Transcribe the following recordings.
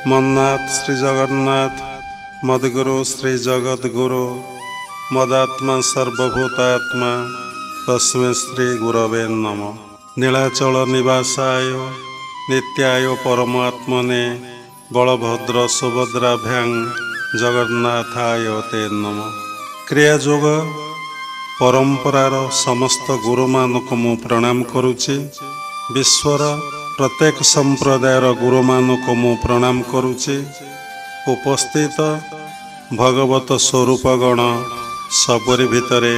मन्नाथ श्री जगन्नाथ मद्गुरु श्री जगद्गुरु मदात्मा सर्वभूतात्मा तस्मै श्री गुरवे नमः। नीलाचल निवासाय नित्याय परमात्मने बलभद्र सुभद्राभ्यां जगन्नाथाय ते नमः। क्रियायोग परंपरार समस्त गुरु मानक मु प्रणाम करुछि। विश्वर प्रत्येक संप्रदायर गुरु मानक मु प्रणाम करुछि। उपस्थित भगवत स्वरूप गण सबरी भितरे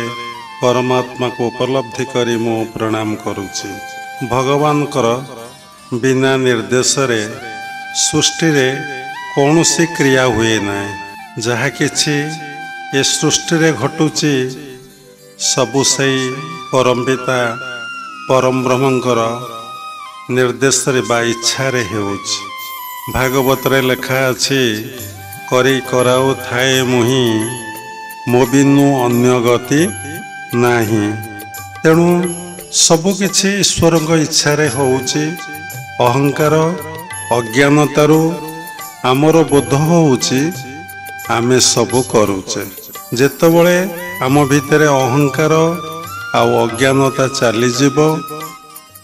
परमात्मा को उपलब्धि करी मु प्रणाम करुछि। भगवान कर बिना निर्देश रे सृष्टि रे कौनसी क्रिया हुए ना। जहा किछि ए सृष्टि रे घटुछि सबु सही परम पिता परम ब्रह्मंकर निर्देश रे बा इच्छा रे हेउछि। भागवत रे लेखा अछि करी कराउ थाए मुहि मो बिनु अन्य गति नाही। तेणु सबु किछि ईश्वर इच्छा रे होउछि। अहंकार अज्ञानतारू आमर बोध होउछि आमे सबु करूचे। जेतबळे आम भितरे अहंकार आउ अज्ञानता चली जीव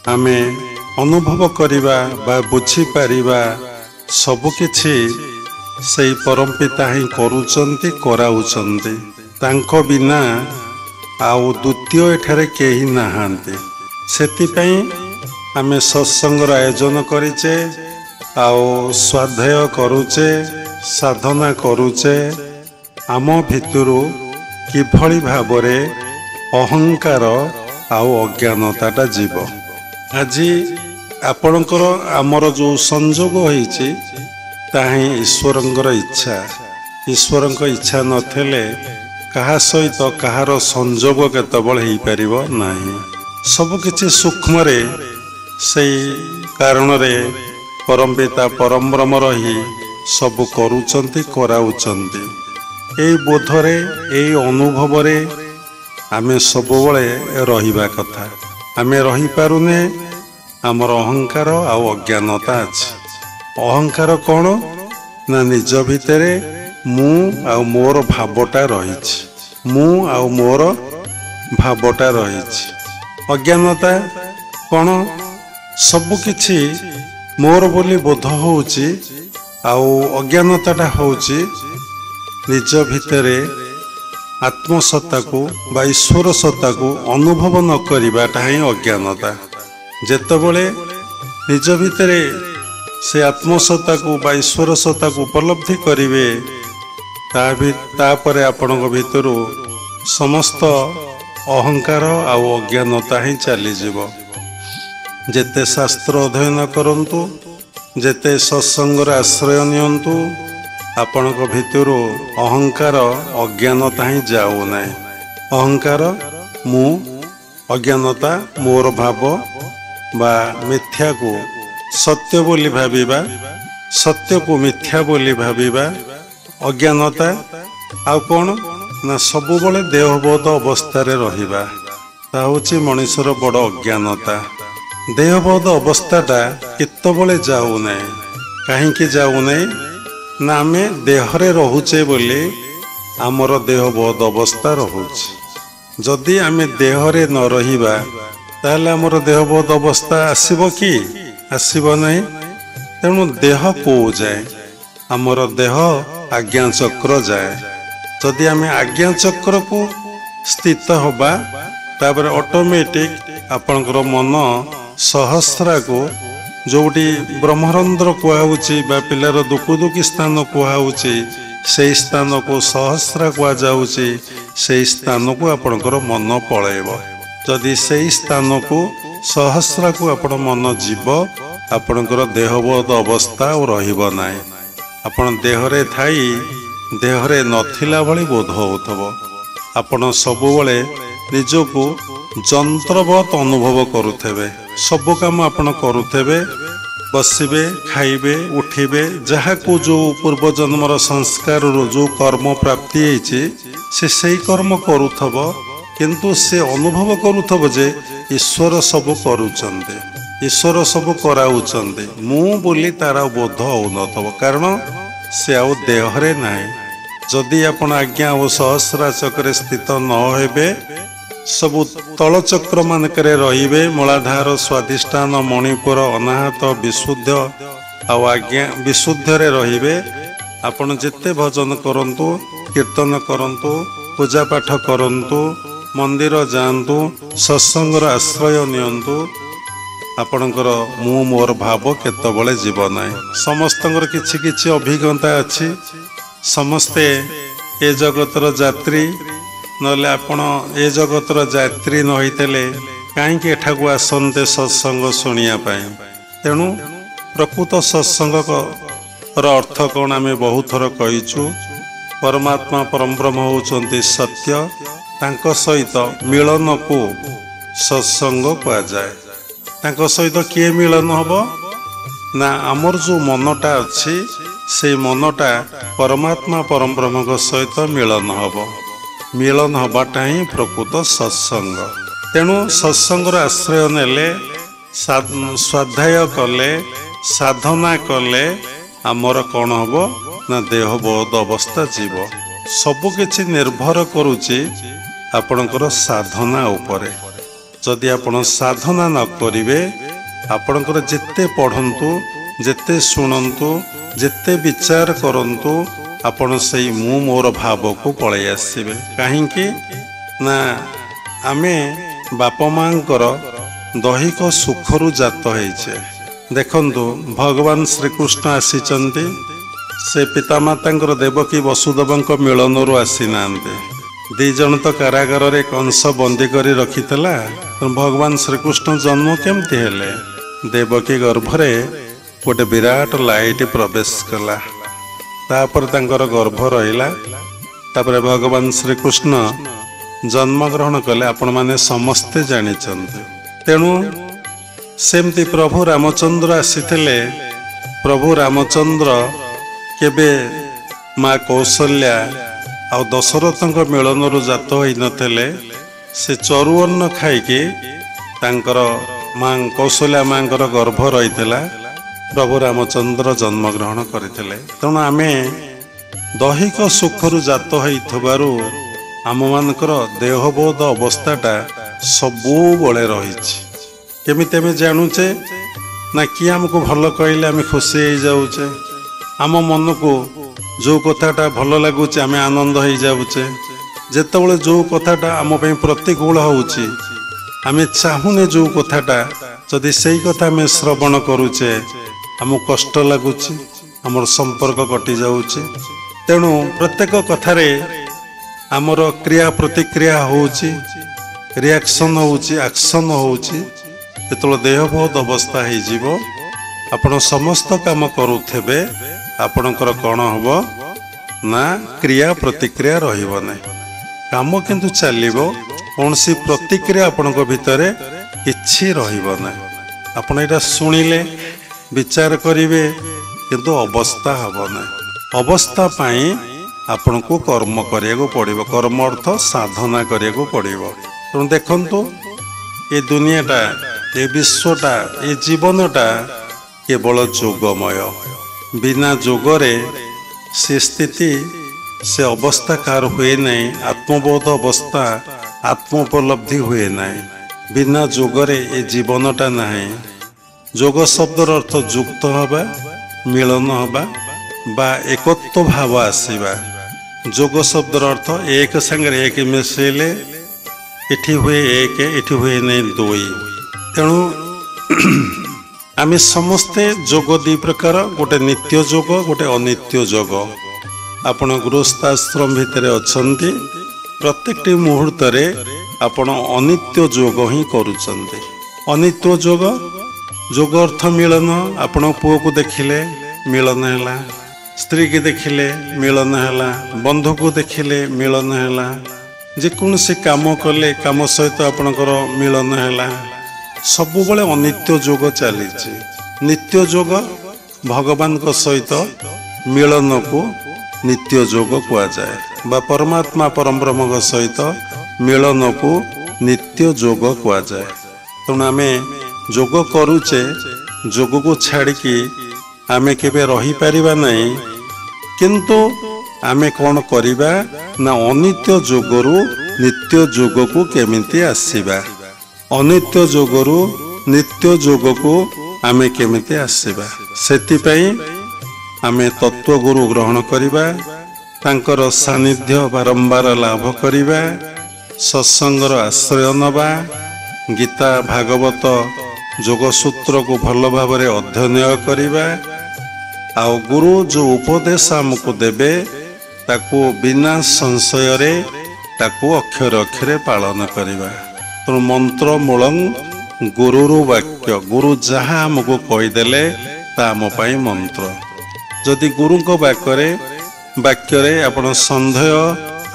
आमे अनुभव करिबा बा बुझी पारिबा सबु किछि सेई परम पिता ही करूचंती कराउचंती। तांको बिना आउ द्वितीय एठारे केही नाहांती। सेति पई आमे सत्संगर आयोजन करिचे आउ स्वाध्याय करूचे साधना करूचे। आम भितरु किभली भाबरे अहंकार आउ अज्ञानताटा जीव। आजी आपणकर आमर जो संजोग होईची ताही ईश्वरंकर इच्छा। ईश्वरंक इच्छा नथिले कहा सहित कहार संजोग केतबळ हेई परिबो नाही। सब किछि सूक्ष्म रे सेई कारण रे परम पिता परम ब्रह्म रही सब करूचंती कराउचंती। एई बोधरे एई अनुभव रे आमे सबुबळे रहिबा कथा। आमे रही पारुने आमर अहंकार आउ अज्ञानता अछि। अहंकार कौन ना निज भितरे मु आउ मोर भावटा रहिछि। मु आउ मोर भावटा रहिछि। अज्ञानता कौन सबु किछि मोर बोली बोध होउछि आउ अज्ञानताटा होउछि निज भितरे आत्मसत्ता को बा ईश्वर सत्ता को अनुभव न करिबाटा ही अज्ञानता। जेतबळे निज भितरे से आत्मसत्ता को बा ईश्वर सत्ता को उपलब्धि करिवे तापरे आपणक भितरु समस्त अहंकार आउ अज्ञानता ही चली जीव। जेते शास्त्र अध्ययन करंतु जेते सत्संगर आश्रय नियंतु आपणक भितरु अहंकार अज्ञानता ही जाऊ नाही। अहंकार मु अज्ञानता मोर भाव बा मिथ्या को सत्य बोली भाविबा सत्य को मिथ्या बोली भाविबा अज्ञानता आउ कौन ना सबुबळे देहबोध अवस्था रे रहिबा ता होछि मनुष्यर बड़ अज्ञानता। देहबोध अवस्थाटा केतबळे जाऊ नाही। काहेकि जाऊ नाही ना आमे देहरे रहुचे बोली आमर देहबोध अवस्था रहुछि। जदि आमे देहरे न रहिबा ताले आमर देहबोध अवस्था आसीबो कि आसीबो नाही। तेणु देह को जाए आमर देह आज्ञा चक्र जाए। जदि आमे आज्ञा चक्र को स्थित होबा तापर ऑटोमेटिक आपनकर मन सहस्रा को जोटी ब्रह्मरंध्र कुहाउछि बा पिलार दुखुदुखी स्थान कुहाउछि से स्थान को सहस्रा कुआ जाउछि। से स्थान को आपनकर मन पळेबो। जदि से स्थान को सहस्रा को आपण मन जीव आपनकर देहबोध अवस्था और रहिबो नाही। आपण देहरे थाई देहरे नथिला भली बोध होउथबो। आपण सबुबळे निजको जंत्रवत अनुभव करुथेबे। सब काम आपण करुथेबे। बसिबे खाइबे उठिबे जहा को जो पूर्व जन्मर संस्कार जो कर्म प्राप्ति होइछि से कर्म करुथबो। किंतु से अनुभव करुथबो जे ଈଶ୍ୱର ସବୁ କରୁଛନ୍ତି, ଈଶ୍ୱର ସବୁ କରାଉଛନ୍ତି, ମୁଁ ବୋଲି ତାର ବୋଧ ହଉନଥିବ, କାରଣ ସେ ଆଉ ଦେହରେ ନାହିଁ। ଯଦି ଆପଣ ଆଜ୍ଞା ଓ ସହସ୍ରାଚକରେ ସ୍ଥିତ ନ ହେବେ, ସବୁ ତଳଚକ୍ର ମାନଙ୍କରେ ରହିବେ, ମୂଳାଧାର, ସ୍ୱାଧିଷ୍ଠାନ, ମଣିପୁର, ଅନାହତ, ବିଶୁଦ୍ଧ ଆଉ ଆଜ୍ଞା ବିଶୁଦ୍ଧରେ ରହିବେ। ଆପଣ ଯେତେ ଭଜନ କରନ୍ତୁ, କୀର୍ତ୍ତନ କରନ୍ତୁ, ପୂଜା ପାଠ କରନ୍ତୁ, ମନ୍ଦିର ଯାଆନ୍ତୁ, ସତ୍ସଙ୍ଗର ଆଶ୍ରୟ ନିଅନ୍ତୁ, ଆପଣଙ୍କର ମୁଁ ମୋର ଭାବ କେତେବେଳେ ଯିବ ନାହିଁ। ସମସ୍ତଙ୍କର କିଛି କିଛି ଅଭିଜ୍ଞତା ଅଛି, ସମସ୍ତେ ଏ ଜଗତର ଯାତ୍ରୀ, ନହେଲେ ଆପଣ ଏ ଜଗତର ଯାତ୍ରୀ ନ ହେଇଥିଲେ କାହିଁକି ଏଠାକୁ ଆସନ୍ତେ ସତ୍ସଙ୍ଗ ଶୁଣିବା ପାଇଁ। ତେଣୁ ପ୍ରକୃତ ସତ୍ସଙ୍ଗର ଅର୍ଥ କ'ଣ ଆମେ ବହୁତ ଥର କହିଛୁ। ପରମାତ୍ମା ପରମବ୍ରହ୍ମ ହେଉଛନ୍ତି ସତ୍ୟ, ତାଙ୍କ ସହିତ ମିଳନକୁ ସତ୍ସଙ୍ଗ କୁହାଯାଏ। ତାଙ୍କ ସହିତ କିଏ ମିଳନ ହବ ନା ଆମର ଯେଉଁ ମନଟା ଅଛି, ସେଇ ମନଟା ପରମାତ୍ମା ପରମବ୍ରହ୍ମଙ୍କ ସହିତ ମିଳନ ହବ। ମିଳନ ହବାଟା ହିଁ ପ୍ରକୃତ ସତ୍ସଙ୍ଗ। ତେଣୁ ସତ୍ସଙ୍ଗର ଆଶ୍ରୟ ନେଲେ, ସ୍ୱାଧ୍ୟାୟ କଲେ, ସାଧନା କଲେ ଆମର କ'ଣ ହବ ନା ଦେହ ବୋଧ ଅବସ୍ଥା ଯିବ। ସବୁକିଛି ନିର୍ଭର କରୁଛି ଆପଣଙ୍କର ସାଧନା ଉପରେ। ଯଦି ଆପଣ ସାଧନା ନ କରିବେ, ଆପଣଙ୍କର ଯେତେ ପଢ଼ନ୍ତୁ, ଯେତେ ଶୁଣନ୍ତୁ, ଯେତେ ବିଚାର କରନ୍ତୁ, ଆପଣ ସେଇ ମୁଁ ମୋର ଭାବକୁ ପଳେଇ ଆସିବେ। କାହିଁକି ନା ଆମେ ବାପା ମାଙ୍କର ଦୈହିକ ସୁଖରୁ ଜାତ ହେଇଛେ। ଦେଖନ୍ତୁ, ଭଗବାନ ଶ୍ରୀକୃଷ୍ଣ ଆସିଛନ୍ତି, ସେ ପିତାମାତାଙ୍କର ଦେବକୀ ବସୁଦେବଙ୍କ ମିଳନରୁ ଆସିନାହାନ୍ତି। ଦି ଜଣ ତ କାରାଗାରରେ କଂସ ବନ୍ଦୀ କରି ରଖିଥିଲା। ଭଗବାନ ଶ୍ରୀକୃଷ୍ଣ ଜନ୍ମ କେମିତି ହେଲେ? ଦେବକୀ ଗର୍ଭରେ ଗୋଟେ ବିରାଟ ଲାଇଟ୍ ପ୍ରବେଶ କଲା, ତାପରେ ତାଙ୍କର ଗର୍ଭ ରହିଲା, ତାପରେ ଭଗବାନ ଶ୍ରୀକୃଷ୍ଣ ଜନ୍ମଗ୍ରହଣ କଲେ। ଆପଣମାନେ ସମସ୍ତେ ଜାଣିଛନ୍ତି। ତେଣୁ ସେମିତି ପ୍ରଭୁ ରାମଚନ୍ଦ୍ର ଆସିଥିଲେ। ପ୍ରଭୁ ରାମଚନ୍ଦ୍ର କେବେ ମା କୌଶଲ୍ୟା ଆଉ ଦଶରଥଙ୍କ ମିଳନରୁ ଜାତ ହୋଇନଥିଲେ। ସେ ଚରୁଅନ୍ନ ଖାଇକି ତାଙ୍କର କୌଶଲ୍ୟା ମାଙ୍କର ଗର୍ଭ ରହିଥିଲା, ପ୍ରଭୁ ରାମଚନ୍ଦ୍ର ଜନ୍ମଗ୍ରହଣ କରିଥିଲେ। ତେଣୁ ଆମେ ଦୈହିକ ସୁଖରୁ ଜାତ ହୋଇଥିବାରୁ ଆମମାନଙ୍କର ଦେହବୋଧ ଅବସ୍ଥାଟା ସବୁବେଳେ ରହିଛି। କେମିତି ଆମେ ଜାଣୁଛେ ନା କିଏ ଆମକୁ ଭଲ କହିଲେ ଆମେ ଖୁସି ହେଇଯାଉଛେ, ଆମ ମନକୁ ଯେଉଁ କଥାଟା ଭଲ ଲାଗୁଛି ଆମେ ଆନନ୍ଦ ହେଇଯାଉଛେ। ଯେତେବେଳେ ଯେଉଁ କଥାଟା ଆମ ପାଇଁ ପ୍ରତିକୂଳ ହେଉଛି, ଆମେ ଚାହୁଁନେ ଯେଉଁ କଥାଟା, ଯଦି ସେଇ କଥା ଆମେ ଶ୍ରବଣ କରୁଛେ ଆମକୁ କଷ୍ଟ ଲାଗୁଛି, ଆମର ସମ୍ପର୍କ କଟି ଯାଉଛି। ତେଣୁ ପ୍ରତ୍ୟେକ କଥାରେ ଆମର କ୍ରିୟା ପ୍ରତିକ୍ରିୟା ହେଉଛି, ରିଆକ୍ସନ୍ ହେଉଛି, ଆକ୍ସନ୍ ହେଉଛି। ଯେତେବେଳେ ଦେହବୋଧ ଅବସ୍ଥା ହେଇଯିବ, ଆପଣ ସମସ୍ତ କାମ କରୁଥିବେ, ଆପଣଙ୍କର କ'ଣ ହେବ ନା କ୍ରିୟା ପ୍ରତିକ୍ରିୟା ରହିବ ନାହିଁ। କାମ କିନ୍ତୁ ଚାଲିବ, କୌଣସି ପ୍ରତିକ୍ରିୟା ଆପଣଙ୍କ ଭିତରେ କିଛି ରହିବ ନାହିଁ। ଆପଣ ଏଇଟା ଶୁଣିଲେ, ବିଚାର କରିବେ, କିନ୍ତୁ ଅବସ୍ଥା ହେବ ନାହିଁ। ଅବସ୍ଥା ପାଇଁ ଆପଣଙ୍କୁ କର୍ମ କରିବାକୁ ପଡ଼ିବ। କର୍ମ ଅର୍ଥ ସାଧନା କରିବାକୁ ପଡ଼ିବ। ତେଣୁ ଦେଖନ୍ତୁ, ଏ ଦୁନିଆଟା, ଏ ବିଶ୍ୱଟା, ଏ ଜୀବନଟା କେବଳ ଯୋଗମୟ। ବିନା ଯୋଗରେ ସେ ସ୍ଥିତି, ସେ ଅବସ୍ଥା କାହାର ହୁଏ ନାହିଁ। ଆତ୍ମବୋଧ ଅବସ୍ଥା, ଆତ୍ମ ଉପଲବ୍ଧି ହୁଏ ନାହିଁ। ବିନା ଯୋଗରେ ଏ ଜୀବନଟା ନାହିଁ। ଯୋଗ ଶବ୍ଦର ଅର୍ଥ ଯୁକ୍ତ ହେବା, ମିଳନ ହେବା ବା ଏକତ୍ୱ ଭାବ ଆସିବା। ଯୋଗ ଶବ୍ଦର ଅର୍ଥ ଏକ ସାଙ୍ଗରେ ଏକ ମିଶାଇଲେ ଏଠି ହୁଏ ଏକ, ଏଠି ହୁଏ ନାହିଁ ଦୁଇ। ତେଣୁ ଆମେ ସମସ୍ତେ ଯୋଗ ଦୁଇ ପ୍ରକାର, ଗୋଟେ ନିତ୍ୟ ଯୋଗ, ଗୋଟେ ଅନିତ୍ୟ ଯୋଗ। ଆପଣ ଗୃହସ୍ଥାଶ୍ରମ ଭିତରେ ଅଛନ୍ତି, ପ୍ରତ୍ୟେକଟି ମୁହୂର୍ତ୍ତରେ ଆପଣ ଅନିତ୍ୟ ଯୋଗ ହିଁ କରୁଛନ୍ତି। ଅନିତ୍ୟ ଯୋଗ, ଯୋଗ ଅର୍ଥ ମିଳନ। ଆପଣ ପୁଅକୁ ଦେଖିଲେ ମିଳନ ହେଲା, ସ୍ତ୍ରୀକି ଦେଖିଲେ ମିଳନ ହେଲା, ବନ୍ଧୁକୁ ଦେଖିଲେ ମିଳନ ହେଲା, ଯେକୌଣସି କାମ କଲେ କାମ ସହିତ ଆପଣଙ୍କର ମିଳନ ହେଲା। ସବୁବେଳେ ଅନିତ୍ୟ ଯୋଗ ଚାଲିଛି। ନିତ୍ୟ ଯୋଗ, ଭଗବାନଙ୍କ ସହିତ ମିଳନକୁ ନିତ୍ୟ ଯୋଗ କୁହାଯାଏ, ବା ପରମାତ୍ମା ପରମବ୍ରହ୍ମଙ୍କ ସହିତ ମିଳନକୁ ନିତ୍ୟ ଯୋଗ କୁହାଯାଏ। ତେଣୁ ଆମେ ଯୋଗ କରୁଛେ, ଯୋଗକୁ ଛାଡ଼ିକି ଆମେ କେବେ ରହିପାରିବା ନାହିଁ। କିନ୍ତୁ ଆମେ କ'ଣ କରିବା ନା ଅନିତ୍ୟ ଯୋଗରୁ ନିତ୍ୟ ଯୋଗକୁ କେମିତି ଆସିବା, ଅନିତ୍ୟ ଯୋଗରୁ ନିତ୍ୟ ଯୋଗକୁ ଆମେ କେମିତି ଆସିବା, ସେଥିପାଇଁ ଆମେ ତତ୍ତ୍ୱଗୁରୁ ଗ୍ରହଣ କରିବା, ତାଙ୍କର ସାନ୍ନିଧ୍ୟ ବାରମ୍ବାର ଲାଭ କରିବା, ସତ୍ସଙ୍ଗର ଆଶ୍ରୟ ନେବା, ଗୀତା ଭାଗବତ ଯୋଗସୂତ୍ରକୁ ଭଲ ଭାବରେ ଅଧ୍ୟୟନ କରିବା, ଆଉ ଗୁରୁ ଯେଉଁ ଉପଦେଶ ଆମକୁ ଦେବେ ତାକୁ ବିନା ସଂଶୟରେ ତାକୁ ଅକ୍ଷରେ ଅକ୍ଷରେ ପାଳନ କରିବା। ତେଣୁ ମନ୍ତ୍ର ମୂଳଂ ଗୁରୁରୁ ବାକ୍ୟ, ଗୁରୁ ଯାହା ଆମକୁ କହିଦେଲେ ତା ଆମ ପାଇଁ ମନ୍ତ୍ର। ଯଦି ଗୁରୁଙ୍କ ବାକ୍ୟରେ ଆପଣ ସନ୍ଦେହ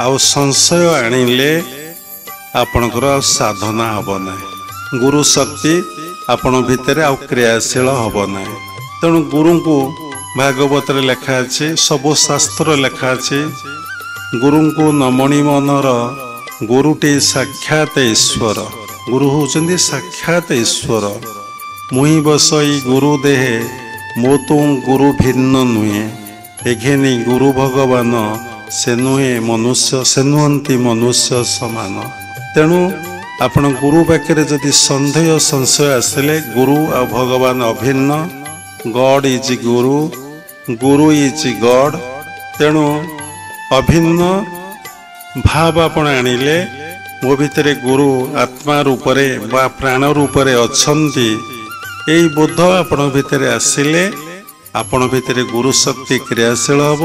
ଆଉ ସଂଶୟ ଆଣିଲେ ଆପଣଙ୍କର ଆଉ ସାଧନା ହେବ ନାହିଁ, ଗୁରୁ ଶକ୍ତି ଆପଣ ଭିତରେ ଆଉ କ୍ରିୟାଶୀଳ ହେବ ନାହିଁ। ତେଣୁ ଗୁରୁଙ୍କୁ ଭାଗବତରେ ଲେଖା ଅଛି, ସବୁ ଶାସ୍ତ୍ର ଲେଖା ଅଛି, ଗୁରୁଙ୍କୁ ନମଣି ମନର ଗୁରୁଟି ସାକ୍ଷାତ ଈଶ୍ୱର। ଗୁରୁ ହେଉଛନ୍ତି ସାକ୍ଷାତ ଈଶ୍ୱର। ମୁହିଁ ବସଇ ଗୁରୁ ଦେହେ ମୋ ତୁ ଗୁରୁ ଭିନ୍ନ ନୁହେଁ, ଏଘେନି ଗୁରୁ ଭଗବାନ ସେ ନୁହନ୍ତି ମନୁଷ୍ୟ ସମାନ। ତେଣୁ ଆପଣ ଗୁରୁ ପାଖରେ ଯଦି ସନ୍ଦେହ ସଂଶୟ ଆସିଲେ, ଗୁରୁ ଆଉ ଭଗବାନ ଅଭିନ୍ନ, ଗଡ୍ ଇଜ୍ ଗୁରୁ, ଗୁରୁ ଇଜ୍ ଗଡ୍। ତେଣୁ ଅଭିନ୍ନ ଭାବ ଆପଣ ଆଣିଲେ, ମୋ ଭିତରେ ଗୁରୁ ଆତ୍ମା ରୂପରେ ବା ପ୍ରାଣ ରୂପରେ ଅଛନ୍ତି, ଏଇ ବୋଧ ଆପଣଙ୍କ ଭିତରେ ଆସିଲେ ଆପଣ ଭିତରେ ଗୁରୁ ଶକ୍ତି କ୍ରିୟାଶୀଳ ହେବ,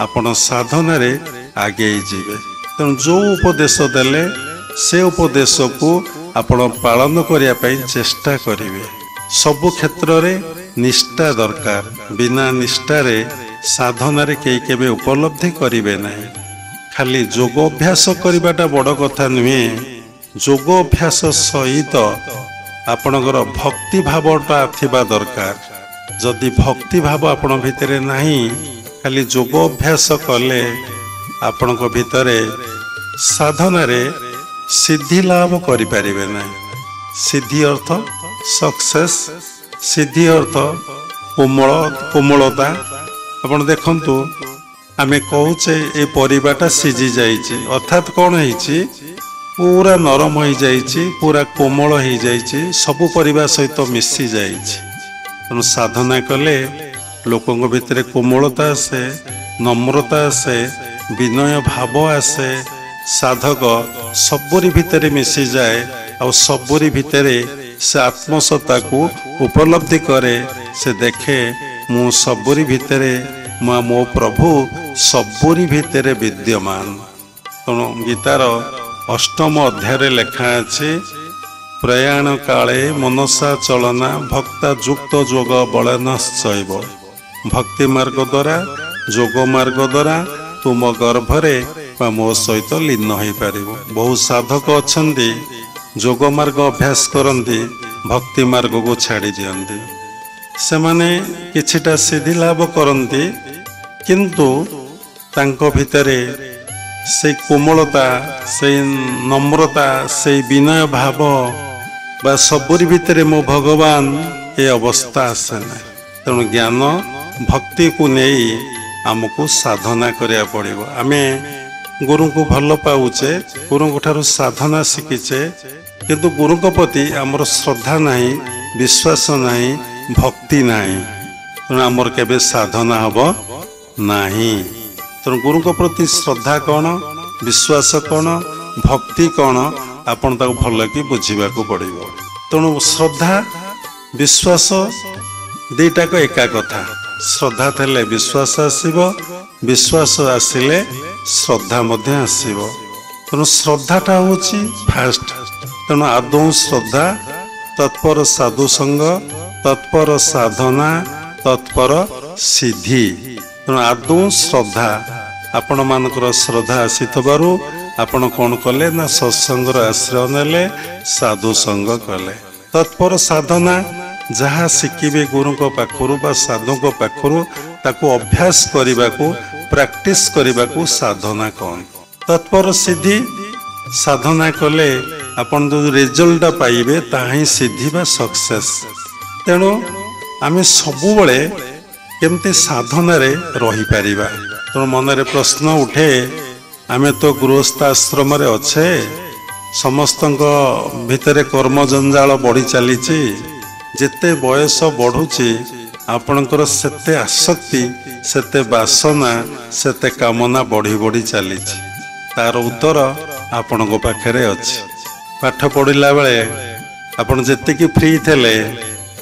ଆପଣ ସାଧନାରେ ଆଗେଇ ଯିବେ। ତେଣୁ ଯେଉଁ ଉପଦେଶ ଦେଲେ ସେ ଉପଦେଶକୁ ଆପଣ ପାଳନ କରିବା ପାଇଁ ଚେଷ୍ଟା କରିବେ। ସବୁ କ୍ଷେତ୍ରରେ ନିଷ୍ଠା ଦରକାର, ବିନା ନିଷ୍ଠାରେ ସାଧନାରେ କେହି କେବେ ଉପଲବ୍ଧି କରିବେ ନାହିଁ। ଖାଲି ଯୋଗ ଅଭ୍ୟାସ କରିବାଟା ବଡ଼ କଥା ନୁହେଁ, ଯୋଗ ଅଭ୍ୟାସ ସହିତ ଆପଣଙ୍କର ଭକ୍ତି ଭାବଟା ଥିବା ଦରକାର। ଯଦି ଭକ୍ତି ଭାବ ଆପଣଙ୍କ ଭିତରେ ନାହିଁ, ଖାଲି ଯୋଗ ଅଭ୍ୟାସ କଲେ ଆପଣଙ୍କ ଭିତରେ ସାଧନାରେ ସିଦ୍ଧି ଲାଭ କରିପାରିବେ ନାହିଁ। ସିଦ୍ଧି ଅର୍ଥ ସକ୍ସେସ୍, ସିଦ୍ଧି ଅର୍ଥ କୋମଳତା। ଆପଣ ଦେଖନ୍ତୁ, ଆମେ କହୁଛେ ଏ ପରିବାଟା ସିଝି ଯାଇଛି, ଅର୍ଥାତ୍ କ'ଣ ହେଇଛି, ପୁରା ନରମ ହେଇଯାଇଛି, ପୁରା କୋମଳ ହେଇଯାଇଛି, ସବୁ ପରିବା ସହିତ ମିଶି ଯାଇଛି। ତେଣୁ ସାଧନା କଲେ ଲୋକଙ୍କ ଭିତରେ କୋମଳତା ଆସେ, ନମ୍ରତା ଆସେ, ବିନୟ ଭାବ ଆସେ। ସାଧକ ସବୁରି ଭିତରେ ମିଶିଯାଏ, ଆଉ ସବୁରି ଭିତରେ ସେ ଆତ୍ମସତ୍ତାକୁ ଉପଲବ୍ଧି କରେ। ସେ ଦେଖେ ମୁଁ ସବୁରି ଭିତରେ, ମୋ ପ୍ରଭୁ ସବୁରି ଭିତରେ ବିଦ୍ୟମାନ। ତେଣୁ ଗୀତାର 8ମ ଅଧ୍ୟାୟରେ ଲେଖା ଅଛି, ପ୍ରୟାଣ କାଳେ ମନସା ଚଳନା ଭକ୍ତା ଯୁକ୍ତ ଯୋଗ ବଳନଶ୍ଚୈବ। ଭକ୍ତି ମାର୍ଗ ଦ୍ୱାରା, ଯୋଗ ମାର୍ଗ ଦ୍ୱାରା ତୁମ ଗର୍ଭରେ ବା ମୋ ସହିତ ଲୀନ ହୋଇପାରିବ। ବହୁ ସାଧକ ଅଛନ୍ତି ଯୋଗ ମାର୍ଗ ଅଭ୍ୟାସ କରନ୍ତି, ଭକ୍ତି ମାର୍ଗକୁ ଛାଡ଼ି ଦିଅନ୍ତି। ସେମାନେ କିଛିଟା ସିଦ୍ଧି ଲାଭ କରନ୍ତି, କିନ୍ତୁ ତାଙ୍କ ଭିତରେ ସେଇ କୋମଳତା, ସେଇ ନମ୍ରତା, ସେଇ ବିନୟ ଭାବ ବା ସବୁରି ଭିତରେ ମୋ ଭଗବାନ, ଏ ଅବସ୍ଥା ଆସେ ନାହିଁ। ତେଣୁ ଜ୍ଞାନ ଭକ୍ତିକୁ ନେଇ ଆମକୁ ସାଧନା କରିବାକୁ ପଡ଼ିବ। ଆମେ ଗୁରୁଙ୍କୁ ଭଲ ପାଉଛେ, ଗୁରୁଙ୍କ ଠାରୁ ସାଧନା ଶିଖିଛେ, କିନ୍ତୁ ଗୁରୁଙ୍କ ପ୍ରତି ଆମର ଶ୍ରଦ୍ଧା ନାହିଁ, ବିଶ୍ୱାସ ନାହିଁ, ଭକ୍ତି ନାହିଁ। ତେଣୁ ଆମର କେବେ ସାଧନା ହେବ ନାହିଁ। ତେଣୁ ଗୁରୁଙ୍କ ପ୍ରତି ଶ୍ରଦ୍ଧା କ'ଣ, ବିଶ୍ୱାସ କ'ଣ, ଭକ୍ତି କ'ଣ, ଆପଣ ତାକୁ ଭଲ କି ବୁଝିବାକୁ ପଡ଼ିବ। ତେଣୁ ଶ୍ରଦ୍ଧା ବିଶ୍ୱାସ ଦୁଇଟାକ ଏକା କଥା। ଶ୍ରଦ୍ଧା ଥିଲେ ବିଶ୍ୱାସ ଆସିବ, ବିଶ୍ୱାସ ଆସିଲେ ଶ୍ରଦ୍ଧା ମଧ୍ୟ ଆସିବ। ତେଣୁ ଶ୍ରଦ୍ଧାଟା ହେଉଛି ଫାଷ୍ଟ। ତେଣୁ ଆଦୌ ଶ୍ରଦ୍ଧା, ତତ୍ପର ସାଧୁସଙ୍ଗ, ତତ୍ପର ସାଧନା, ତତ୍ପର ସିଦ୍ଧି। ତେଣୁ ଆଦୌ ଶ୍ରଦ୍ଧା, ଆପଣମାନଙ୍କର ଶ୍ରଦ୍ଧା ଆସିଥିବାରୁ ଆପଣ କ'ଣ କଲେ ନା ସତ୍ସଙ୍ଗର ଆଶ୍ରୟ ନେଲେ, ସାଧୁସଙ୍ଗ କଲେ। ତତ୍ପର ସାଧନା, ଯାହା ଶିଖିବେ ଗୁରୁଙ୍କ ପାଖରୁ ବା ସାଧୁଙ୍କ ପାଖରୁ ତାକୁ ଅଭ୍ୟାସ କରିବାକୁ, ପ୍ରାକ୍ଟିସ୍ କରିବାକୁ ସାଧନା କହନ୍ତି। ତତ୍ପର ସିଦ୍ଧି, ସାଧନା କଲେ आपण जो रिजल्ट पाइबे ताहा ही सिद्धि बा सक्सेस। तेणु आमे सबु बळे केमते साधना रे रही परिबा। तो मन रे प्रश्न उठे आमे तो गृहस्थ आश्रम रे अच्छे समस्तंक भितरे कर्म जंजाल बढ़ी चली जेते बयस बढ़ुची आपणकर सेते आसक्ति सेते वासना सेते कामना बढ़ी बढ़ी चली तार उत्तर आपण पाखे अच्छे। पाठ पढ़ला बेले आपण जेतिकी फ्री थे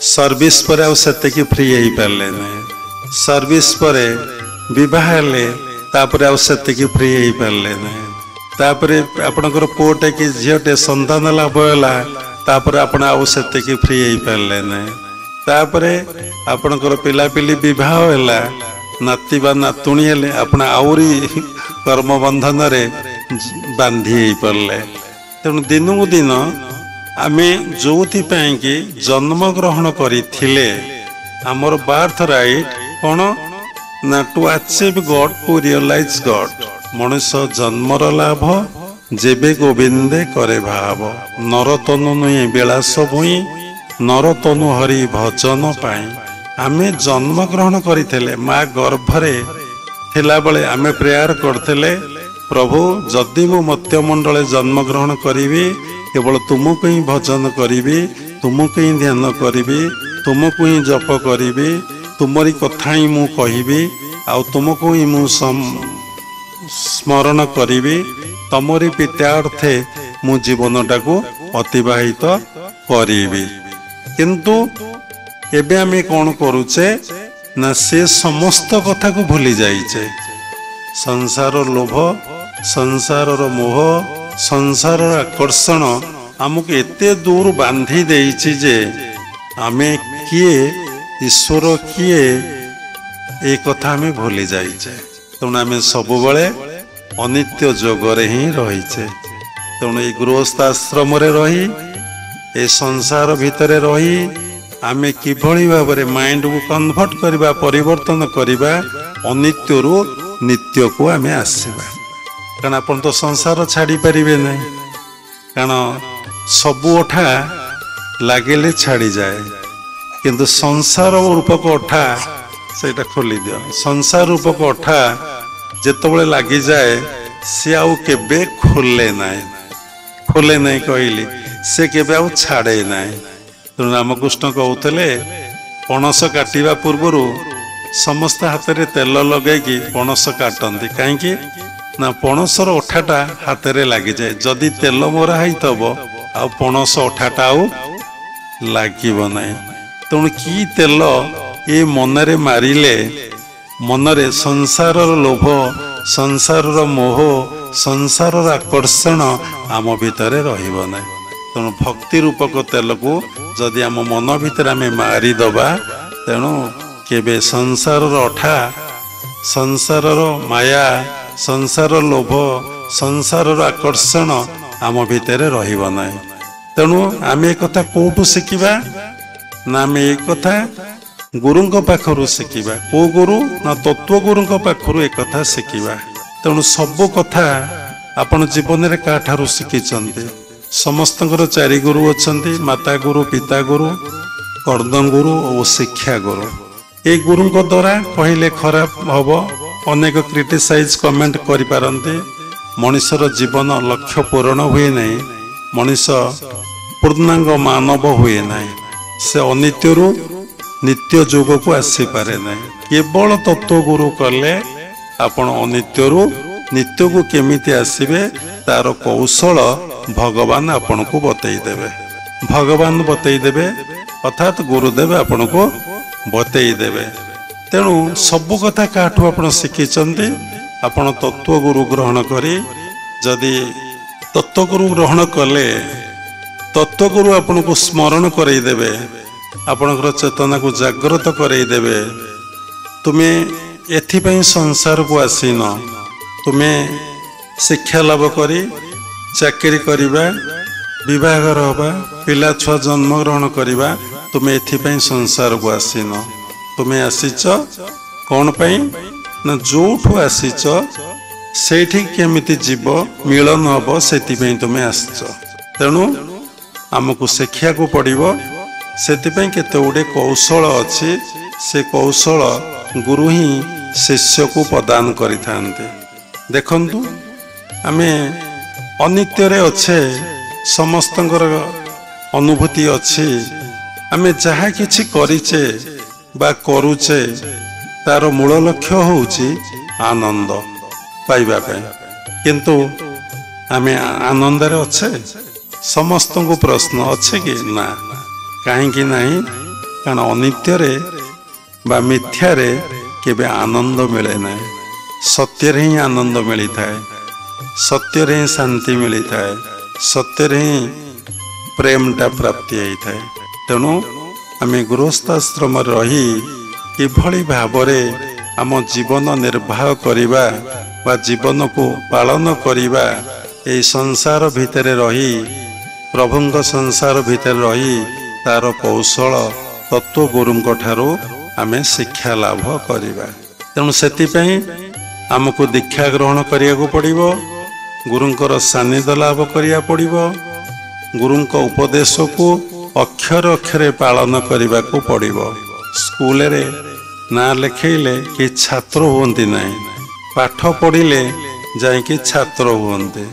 सर्विस पर आतेकी फ्री हो पारे ना सर्विस पर बे तापर आतेकी फ्री हो पारे ना तापर आपणकर पुओटे कि झीटे संतान लाभ है तापर आपण आतेकी फ्री हो पारे ना तापर आपणकर पिलापिली विवाह है नाती बा नातुणी हेले आपण आउरी कर्म बंधन रे बांधी हो पारे। तेणु दिनकू दिन आमे जो कि जन्म ग्रहण करथिले आमर बार्थ राइट कौन ना to achieve God to realize God. मनुष्य जन्मर लाभ जेबे गोविंदे करे भाव नरतनु नुहे विलास भुई नरतनु हरि भजन पाई। आमे जन्म ग्रहण करथिले माँ गर्भरे थिला बेले आमे प्रेयर करथिले प्रभु जदि मु मत्यमंडले जन्म ग्रहण करी केवल तुमको ही भजन करी तुमको ही ध्यान करी तुमको ही जप करी तुमरी कथा ही मु कहिबी आ तुमको ही मु स्मरण करी तमरी पित्यार्थे मु जीवनटा को अतिबाहित करी। किंतु एबे आमे कौन करुचे ना से समस्त कथा को भूली जाइचे। संसार लोभ संसार मोह संसार आकर्षण आमको एते दूर बांधी देइछि जे आमे किए ईश्वर किए ए कथा आमे भूली जाइछे। तेणु आमे सब बेले अनित्य जोगरे ही रहीचे। तेणु ए गृहस्थ आश्रम रे रही ए संसार भितरे रही आमे किभଳି भाबरे माइंड को कन्वर्ट करबा परिवर्तन करबा अनित्य रु नित्य को आमे आसीबा। कारण अपन तो संसार छाड़ी पारिबे नहीं कारण सबू अठा लगे छाड़ी जाए किंतु संसार रूपक अठा से खोली दियो। संसार रूपक अठा जिते लगी जाए सी आउ केबे खोले नहीं कहली से केबे आउ छाड़े नहीं। तेणु रामकृष्ण कहते पणस काटिबा पूर्व समस्त हाथ में तेल लगे पणस काटती कहीं ना पणसर अठाटा हाथ में लगी जाए जदि तेल मरा होइतब आ पणस अठाटा आउ लागिब नहीं। तेणु कि तेल ये मनरे मारिले मनरे संसार लोभ संसार मोह संसार आकर्षण आम भितर रहिब नहीं। तेणु भक्ति रूपक तेल को जदि आम मन भितर आमे मारिदबा तेणु केबे संसार अठा संसार माया संसार लोभ संसार आकर्षण आम भितर रहिब नहीं। तेणु आमे कथा कोठु शिखिबा ना आमे एक कथा गुरुंक पाखरु शिखिबा। को गुरु ना तत्व गुरुंक पाखरु एक कथा शिखिबा। तेणु सब कथा आपण जीवन रे काठारु शिखिचंती। समस्तଙ୍କର चारि गुरु अछंती माता गुरु पिता गुरु कर्दम गुरु और शिक्षा गुरु। ए गुरुंक द्वारा कहले खराब हब अनेक क्रिटिसाइज कमेंट करि पारंते। मनुष्यर जीवन लक्ष्य पूर्ण हुए नहीं मनुष्य पूर्णांग मानव हुए नहीं से अनित्य रु नित्य जोग को आसी पारे नहीं। केवल तत्व गुरु कले आपण अनित्य रु नित्य को केमिति आसीबे तार कौशल भगवान आपण को बतई देवे। भगवान बतई देवे अर्थात गुरुदेव आपण को बतई देवे। तेणु सब कथा काठू आपण शिखिचंती आपण तत्व गुरु ग्रहण करी जदि तत्व गुरु ग्रहण कले तत्व गुरु आपण को स्मरण करई देवे आपणकर चेतना को जागृत करई देवे। तुमे एथिपई संसार को आसीन तुमे शिक्षा लाभ करी चाकरी करिबा विवाहर हवा पिला छुआ जन्म ग्रहण करिबा तुमे एथिपई संसार को आसीन। तुमे आसीच कौन पई ना जोठू आसीच सेठी केमिति जीव मिलन हब सेति पई तुमे आसीच। तेणु आमको शिक्षा को पड़िबो सेतिपई केते गुडे कौशल अछि से कौशल गुरु ही शिष्य को प्रदान करिथान्ते। देखंतु आमे अनित्य रे अच्छे समस्तंकर अनुभूति अच्छी आमे जहा किछि करिचे बा करूचे तार मूल लक्ष्य होउची आनंद पाइबा पे किंतु आमे आनंद रे अच्छे समस्त को प्रश्न अच्छे कि ना कहीं नहीं कारण अनित्य रे बा मिथ्या रे केबे आनंद मिले ना सत्य रे ही आनंद मिली थाए सत्य रे ही शांति मिली थाए सत्य रे ही प्रेमटा प्राप्ति होता है। तेणु आम गृहस्थाश्रम रही किभली भावरे आम जीवन निर्वाह करिबा बा जीवन को पालन करिबा ए संसार भितर रही प्रभुंक संसार भितर रही तार कौशल तत्व गुरुंक ठारू आमे शिक्षा लाभ करिबा। तेणु सेतिपई आमको दीक्षा ग्रहण करिया को पड़िबो गुरुंकर सानिध्य लाभ करिया पड़िबो गुरुंक उपदेश को अक्षर अक्षरे पालन करने को पड़िबो। स्कूल रे ना लिखेले कि छात्र हुंती नहीं पाठ पढ़िले जाइके छात्र हुंते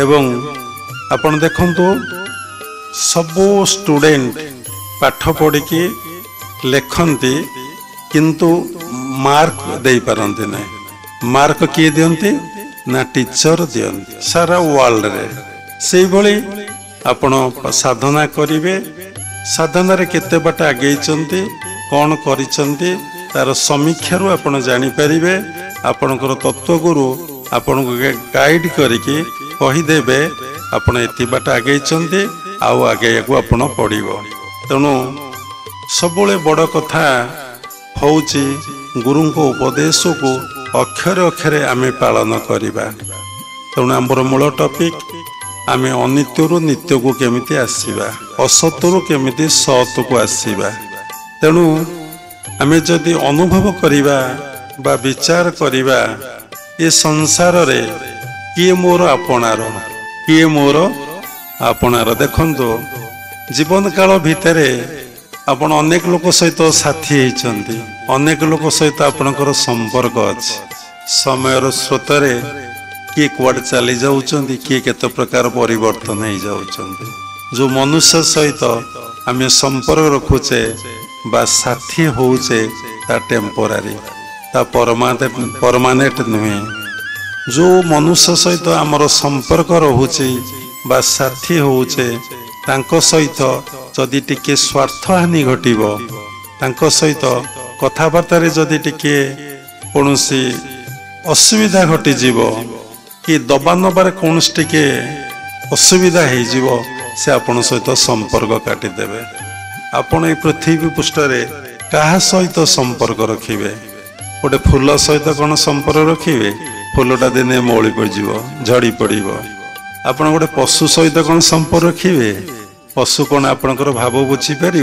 एवं आपण देखंतु सबो स्टूडेंट पाठ पढ़ी की लेखंती किंतु मार्क दे पारंती नहीं मार्क किए दियंती ना टीचर दियंती सारा वर्ल्ड रे से भली आपण साधना करिवे साधना रे केते बाट आगे चंती कौन करिसंती तार समीक्षा रु आपण जानि परिबे आपणकर तत्व गुरु आपण को गाइड करिके कहि देबे आपण एति बाट आगे चंती आउ आगे को आपण पढिबो। तेणु सबले बड़ कथा होउची गुरुंको उपदेश को अक्षर अक्षरे आमे पालन करिबा। तेणु हमर मूल टॉपिक आमे अनित्यरु नित्य को केमिति आसीबा असतरु केमिति सत को आसीबा। तेणु आमे जदि अनुभव करिबा बा विचार करिबा ये संसार रे किए मोर आपणार किए मोर आपणार देखंतु जीवन काल भितरे आपण अनेक लोक सहित साथी होइचंती अनेक लोक सहित आपणकर संपर्क अछि समयर स्रोतरे किए कुआड चली जाउचंती किए केते प्रकार परिवर्तन हो जाउचंती जो मनुष्य सहित आमे संपर्क रखुचे बा साथी होउचे ता टेम्पोरारी ता परमानेंट नुहे जो मनुष्य सहित आमर संपर्क रहुचे बा साथी होउचे तांको सहित जदि टिके स्वार्थ हानि घटिबो तांको सहित कथाबार्ता रे जदि टिके कोनोसी असुविधा घटी जीवो कि दबा नबार कौन टिके असुविधा हो से आपण सहित संपर्क काटी देबे। आपण ए पृथ्वी पृष्ठरे कहा सहित संपर्क रखिबे गोटे फूल सहित कौन संपर्क रखिबे फूलटा दिने मौली पड़ो झड़ी पड़ो आपण गोटे पशु सहित कौन संपर्क रखिबे पशु कौन आपणकर भाव बुझी पार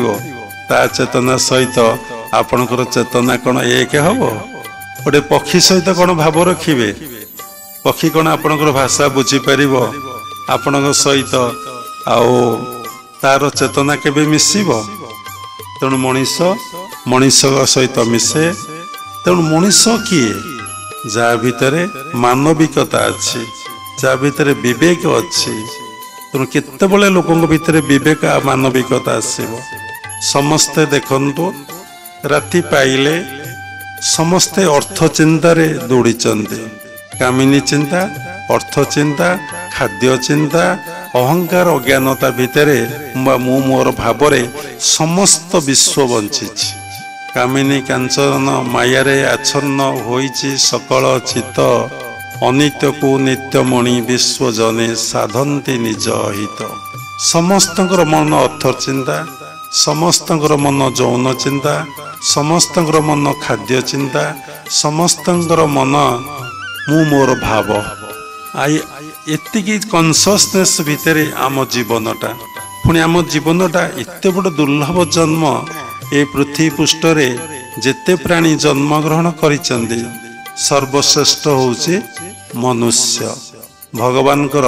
ता चेतना सहित आपणकर चेतना कौन एक हम गोटे पक्षी सहित कौन भाव रखिबे पक्षी कौन आपणकर भाषा बुझी पार आपण सहित आओ तार चेतना केबे मिसिब। तेणु मनीष मनीष सहित मिसे। तेणु मनीष किए जहाँ भितरे मानविकता अच्छी जहाँ भितरे विवेक अच्छी तेणु केते बळे लोकंक भितरे विवेक आ मानविकता आसीबो। समस्ते देखंतु राति पाइले समस्ते अर्थ चिंतार दौड़ी कामिनी चिंता अर्थ चिंता खाद्य चिंता अहंकार अज्ञानता भितरे मु मोर भावरे समस्त विश्व बंची कामिनी कांचन मायारे आच्छन्न होइछि सकल चित्त अनित्य को नित्यमणि विश्व जने साधंती निज हित। समस्तंकर मन अर्थ चिंता समस्तंकर मन यौन चिंता समस्तंकर मन खाद्य चिंता समस्तंकर मन मु मोर भाव आई एतिकी कॉन्शियसनेस भितरे आम जीवनटा पुणी आम जीवनटा एते बड़ दुर्लभ जन्म ए पृथ्वी पृष्ठरे जेते प्राणी जन्म ग्रहण करिसंदी सर्वश्रेष्ठ होउछि मनुष्य। भगवानकर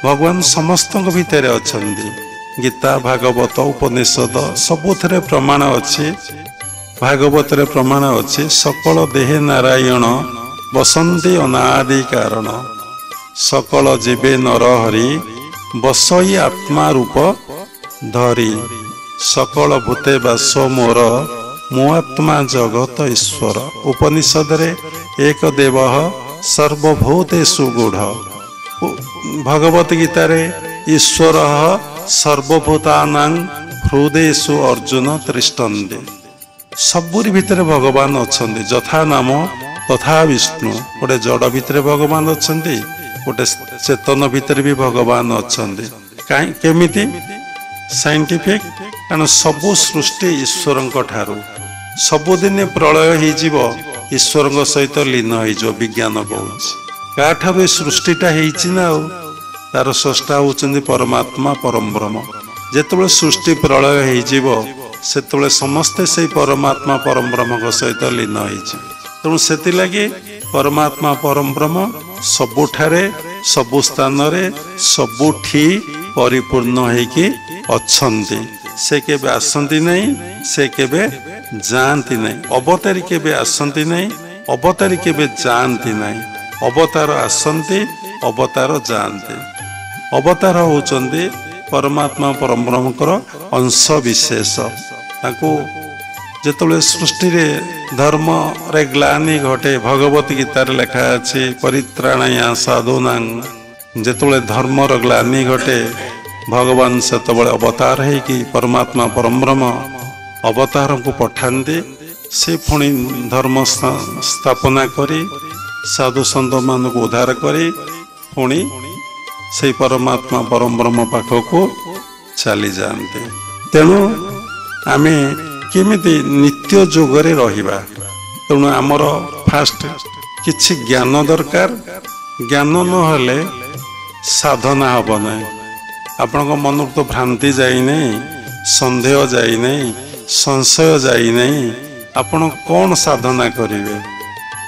भगवान समस्त भितर अछंती। गीता भागवत उपनिषद सबुथिरे प्रमाण अछि। भागवत रे प्रमाण अछि सकल देहे नारायण बसंती अनादि कारण। सकल जीवे नर हरि बसई आत्मा रूप धरी। सकल भूते बास मोर मो आत्मा जगत ईश्वर। उपनिषद रे एक देव सर्वभूतेषु गूढ़। भगवत गीता रे ईश्वर सर्वभूतानां हृदयेषु अर्जुन तिष्ठन्ति। सबुरी भितर भगवान अछंती। जथा नाम तथा विष्णु। गोटे जड़ भितर भगवान अछंती, गोटे चेतन भितर भी भगवान अछंती। काई केमिति साइंटिफिक कारण सबु सृष्टि ईश्वर ठारू। सबुदिन प्रलय होइजिव ईश्वर सहित लीन होइजो। विज्ञान कहूँ काठारू सृष्टिटा होइछि ना। तार स्रष्टा होउछन्ति परमात्मा परम ब्रह्म। जेतेबेले सृष्टि प्रलय होइजिव सेतेबेले समस्ते से परमात्मा परम ब्रह्म सहित लीन होइछि। तेणु सेति लगी परमात्मा परम ब्रह्म सबुठारे सबु स्थान रे सबुठी परिपूर्ण होइकि अछंती। से केबे आसंती नहीं, से केबे जानती नहीं। अवतारी केबे आसंती नहीं, अवतारी केबे जानती नहीं। अवतार आसंती, अवतार जानती। अवतार होउचंदी परमात्मा परम ब्रह्मकर अंश विशेष। ताको जेतबेले सृष्टि रे धर्म रे ग्लानि घटे भगवत गीता रे लिखा अछि परित्राणाय साधूनां। जेतबेले धर्म र ग्लानि घटे भगवान सेतबेले अवतार है कि परमात्मा परम ब्रह्म अवतार को पठांती। से पुणी धर्म स्थापना करी साधु संत मान को उद्धार करी पुणी से परमात्मा परम ब्रह्म पाखक चली जाते। तेणु आमे केमिति नित्य जोगरे रहिबा। तेणु आमर फास्ट किछि ज्ञान दरकार। ज्ञान नहले साधना हब नहीं। आपण मन तो भ्रांति जाई नहीं, संदेह जाई नहीं, संशय जाई नहीं। आपण कौन साधना करिवे?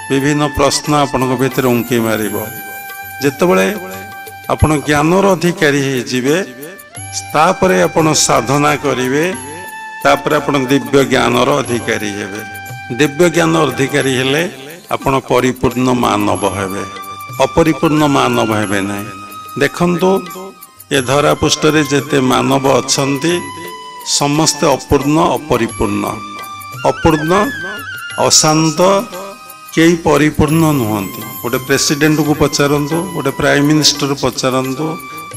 विभिन्न प्रश्न आपण भीतर उंकी मारिबो। जेतेबेले आपण ज्ञानर अधिकारी होइजिवे तापरे आपण साधना करिवे, तापरे आपण दिव्य ज्ञानर अधिकारी हेबे। दिव्य ज्ञान अधिकारी हेले आपण परिपूर्ण मानव हेबे, अपरिपूर्ण मानव हेबे नहीं। देखंतु ए धरा पृष्ठरे जेते मानव अछंती समस्ते अपूर्ण अपरिपूर्ण। अपूर्ण अशांत केई परिपूर्ण नुहंती। गोटे प्रेसिडेंट को पचारंतु, गोटे प्राइम मिनिस्टर पचारंतु,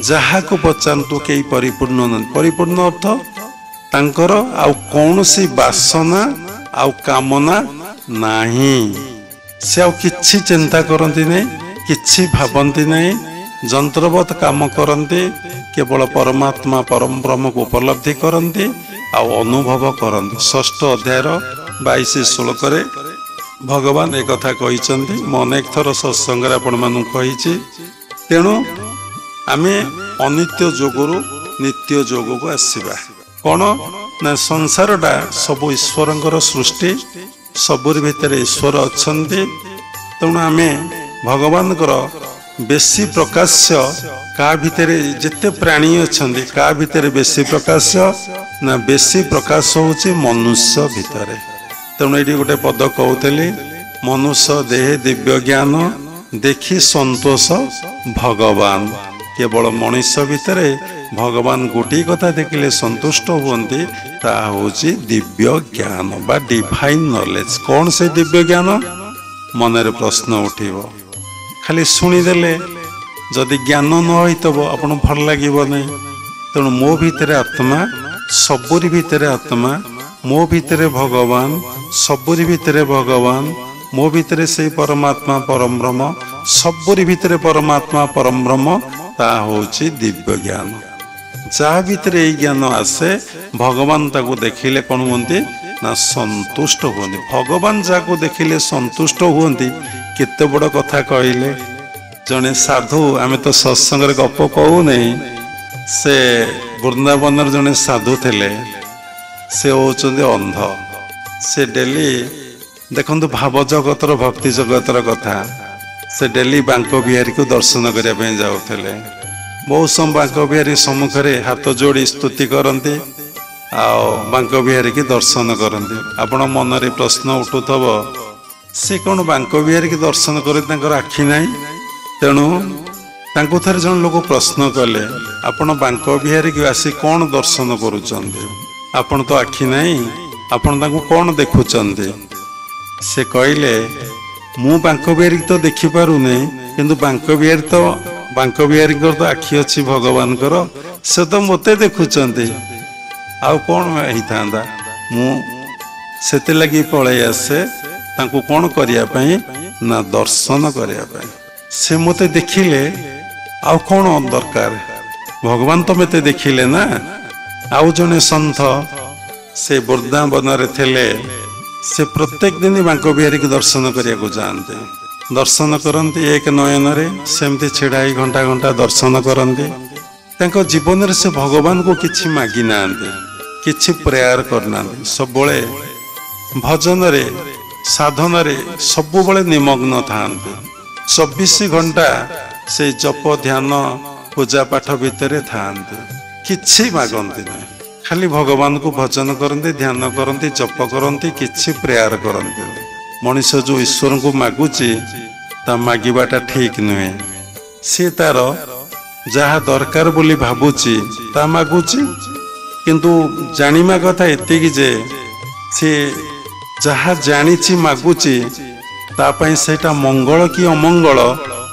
जहा को पचारंतु केई परिपूर्ण न। परिपूर्ण अर्थ तांकर आउ कौनसी वासना आउ कामना नाही। से आउ किछि चिंता करंती नहीं, किछि भाबंती नहीं। जंत्रवत काम करंती, केवल परमात्मा परम ब्रह्म को उपलब्धि करंती आउ अनुभव करंती। षष्ठ अध्याय 22-16 रे भगवान एक कथा कहिसंती। मैं अनेक थर सत्संग आपण मानु कहिछि। तेणु आमे अनित्य जोगरु नित्य जोग को आसीबा। कोन ना संसारटा सब ईश्वरंकर सृष्टि। सबुर भितर ईश्वर अछंती। तेणु आमे भगवानकर बेसी प्रकाश्य का भितर जिते प्राणी अछंती का भितर बेसी प्रकाश्य ना बेसी प्रकाश होउछि मनुष्य भितर। तेणु ये गोटे पद कहते मनुष्य देह दिव्य ज्ञान देखी संतोष भगवान। केवल मनुष्य भितर भगवान गोटे कथा देखिले संतुष्ट हुंती, ता होछि दिव्य ज्ञान बा डिवाइन नॉलेज। कौन से दिव्य ज्ञान? मनरे प्रश्न उठिबो। खाली शुणीदेले जदि ज्ञान न होइतबो आपण भल लागिबो नहीं। तेणु मो भितर आत्मा, सबुरी भितर आत्मा, मो भितर भगवान, सबुरी भितर भगवान, मो भितर से परमात्मा परम ब्रह्म, सबुरी भितर परमात्मा परम ब्रह्म, ता होछि दिव्य ज्ञान। जहाँ भितर ये ज्ञान आसे भगवान ताको देखिले कौन हुंती ना संतुष्ट हुंती। भगवान जाको देखिले संतुष्ट हुंती। केते बड़ कथा कहले जने साधु, आमे तो सत्संग रे गप कहू नहीं, से वृंदावन जने साधु थिले। से होचंदी अंध। से डेली देखंतु भाव जगतर भक्ति जगतर कथा। से डेली बांको बिहारी को दर्शन करने जाऊले। बहुत समय बांक बिहारी सम्मुखें हाथ जोड़ी स्तुति करती बांक बिहारी की दर्शन करती। आपण मन रे प्रश्न उठुथब से कौन बांक बिहारी की दर्शन करते आखि ना तेणु तांको थरे जन लोक प्रश्न कले आपण बांक बिहारी की आसी कौन दर्शन करुचंती आपण तो आखि ना आपण तांको कौन देखुचंती से कहले मु बांक बिहारी तो देखि पारुने किंतु बांक बिहारी तो आखि अच्छी भगवान से तो मते देखुचंती आउ कौन होता मुझे लगी पलि आसे तांको कौन करने ना दर्शन करने से मते देखिले आउ कौन दरकार भगवान तो मते देखिले ना। आउ जने सन्थ से वृंदावन रे थिले से प्रत्येक दिन बांक बिहारी की दर्शन करने को जाते दर्शन करती एक नयन रे सेमती छिड़ाई घंटा घंटा दर्शन करती जीवन रे से भगवान को किछि मागी ना किछि प्रेयर करना सब भजन रे साधन रे सब निमग्न था 24 घंटा से जप ध्यान पूजा पाठ भितर था किछि मागंती ना खाली भगवान को भजन करते ध्यान करते जप करते किछि प्रेयर करते। मनीष जो ईश्वर को मागुची ता मागिबाटा ठीक नुहे सी तार जहा दरकार बोली भाबुची ता मागुची किंतु जानिमा कथा एतिकी जे सी जहा जानिची मागुची ता पई सेटा मंगल कि अमंगल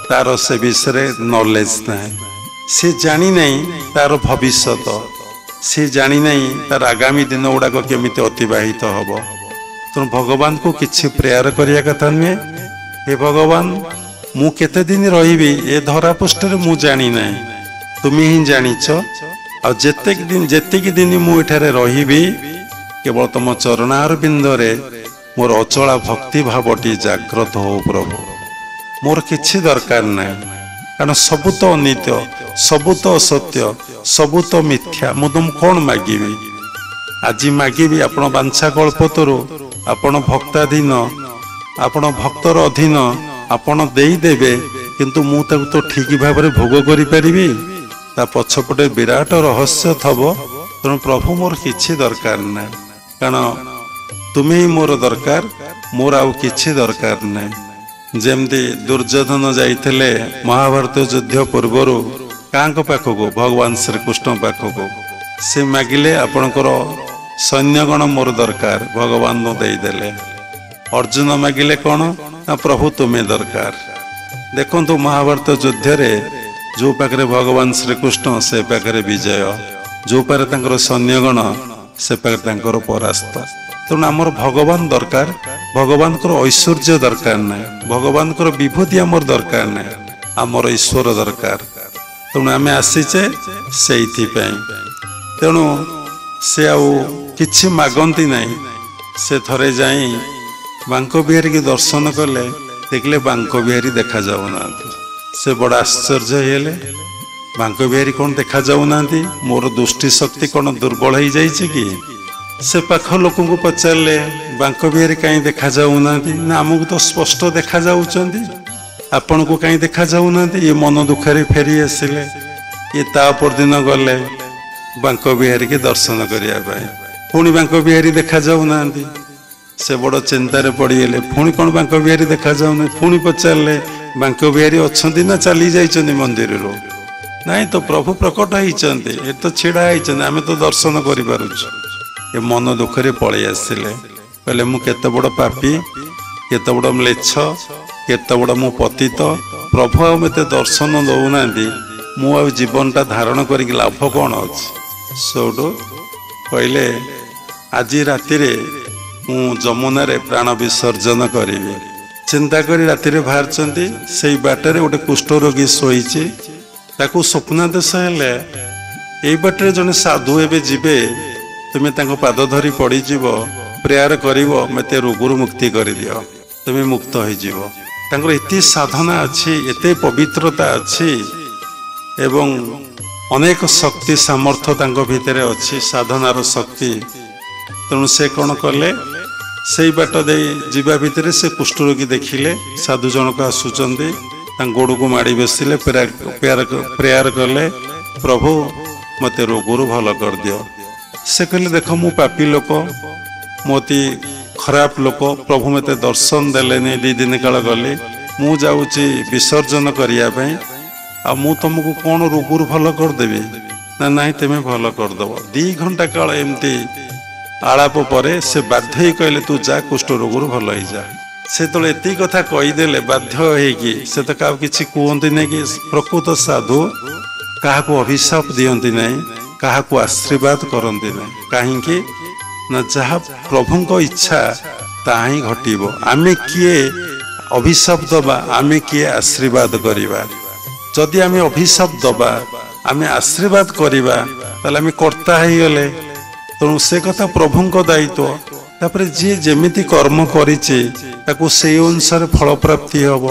तार से विषय नॉलेज ना सी जानी नहीं तार भविष्यत सी जानी नहीं तार आगामी दिन गुड़ाक केमिति अतिबाहित हबो। तो भगवान को किछि प्रेयर करिया कथा नुहे हे भगवान मु केते दिन रहिबी ए धरा पृष्ठरे मु जानी नहीं तुमी ही जानिच आ जेतिक दिन मु एठारे रहिबी केवल तुम चरणार बिंदरे मोर अचला भक्ति भावटी जागृत हो प्रभु मोर किछि दरकार ना कारण सबु तो अनित्य सबु तो असत्य सबु तो मिथ्या मु तुम कौन मागिबी आज मागिबी आपण बांछा कल्पतरु आपण भक्ताधीन आपण भक्तर अधीन आपण देदेवे किंतु मु तो ठीक भाव में भोग करी ता पछपटे विराट रहस्य थब तेणु प्रभु मोर किछि दरकार ना कारण तुम्हें ही मोर दरकार मोर आउ किछि दरकार ना। जेमती दुर्योधन जाइथिले महाभारत युद्ध पूर्वर कांक पाखक भगवान श्रीकृष्ण पाखक से मागिले आपणकर सैन्यगण मोर दरकार भगवान देदेले। अर्जुन मागिले कौन ना प्रभु तुम्हें दरकार। देखो महाभारत युद्ध रे जो पाखरे भगवान श्रीकृष्ण से पाखरे विजय जो पारे तांकर सैन्यगण से पाखरे तांकर परास्त। तेणु आमर भगवान दरकार भगवान ऐश्वर्य दरकार ना भगवान विभूति आमर दरकार ना आमर ईश्वर दरकार। तेणु आम आसीचे से तेणु से आउ किछि मागंती नहीं से थरे जाई बांक बिहारी की दर्शन कले देखले बांक बिहारी देखा जाऊना से बड़ा आश्चर्य हेले बांक बिहारी कौन देखा जाऊना मोर दृष्टि शक्ति कौन दुर्बल हो जाइए कि से पाख लोक को पचारे बांक बिहारी कहीं देखा जाऊना ना आमको तो स्पष्ट देखा जाउचंदी आपण को कहीं देखा जाऊना ये मन दुखारे फेरी आसिले ये तापर दिन गले बांक बिहारी की दर्शन करने पुणी बांक बिहारी देखा जाऊना से बड़ चिंतार पड़गले पुणी कौन बांक बिहारी देखा जाऊना पुणी पचारे बांक बिहारी अच्छा ना चली जाइए मंदिर रो नाई तो प्रभु प्रकट होती ये तो छिड़ा होती आम तो दर्शन कर ये मन दुखरे पलि आसिले कहले मु केते बड़ पापी केते बड़ म्लेच्छ केते बड़ मु पतित प्रभु आ मते दर्शन दौना मु आ जीवनटा धारण करिक लाभ कौन अच्छे सौटू कहले आज राति मु जमुना रे प्राण विसर्जन करी चिंता करी राति बाहर से बाटर गोटे कुष्ठरोगी शोची ताकू स्वप्नादेश हेले यही बाटर जड़े साधु एवं जीवे तुम्हें पाद धरी पड़ीज प्रेयर कर मत रोगरू मुक्ति कर दियो तुम्हें मुक्त हो एति साधना अच्छी एते पवित्रता अच्छी एवं अनेक शक्ति सामर्थ्य भितर अच्छी साधनार शक्ति। तेणु से कौन कले से बाट दे जीवा भितर से कुष्ठरोगी देखिले साधु जनक आसुचंदी गोड़ को माड़ी बसिले प्रेयर कले प्रभु मते रोगरू भल कर दियो। से कहले देख मु पापी लोक मोती खराब लोक प्रभु मते दर्शन देले नहीं 2 दिन काल गली मु जाऊँगी विसर्जन करने आ मु तुमको कौन रोगरू भल करदेवी ना नहीं तुम्हें भल करदेव 2 घंटा काल एमती आलाप पर से बाध्य कहले तू जा कुष्ठ रोगरू भल हो जा से तो एति कथा कहीदेले बाध्य होगी से तो क्या किसी कहते नहीं कि प्रकृत साधु क्या अभिशाप दियंती नहीं क्या आशीर्वाद करती नहीं कहीं ना जहाँ प्रभु इच्छा ता ही घटब आमे किए अभिशाप दबा आमे किए आशीर्वाद करवा जदि आमे अभिशाप दबा आमे आशीर्वाद करवा ताले आमे कर्ता ही गले तेणु से कथा प्रभु दायित्व तापर जी जेमिति कर्म करिचे ताकू से अनुसार फल प्राप्ति हब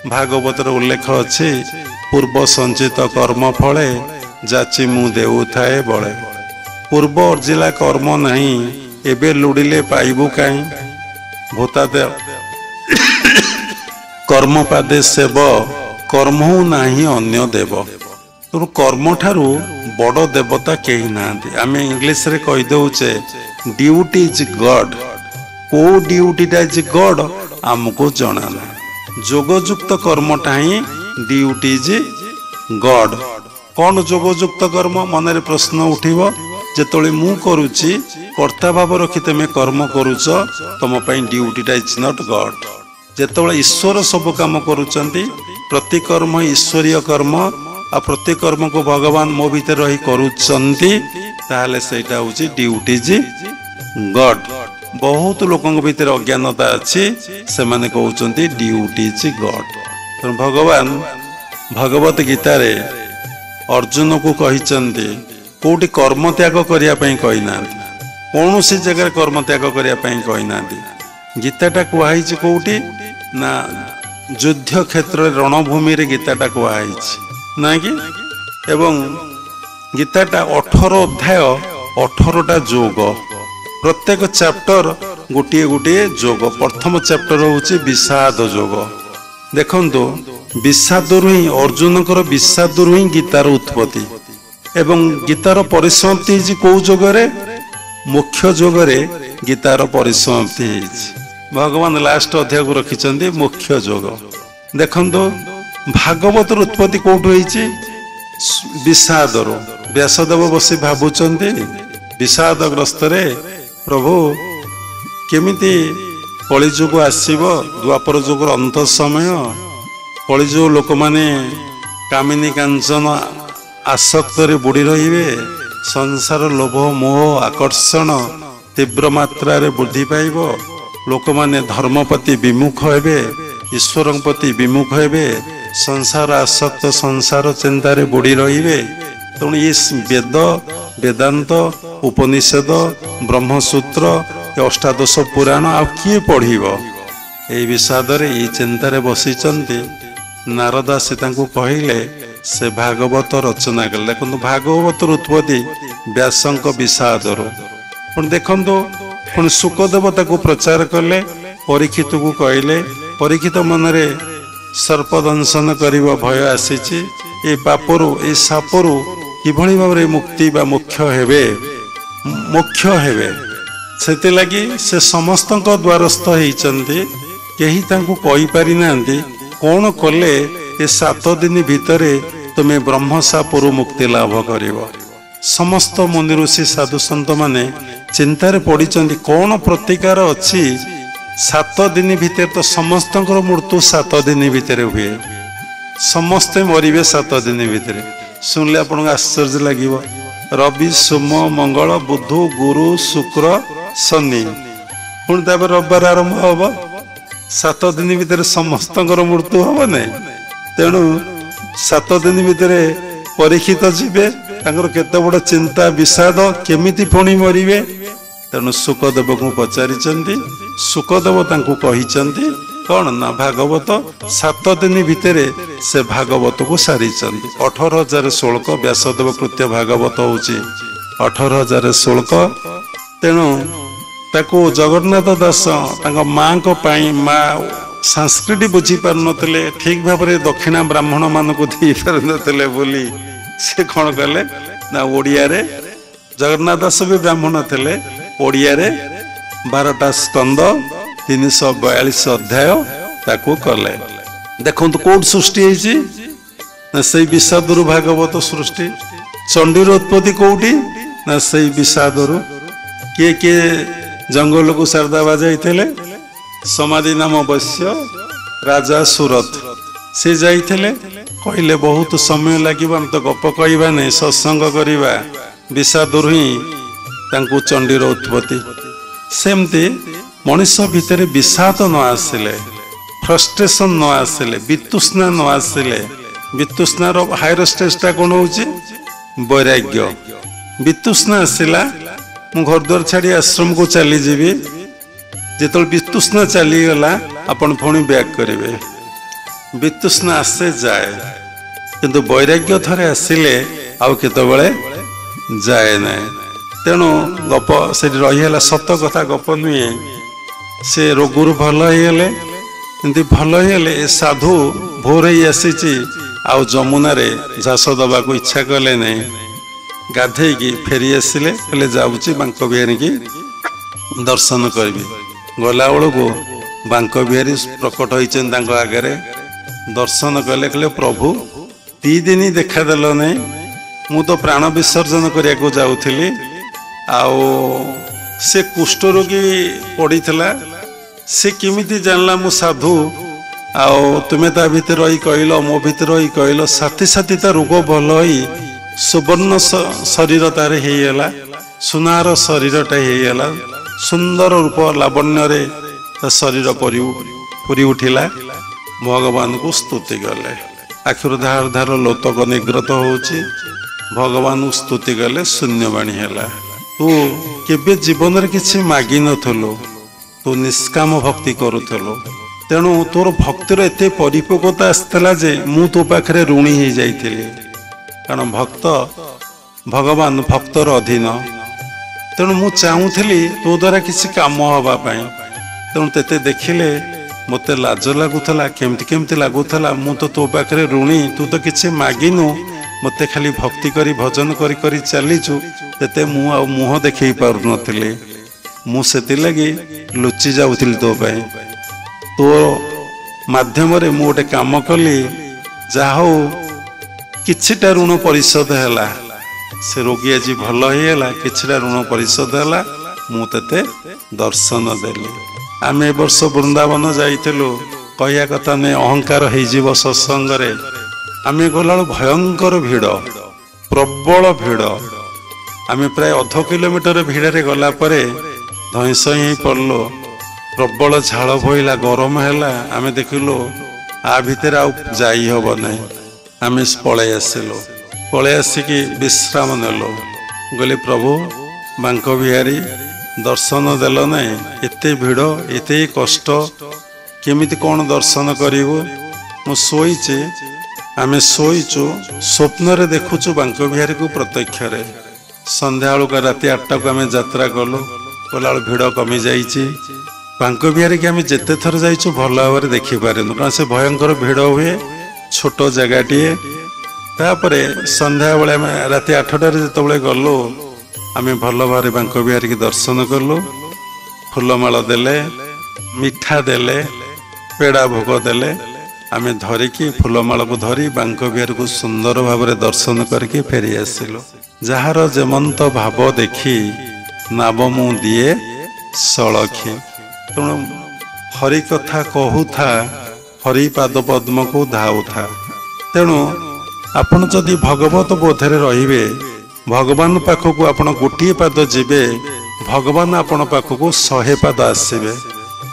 भागवतर उल्लेख अच्छे पूर्व संचित कर्म फले जाची मु देउ थाए बळे पूर्व अर्जिला कर्म नहीं एबे लुड़िले पाइबू कहीं भूता दे कर्म पादे सेव कर्म नहीं अन्य देव तेणु कर्म ठारू बड़ देवता कहीं ना आम इंग्लीश रे कही दउचे ड्यूटी इज गॉड को ड्यूटीटा इज गॉड आमको जना ना जोगयुक्त कर्मटा ही ड्यूटी इज गॉड कौन जोगयुक्त कर्म मन रे प्रश्न उठिबो जेतोले मु करूची कर्ता भाव रखी तुम कर्म करुच तुम ड्यूटीटा इज नॉट गॉड जेतोले ईश्वर सब काम करुचंती प्रति कर्म ईश्वरीय कर्म आ प्रति कर्म को भगवान मो भीतर रही करुचंती ताहले सेटा होची ड्यूटी इज गॉड बहुत लोकों भीतर अज्ञानता अच्छी से माने कहउचंती ड्यूटी इज गॉड भगवान भगवत गीता रे अर्जुन को कहिचंती कोटी कर्म त्याग करिया पई कहि ना कौन सी जगह कर्म त्याग करिया पई कहि ना गीताटा कुहाई कोटी ना युद्ध क्षेत्र रणभूमि रे गीताटा कुहाई ना कि एवं गीताटा 18 अध्याय 18टा जोग प्रत्येक चैप्टर गोटे गोटे जोग प्रथम चैप्टर होची विषाद जोग देखंतु विषाद ही अर्जुन विषाद ही गीतार उत्पत्ति एवं गीतार परिसमाप्ति कौ जोगरे मुख्य जोगरे गीतार परिसमाप्ति भगवान लास्ट अध्याय को रखिंट मुख्य जोग देखंतु भागवत उत्पत्ति कौटू होती विषाद व्यासदेव बसी भावुंट विषादग्रस्त प्रभु केमिति कलिजुग आसब द्वापर जुगर अंत समय कलिजुग लोक माने कामिनी कांचन आसक्त बुड़ी रे संसार लोभ मोह आकर्षण तीव्र मात्रा रे वृद्धि पाइब लोक माने धर्म प्रति विमुख हेबे ईश्वर प्रति विमुख हेबे संसार आसक्त संसार चिंतार बुड़ी रे तेणु ये वेद वेदांत उपनिषद ब्रह्मसूत्र अष्टादश पुराण आ किए पढ़िब ये विषाद ये चिंतार बसीचंती नारदा सीता कहले से भागवत रचना कले देखो भागवत उत्पत्ति व्यासंक विषाद देखु पुणी सुखदेव ताको प्रचार कले परीक्षित को कहले परीक्षित मनरे सर्प दंशन करिब भय आसीची ए पापरु ए सापरु किभଳି भाବରେ मुक्ति बा मुख्य हेबे सेते लगी से समस्त द्वारस्थ होइचंती केही तांको कहि पारि नांती कोन कले ए 7 दिन भितरे तुमे ब्रह्म सापरु मुक्ति लाभ करिव समस्त मुनि ऋषि साधु संत माने चिंतार पड़िचंती कौन प्रतिकार अच्छी 7 दिन भितर तो समस्त मृत्यु 7 दिन भितर हुए समस्ते मरिबे 7 दिन भितर सुनले आपन आश्चर्य लगिव रवि सोम मंगल बुध गुरु शुक्र शनि पुणी रविवार आरंभ हम 7 दिन भितर समस्त मृत्यु हम ना तेणु 7 दिन भितर परीक्षित जीवे केते बड़ चिंता विषाद केमिति पुणी मरिबे तेणु सुखदेव को पचारि सुखदेव कही कौन ना भागवत 7 दिन भितर से भागवत को सारी 18,000 श्लोक व्यासदेव कृत्य भागवत होची 18,000 श्लोक तेणु ताको जगन्नाथ दास माँ को माँ संस्कृत बुझी पार नथिले ठीक भाव में दक्षिणा ब्राह्मण मान को दे पार नथिले बोली से कौन कले ना ओडिया रे जगन्नाथ दास भी ब्राह्मण थे ओडिया रे 12टा स्कंद 342 अध्याय ताकू कले देखो तो कोड सृष्टि है ना से विषादरु भागवत सृष्टि चंडीर उत्पत्ति कोटी ना से विषादरु किए किए जंगल को शारदा बाजाई समाधि नाम वैश्य राजा सुरत से जाइए कहले बहुत समय लगे हम तो गप कहवा नहीं सत्संग करवा विषादरु ही तांकू चंडीर उत्पत्ति सेमती मनीष भितर विषाद न आसिले फ्रस्ट्रेशन न आसिले वितृष्णा न आसिले वितृष्णार हायर स्टेजटा कौन हो वैराग्य वितृष्णा आसला मु घर द्वार छाड़ी आश्रम को चली जीवी जिते वितृष्णा चलीगला आपण पुणी बैक करेंगे वितृष्णा आसे जाए किंतु वैराग्य थरे आसिले आउ केतबेले जाए ना तेणु गप से रहीगला सत कथा गप नुहे से रोगुरु भल होगले एमती भल होगले साधु भोर ही आसी आउ जमुना रे झास दबा को इच्छा कले नहीं गाधे की फेरी आसिले कहले जाऊँगी बांक बिहारी की दर्शन करी गला बेलू को बांक बिहारी प्रकट होती आगे दर्शन कले कहले प्रभु 3 दिन देखादेल नहीं मु तो प्राण विसर्जन करने को जाऊली आउ से कुष्ठ रोगी पड़ी से किमिति जानला मु साधु आउ तुम्हें ता भीतर रही कहल मो भीतर रही कहल साथी साथी ता रोग भल हो सुवर्ण शरीर तार होगला सुनार शरीरटा होगला सुंदर रूप लावण्य रे शरीर पूरी उठिला भगवान को स्तुति गले आखिर धार धार लोतक निग्रत होची भगवान को स्तुति गले शून्यवाणी है तू केबे जीवन रे किछि मागी नथलो तू निष्काम भक्ति करुथलो तेणु तोर भक्तिर एते परिपक्वता आसला जे मु तो पाखरे ऋणी हो जाइथिली कारण भक्त भगवान भक्तर अधीन तेणु मु चाहूली तो द्वारा किसी काम हवा पाई तेणु तेते देखिले मते लाज लगुला केमती केमती लगुला मु तो तो पाखरे ऋणी तू तो किसी मागिनु मते खाली भक्ति करी भजन करी करी चलीचु तेते मु आ मुह देखई पारु नथिले मु सेति लगी लुचि जाउथिल तो पाई तो माध्यम रे मु गोटे काम कली जा हो किछिटा ऋण परिशोध हैला से रोगी आज भल होगा किछिटा ऋण परिशोध हैला मु तेते दर्शन देली आम ए वर्ष वृंदावन जाइथिलु कहया कथा ने अहंकार हो सत्संग रे आम गला भयंकर भिड़ प्रबल भिड़ आम प्राय 0.5 किलोमीटर भिड़े गला परे धईस ही पड़लो प्रबल झाड़ बोला गरम है आम देखिलु आ भितर आ जाई हब ना आम पलि आसिलु पलि आसिकी विश्राम नेलु गले प्रभु बांक बिहारी दर्शन देल ना एते भिड़ एते कष्ट केमिति कौन दर्शन करिवु मु सोईचे आम शोचु स्वप्न रे देखुचु बांक बिहारी को प्रत्यक्ष रे संध्या बेलू राति 8टा को आम यात्रा कलु गला भिड़ कमी जाइए बांक बिहारी की आम जिते थर जाइचु भल भाव में देखिपारे कारण से भयंकर भिड़ हुए छोट जगहटीए तापर संध्या बेले राति 8टार जिते गलु आम भल भाव में बांक बिहारी की दर्शन कलु फूलमाल देले मिठा देले पेड़ा भोग देले आम धरिकी फूलमाल को धरी बांक बिहारी को सुंदर भाव में दर्शन करके फेरी आसिलु जार जेमंत भाव देखी नाव मु दिए सलखी तेणु हरि कथा कहूथा हरि पाद पद्म को धाउथा तेणु आपण जदि भगवत बोधरे रहिबे भगवान पाखक आपण गोटे पाद जीवे भगवान आपण पाखक 100 पाद आसबे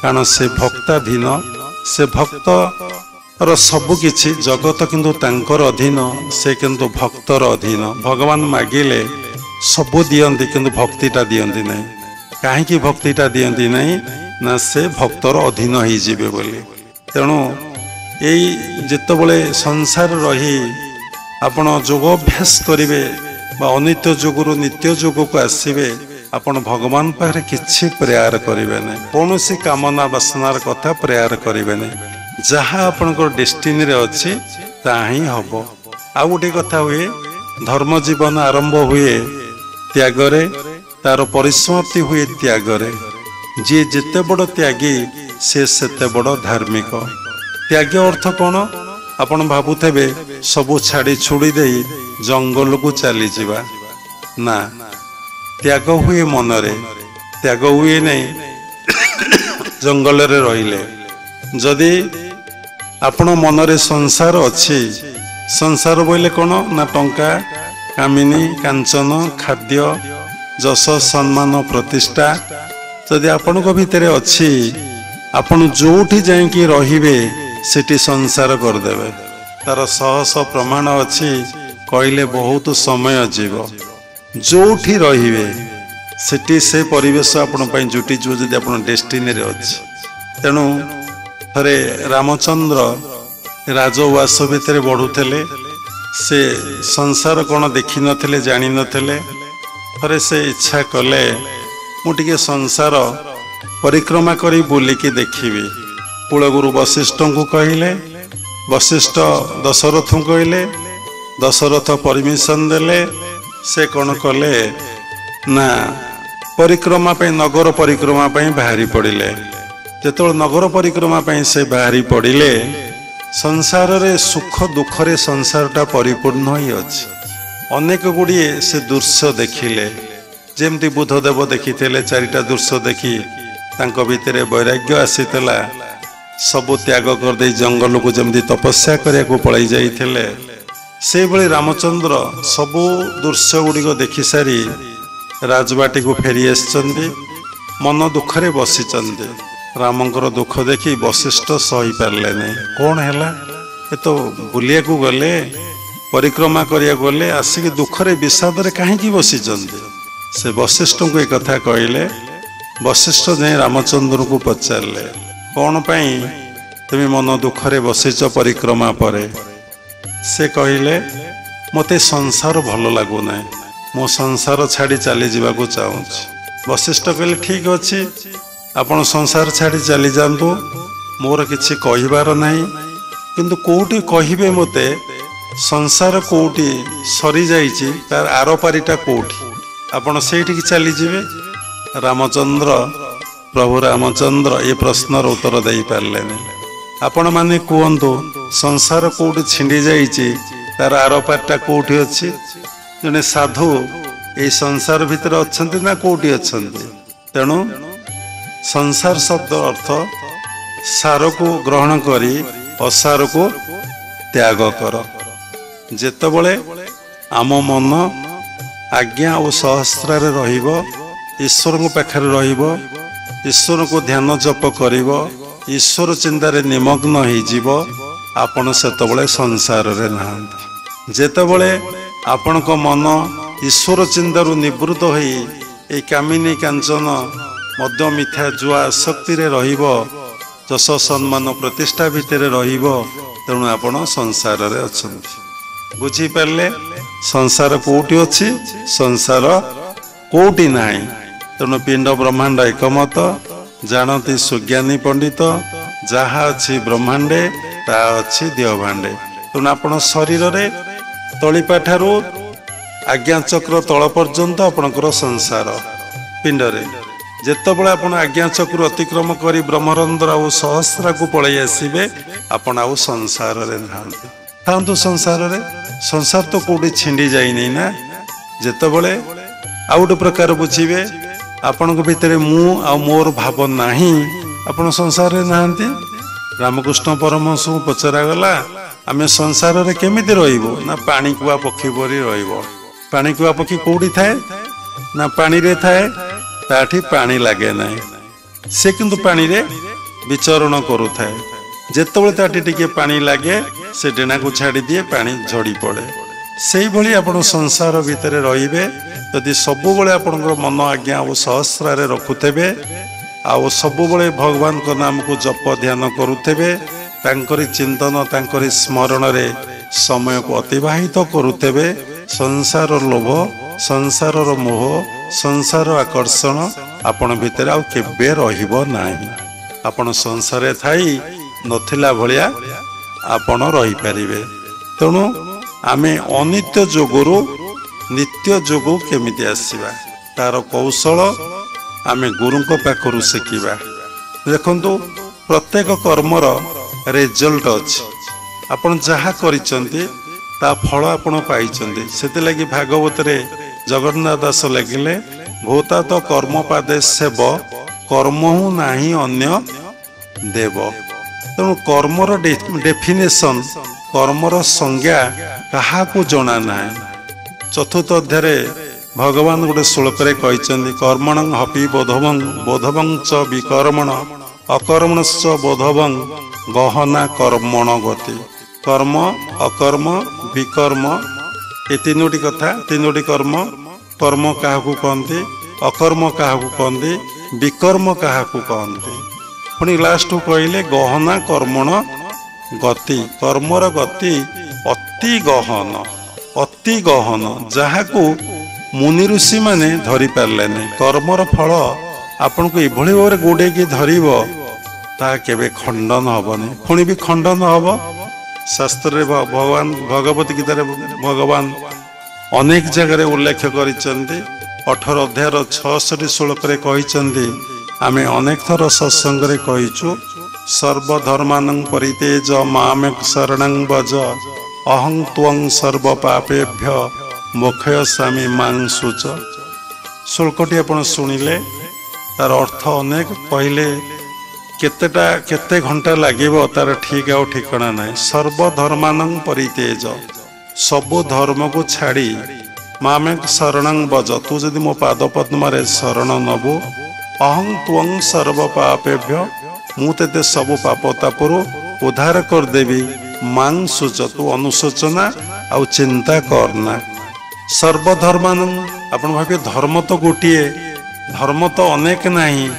कारण से भक्ताधीन से भक्त र सबु किछि जगत किंतु तांकर अधीन से किंतु भक्तर अधीन भगवान मागिले सबु दियंती किंतु भक्तिटा दियंती नहीं कहीं भक्तिटा दियंती नहीं ना से भक्तर अधीन हो जीवे बोली तेणु यही जितेबले संसार रही आपण योगाभ्यास करेंगे अनित्य जोगुरु नित्य जोग को आसबे ଆପଣ ଭଗବାନ ପାଖରେ କିଛି ପ୍ରେୟାର କରିବେନି, କୌଣସି କାମନା ବାସନାର କଥା ପ୍ରେୟାର କରିବେନି। ଯାହା ଆପଣଙ୍କର ଡେଷ୍ଟିନିରେ ଅଛି ତାହା ହିଁ ହବ। ଆଉ ଗୋଟେ କଥା ହୁଏ, ଧର୍ମ ଜୀବନ ଆରମ୍ଭ ହୁଏ ତ୍ୟାଗରେ, ତାର ପରିସମାପ୍ତି ହୁଏ ତ୍ୟାଗରେ। ଯିଏ ଯେତେ ବଡ଼ ତ୍ୟାଗୀ ସେ ସେତେ ବଡ଼ ଧାର୍ମିକ। ତ୍ୟାଗ ଅର୍ଥ କ'ଣ? ଆପଣ ଭାବୁଥିବେ ସବୁ ଛାଡ଼ି ଛୁଡ଼ି ଦେଇ ଜଙ୍ଗଲକୁ ଚାଲିଯିବା। ନା, ତ୍ୟାଗ ହୁଏ ମନରେ, ତ୍ୟାଗ ହୁଏ ନାହିଁ ଜଙ୍ଗଲରେ ରହିଲେ। ଯଦି ଆପଣ ମନରେ ସଂସାର ଅଛି, ସଂସାର ବୋଇଲେ କ'ଣ? ନା ଟଙ୍କା, କାମିନୀ, କାଞ୍ଚନ, ଖାଦ୍ୟ, ଯଶ, ସମ୍ମାନ, ପ୍ରତିଷ୍ଠା ଯଦି ଆପଣଙ୍କ ଭିତରେ ଅଛି, ଆପଣ ଯୋଉଠି ଯାଇକି ରହିବେ ସେଠି ସଂସାର କରିଦେବେ। ତାର ଶହ ଶହ ପ୍ରମାଣ ଅଛି, କହିଲେ ବହୁତ ସମୟ ଯିବ। ଯୋଉଠି ରହିବେ ସେଠି ସେ ପରିବେଶ ଆପଣ ପାଇଁ ଜୁଟିଯିବ ଯଦି ଆପଣ ଡେଷ୍ଟିନିରେ ଅଛି। ତେଣୁ ଥରେ ରାମଚନ୍ଦ୍ର ରାଜଉଆସ ଭିତରେ ବଢ଼ୁଥିଲେ, ସେ ସଂସାର କ'ଣ ଦେଖିନଥିଲେ, ଜାଣିନଥିଲେ। ଥରେ ସେ ଇଚ୍ଛା କଲେ ମୁଁ ଟିକେ ସଂସାର ପରିକ୍ରମା କରି ବୁଲିକି ଦେଖିବି। କୂଳଗୁରୁ ବଶିଷ୍ଠଙ୍କୁ କହିଲେ, ବଶିଷ୍ଠ ଦଶରଥଙ୍କୁ କହିଲେ, ଦଶରଥ ପରମିଶନ ଦେଲେ। ସେ କ'ଣ କଲେ ନା ପରିକ୍ରମା ପାଇଁ, ନଗର ପରିକ୍ରମା ପାଇଁ ବାହାରି ପଡ଼ିଲେ। ଯେତେବେଳେ ନଗର ପରିକ୍ରମା ପାଇଁ ସେ ବାହାରି ପଡ଼ିଲେ, ସଂସାରରେ ସୁଖ ଦୁଃଖରେ ସଂସାରଟା ପରିପୂର୍ଣ୍ଣ ହିଁ ଅଛି। ଅନେକ ଗୁଡ଼ିଏ ସେ ଦୃଶ୍ୟ ଦେଖିଲେ, ଯେମିତି ବୁଦ୍ଧଦେବ ଦେଖିଥିଲେ। ଚାରିଟା ଦୃଶ୍ୟ ଦେଖି ତାଙ୍କ ଭିତରେ ବୈରାଗ୍ୟ ଆସିଥିଲା। ସବୁ ତ୍ୟାଗ କରିଦେଇ ଜଙ୍ଗଲକୁ ଯେମିତି ତପସ୍ୟା କରିବାକୁ ପଳାଇ ଯାଇଥିଲେ, ସେଇଭଳି ରାମଚନ୍ଦ୍ର ସବୁ ଦୃଶ୍ୟ ଗୁଡ଼ିକ ଦେଖିସାରି ରାଜବାଟୀକୁ ଫେରି ଆସିଛନ୍ତି। ମନ ଦୁଃଖରେ ବସିଛନ୍ତି। ରାମଙ୍କର ଦୁଃଖ ଦେଖି ବଶିଷ୍ଠ ସହିପାରିଲେନି। କ'ଣ ହେଲା? ଏ ତ ବୁଲିବାକୁ ଗଲେ, ପରିକ୍ରମା କରିବାକୁ ଗଲେ, ଆସିକି ଦୁଃଖରେ ବିଷାଦରେ କାହିଁକି ବସିଛନ୍ତି? ସେ ବଶିଷ୍ଠଙ୍କୁ ଏ କଥା କହିଲେ। ବଶିଷ୍ଠ ଯାଇ ରାମଚନ୍ଦ୍ରଙ୍କୁ ପଚାରିଲେ, କ'ଣ ପାଇଁ ତୁମେ ମନ ଦୁଃଖରେ ବସିଛ ପରିକ୍ରମା ପରେ? ସେ କହିଲେ, ମୋତେ ସଂସାର ଭଲ ଲାଗୁନାହିଁ, ମୁଁ ସଂସାର ଛାଡ଼ି ଚାଲିଯିବାକୁ ଚାହୁଁଛି। ବଶିଷ୍ଠ କହିଲେ, ଠିକ୍ ଅଛି, ଆପଣ ସଂସାର ଛାଡ଼ି ଚାଲିଯାଆନ୍ତୁ, ମୋର କିଛି କହିବାର ନାହିଁ। କିନ୍ତୁ କେଉଁଠି କହିବେ ମୋତେ, ସଂସାର କେଉଁଠି ସରିଯାଇଛି, ତାର ଆରପାରିଟା କେଉଁଠି, ଆପଣ ସେଇଠିକି ଚାଲିଯିବେ। ରାମଚନ୍ଦ୍ର, ପ୍ରଭୁ ରାମଚନ୍ଦ୍ର ଏ ପ୍ରଶ୍ନର ଉତ୍ତର ଦେଇପାରିଲେନି। ଆପଣମାନେ କୁହନ୍ତୁ, ସଂସାର କେଉଁଠି ଛିଣ୍ଡି ଯାଇଛି, ତାର ଆରପାରିଟା କେଉଁଠି ଅଛି? ଜଣେ ସାଧୁ ଏଇ ସଂସାର ଭିତରେ ଅଛନ୍ତି ନା କେଉଁଠି ଅଛନ୍ତି? ତେଣୁ ସଂସାର ଶବ୍ଦ ଅର୍ଥ ସାରକୁ ଗ୍ରହଣ କରି ଅସାରକୁ ତ୍ୟାଗ କର। ଯେତେବେଳେ ଆମ ମନ ଆଜ୍ଞା ଓ ସହସ୍ରରେ ରହିବ, ଈଶ୍ୱରଙ୍କ ପାଖରେ ରହିବ, ଈଶ୍ୱରଙ୍କୁ ଧ୍ୟାନ ଜପ କରିବ, ଈଶ୍ୱର ଚିନ୍ତାରେ ନିମଗ୍ନ ହେଇଯିବ, ଆପଣ ସେତେବେଳେ ସଂସାରରେ ନାହାନ୍ତି। ଯେତେବେଳେ ଆପଣଙ୍କ ମନ ଈଶ୍ୱର ଚିନ୍ତାରୁ ନିବୃତ୍ତ ହୋଇ এই କାମିନୀ କାଞ୍ଚନ ମଦ ମିଥ୍ୟା ଜୁଆ ଆସକ୍ତିରେ ରହିବ, ଯଶ ସମ୍ମାନ ପ୍ରତିଷ୍ଠା ଭିତରେ ରହିବ, ତେଣୁ ଆପଣ ସଂସାରରେ ଅଛନ୍ତି। ବୁଝିପାରିଲେ? ସଂସାର କୋଉଠି ଅଛି, ସଂସାର କୋଉଠି ନାହିଁ। ତେଣୁ ପିଣ୍ଡ ବ୍ରହ୍ମାଣ୍ଡ ଏକମତ, ଜାଣନ୍ତି ସୁଜ୍ଞାନୀ ପଣ୍ଡିତ, ଯାହା ଅଛି ବ୍ରହ୍ମାଣ୍ଡେ ତାହା ଅଛି ଦେହଭାଣ୍ଡେ। ତେଣୁ ଆପଣ ଶରୀରରେ ତଳିପାଠାରୁ ଆଜ୍ଞାଚକ୍ର ତଳ ପର୍ଯ୍ୟନ୍ତ ଆପଣଙ୍କର ସଂସାର ପିଣ୍ଡରେ। ଯେତେବେଳେ ଆପଣ ଆଜ୍ଞାଚକ୍ର ଅତିକ୍ରମ କରି ବ୍ରହ୍ମରନ୍ଧ୍ର ଆଉ ସହସ୍ରାକୁ ପଳେଇ ଆସିବେ, ଆପଣ ଆଉ ସଂସାରରେ ନାହାନ୍ତି। ଥାନ୍ତୁ ସଂସାରରେ, ସଂସାର ତ କୋଉଠି ଛିଣ୍ଡି ଯାଇନି ନା। ଯେତେବେଳେ ଆଉ ଗୋଟେ ପ୍ରକାର ବୁଝିବେ, ଆପଣଙ୍କ ଭିତରେ ମୁଁ ଆଉ ମୋର ଭାବ ନାହିଁ, ଆପଣ ସଂସାରରେ ନାହାନ୍ତି। ରାମକୃଷ୍ଣ ପରମହଂସଙ୍କୁ ପଚରାଗଲା, ଆମେ ସଂସାରରେ କେମିତି ରହିବୁ? ନା ପାଣିକୁଆ ପକ୍ଷୀ ପରି ରହିବ। ପାଣିକୁଆ ପକ୍ଷୀ କୋଉଠି ଥାଏ? ନା ପାଣିରେ ଥାଏ, ତାଠି ପାଣି ଲାଗେ ନାହିଁ। ସେ କିନ୍ତୁ ପାଣିରେ ବିଚରଣ କରୁଥାଏ। ଯେତେବେଳେ ତାଠି ଟିକେ ପାଣି ଲାଗେ, ସେ ଡେଣାକୁ ଛାଡ଼ି ଦିଏ, ପାଣି ଝଡ଼ି ପଡ଼େ। ସେଇଭଳି ଆପଣ ସଂସାର ଭିତରେ ରହିବେ। ଯଦି ସବୁବେଳେ ଆପଣଙ୍କର ମନ ଆଜ୍ଞା ଆଉ ସହସ୍ରାରେ ରଖୁଥିବେ, ଆଉ ସବୁବେଳେ ଭଗବାନଙ୍କ ନାମକୁ ଜପ ଧ୍ୟାନ କରୁଥିବେ, ତାଙ୍କରି ଚିନ୍ତନ ତାଙ୍କରି ସ୍ମରଣରେ ସମୟକୁ ଅତିବାହିତ କରୁଥିବେ, ସଂସାର ଲୋଭ संसारर मोह संसार आकर्षण आपण भितर आउ केबे रहिबो नाही। आपण संसारे थाई नथिला भलिया आपण रही परिबे। तेणु आमे अनित्य जोगुरु नित्य जोगु केमिति आसीबा तार कौशल आमे गुरुଙ୍କ पाखरु शिखिबा। देखंतु प्रत्येक कर्मर रिजल्ट अछि। आपण जहा करिसंती ता फल आपण पाइचंती। सेते लागि भागवत रे जगन्नाथ दास लगिले भूता तो कर्म पादे सेव कर्महु नाही अन्य देव। तेणु कर्मर डेफिनेशन कर्मर संज्ञा काहाकू जना नाही। चतुर्थ अध्याय भगवान गोटे श्लोक कहते कर्मण हपि बोधवं च विकर्मण अकर्मणश्च बोधवं गहना कर्मण गति। कर्म अकर्म विकर्म ये तीनोटी कथा तीनोटी कर्म। कर्म काहाकू कहते अकर्म काहाकू कहते विकर्म काहाकू कहते। पुणी लास्ट कहले गहना कर्मण गति। कर्मर गति अति गहन जहाकू मुनि ऋषि माने धरी पारलेनी। कर्मर फल आपन को इभଳି भाବରେ गोडेकी धरिबो ता केबे खंडन हबनी। पुणी भी खंडन हब। शास्त्र रे भगवान भगवत गीता रे भगवान अनेक जगह उल्लेख करिसंती। 18 अध्याय 66 श्लोक रे कहिसंती आमे अनेक थर सत्संग रे कहिचु सर्वधर्मानं परितेज मामेक शरणं भज अहं त्वं सर्व पापेभ्य मोक्षयामि मां शुच। श्लोकटी आपण सुनिले तार अर्थ अनेक कहले केते घंटा लागिबो तार ठीक आ ठिकाना नाही। सर्वधर्मानं परितेज सबु धर्म को छाड़ी मामेक शरणं भज तू जदि मो पाद पद्म रे शरण नबु अहं त्वं सर्व पापेभ्य मु तेते सब पाप तापरु उद्धार कर देवी मां शुच तू अनुशोचना आ चिंता करना। सर्वधर्मान आपण भाबे धर्म तो गोटिए धर्म तो अनेक नहीं।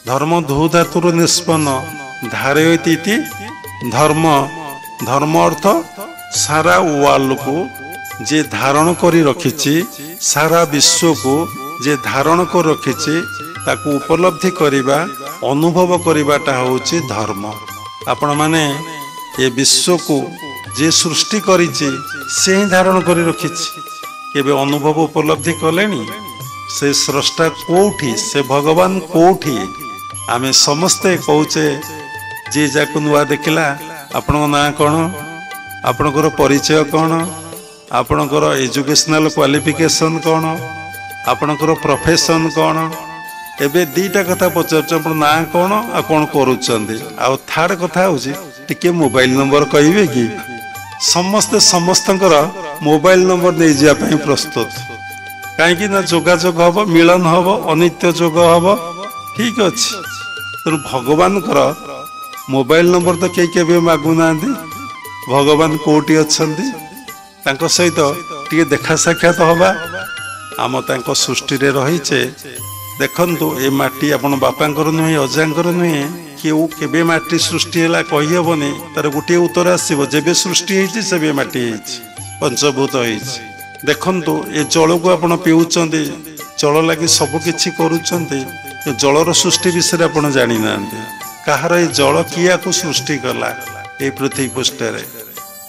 धर्म धू धातुर निष्पन्न धारयति धर्म। धर्म अर्थ सारा वर्ल्ड को जे धारण करी रखिछि सारा विश्व को जे धारण कर रखिछि ताकू उपलब्धि करिबा अनुभव करिबाटा होछि धर्म। आपण माने ये विश्व को जे सृष्टि करिछि से ही धारण करी रखिछि। केबे अनुभव उपलब्धि कलेनी से स्रष्टा कोठी से भगवान कोठी। आमे समस्ते कहूचे जे जाकु नुआ देखिला आपन ना कौन आपनकर परिचय कौन आपनकर एजुकेशनल क्वालिफिकेशन कौन आपनकर प्रोफेशन कौन। एबे दीटा कथा पचार अपन ना कौन आ कौन करूचंदी। आ थर्ड कथा होची टिके मोबाइल नंबर कहिबे कि समस्ते समस्तंकर मोबाइल नंबर नहीं जाए प्रस्तुत कहीं ना जोगाजोग हम मिलन हम अनित्य जोग हम ठीक अच्छे। तेणु भगवान मोबाइल नंबर तो कई के मागुना भगवान कोटी अच्छा सहित टे देखा साक्षात हवा आम तांको सृष्टि रे रहीचे। देखंतु ए माटी आपन बापांकर नुहे अजांकर नुहे केबे माटी सृष्टि है कही हेनी तार गोटे उत्तर आसो जेबे सृष्टि होती से माटी पंचभूत होती। देखंतु ए जल को आपण पीउचंदी जल लगी सबकिछि करूचंदी। जलर सृष्टि विषय आपण जानी नांती कहार ए जल किया को सृष्टि कला ए पृथ्वी पृष्ठरे।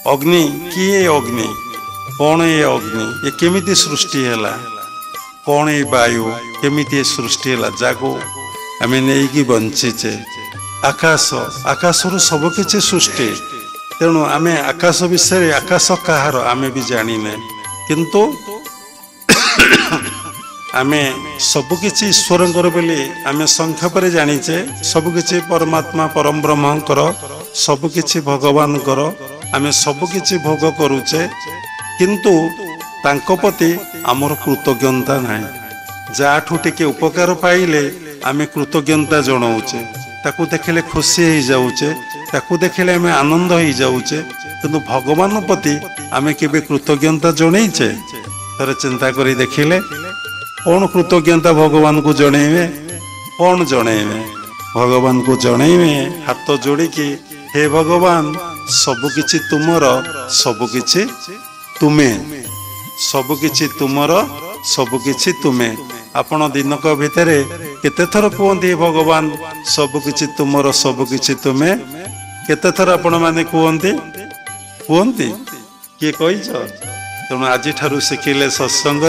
अग्नि किए अग्नि कौन ए अग्नि ये केमिति सृष्टि हैला कौन ए वायु केमिति सृष्टि हैला जागो आमे नेकी बंचीचे। आकाश आकाशरु सबकिछि सृष्टि। तेणु आमे आकाश विषय आकाश कहार आमे भी जानिने किंतु आमे सबकिछि ईश्वरंकर बोली आमे संक्षेप रे जानिचे। सबकिछि परमात्मा परम ब्रह्मंकर सबकिछि भगवानकर आमे सबकिछि भोग करूचे किंतु तांको प्रति आमर कृतज्ञता नाही। जाठू टिके उपकार पाइले आमे कृतज्ञता जणाउचे ताकू देखिले खुशी हो जाऊचे ताकू देखिले आमे आनंद हो जाऊचे किंतु भगवान प्रति आमे केबे कृतज्ञता जणैचे। तर चिंता करी देखिले कौन कृतज्ञता भगवान को जणैबे कौन जणैबे भगवान को जणैबे हाथ जोड़ी की हे भगवान सबकिछि तुमर सबकिछि तुमे सबकिछि तुमर सबकिछि तुमे। आपण दिनक भितर केते थर कहते भगवान सबकिछि तुमर सबकिछि तुमे? केते थर आपण माने कहते किए कहीच? तेणु आज ठारू शिखिले सत्संग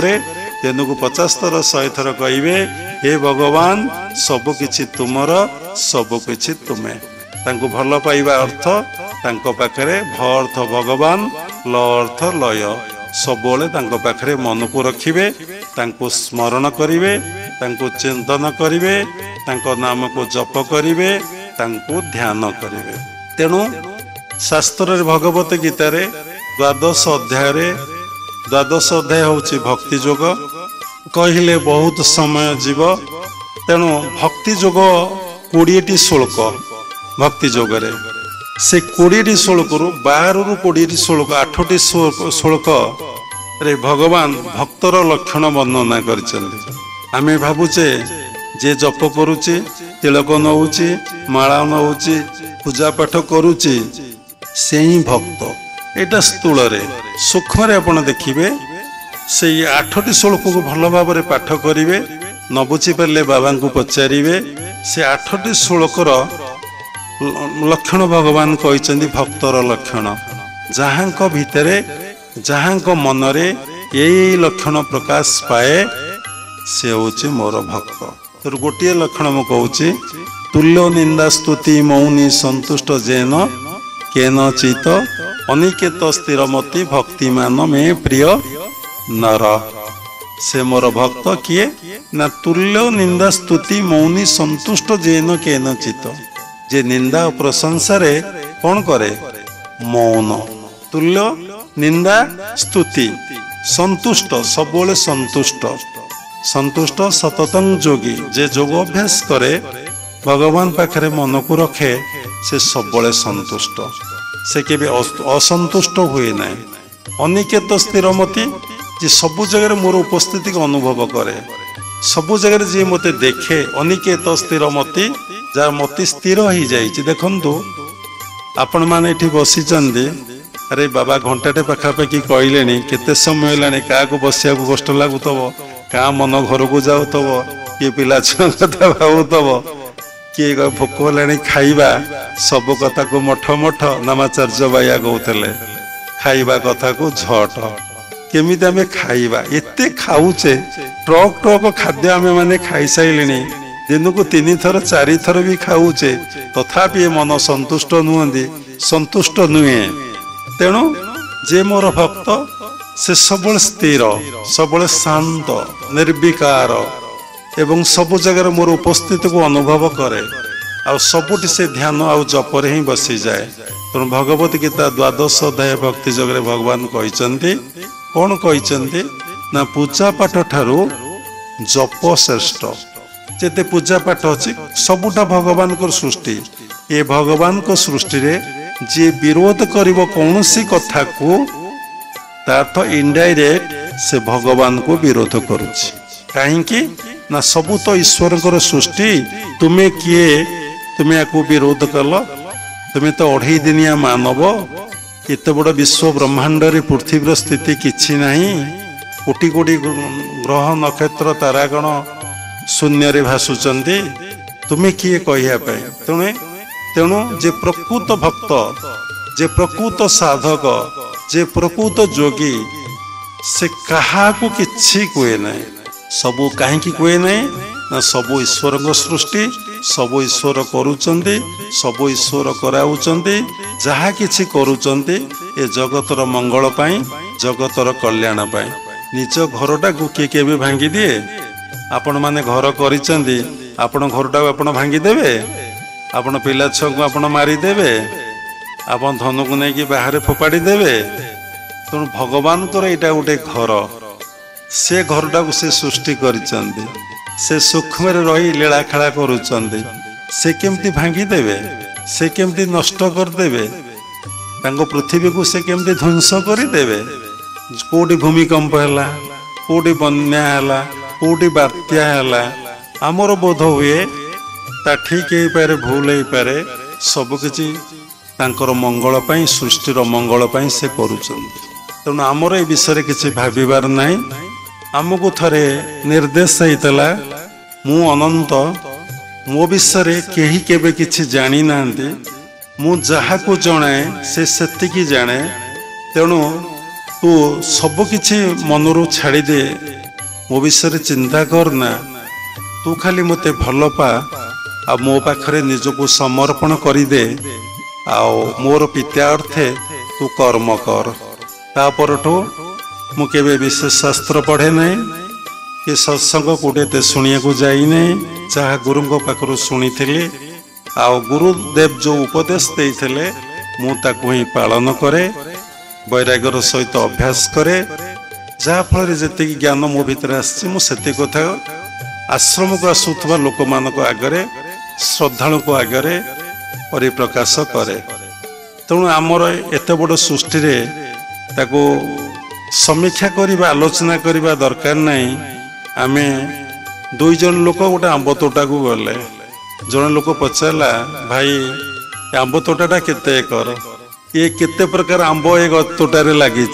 दिन को 50 थर 100 थर कहे हे भगवान सबकिछि तुमर सबकिछि तुमे। तांको भल पाइबा अर्थ तांको पाखरे भ अर्थ भगवान ल अर्थ लय सबले तांको पाखरे मन को रखिबे, तांको स्मरण करिवे, तांको चिंतन करिवे, तांको नाम को जप करिवे, तांको ध्यान करिवे। तेणु शास्त्र भगवत गीता रे 12 अध्याय होची भक्ति योग। कहिले बहुत समय जीव। तेणु भक्ति योग 20टी श्लोक भक्ति योग रे से 20टी श्लोक रु 12 रु 20टी श्लोक 8टी श्लोक रे भगवान भक्तर लक्षण वर्णना करछन्ति। आमे भाबुचे जे जप करूचे, तिलक नउची, माला नउची, पूजा पाठ करूचे से ही भक्त। एटा स्थूल रे। सूक्ष्म रे आपण देखिबे से 8टी श्लोक को भल भाव रे पाठ करिवे, न बुझी परले बाबा को पचारिवे। से 8टी श्लोकर लक्षण भगवान कहते भक्तर लक्षण। जहाँक भितरे जहाँक मनरे यही लक्षण प्रकाश पाए से होचे मोर भक्त। तो गोटे लक्षण मु कहूँ तुल्य निंदा स्तुति मौनी संतुष्ट जेन केनचित अनिकेत स्थिरमति भक्तिमान में प्रिय नर। से मोर भक्त किए ना तुल्य निंदा स्तुति मौनी संतुष्ट जेन केनचित। जे निंदा प्रशंसा रे कौन करे? मौन। तुल्य निंदा स्तुति संतुष्ट सबले संतुष्ट संतुष्ट सततं जोगी। जे योग अभ्यास करे भगवान पाखरे मन को रखे से सबले संतुष्ट। से केबे असंतुष्ट हुए ना। अनिकेत स्थिरमति जे सबु जगह मोर उपस्थिति को अनुभव करे, सबु जगह जे मते देखे। अनिकेत स्थिरमति जार मति स्थिर हो जाइए। देखु आपण मैंने ये बसी अरे बाबा घंटाटे पखापाखि कहले केते समय है क्या बसिया कष्ट लगुव, क्या मन घर को जाऊव, किए पिला छुआ कथा भावुव, किए भोक है खाइबा सब कथा को मठ मठ नामाचार्य बाया कहते खाइबा कथा को झट केमी आम खाइबा एते खाऊचे ट्रक ट्रक खाद्य आम मैंने खाई सारे दिन को 3 थर 4 थर भी खाऊचे तथापि मन संतुष्ट नुहति संतुष्ट नुहे। तेणु जे मोर भक्त से सबल स्थिर सबल शांत निर्विकार एवं सब जगह मोर उपस्थिति को अनुभव करे आ सबुठी से ध्यान आ जपरे ही बसी जाए। तेणु भगवत गीता 12 अध्याय भक्ति जगह भगवान कहते कौन कहते ना पूजा पाठ ठारू जप श्रेष्ठ। जेते पूजा पाठ अच्छी सबुटा भगवान को सृष्टि। ये भगवान को सृष्टि रे जे विरोध करिवो कौनसी कथा को तार्थ इनडायरेक्ट से भगवान को विरोध करुछि। काहेकि ना सबु तो ईश्वर को सृष्टि। तुम्हें किए तुम्हें या विरोध कल? तुम्हें तो 2.5 दिनिया मानव। एत बड़ विश्व ब्रह्मांड रे पृथ्वी स्थिति किछि नहीं। कोटि कोटि ग्रह नक्षत्र तारागण शून्य रे भासुचंती। तुम्हें किए कहिया पे? तेणु जे प्रकृत भक्त जे प्रकृत साधक जे प्रकृत जोगी से कहा को किछि कुए नहीं। सबू कहीं कुए नहीं ना सबू ईश्वर को सृष्टि। सबू ईश्वर करुचंती सबू ईश्वर कराउचंती। जहा किछि करुचंती ए जगतर मंगल पाई जगतर कल्याण पाई। निज घरटा को किए केबे भांगी दिए? आपण माने घर करिचंती आपण घरटा आपण भांगी देबे? आपण पिला छुआ को आपण मारी देबे? आपण धन को नहीं बाहर फोपाड़ी देबे? तेणु भगवान को यहाँ गोटे घर से घरटा को से सृष्टि करिचंती। से सूक्ष्म रही लीला खेला करुचंती। से केमती भांगी देबे? से केमती नष्ट करदेबे? तांको पृथ्वी को से केमती ध्वंस करदेबे? कोटी भूमिकंप है कोटी बन्या है कोटी बात्या है आमर बोध हुए ता ठीक हो पारे भूल हो पारे सबकिछि तांकर मंगल पाई सृष्टिर मंगल पाई से करुचंती। तेणु आमर ए विषय किसी भाविबार नहीं आमको थरे निर्देश होता मु अनंत मो विषय केही केबे किछि जानी नांती मु जहा को जणाए से सेतिकी जाने तेणु तू सब किछि मनरू छाड़ी दे मो विषय चिंता करना तू खाली मते भल पा आ मो पाखरे निजको समर्पण करिदे आओ मोर पित्यार्थे तू कर्म कर तापरठू मु केबे विशेष शास्त्र पढ़े नहीं कि सत्संग कोटे शुणिया को जाई नहीं जहाँ गुरु पाखर शुणी आओ गुरुदेव जो उपदेश देते मुझे ही पालन करे वैराग्यर सहित अभ्यास करे जहाँ फल जी ज्ञान मो भीतर आसी कथा आश्रम को आसुवा लोक मान आगरे श्रद्धालु को आगरे परिप्रकाश करे तेणु आमर एत बड़ सृष्टि ताको समीक्षा करवा आलोचना करवा दरकार नहीं आमे दुई जन लोक गोटे आंब तोटा को गले जन लोक पचारा भाई आंब तोटाटा केते एकर ये केते प्रकार आंब ए तोटारे लगी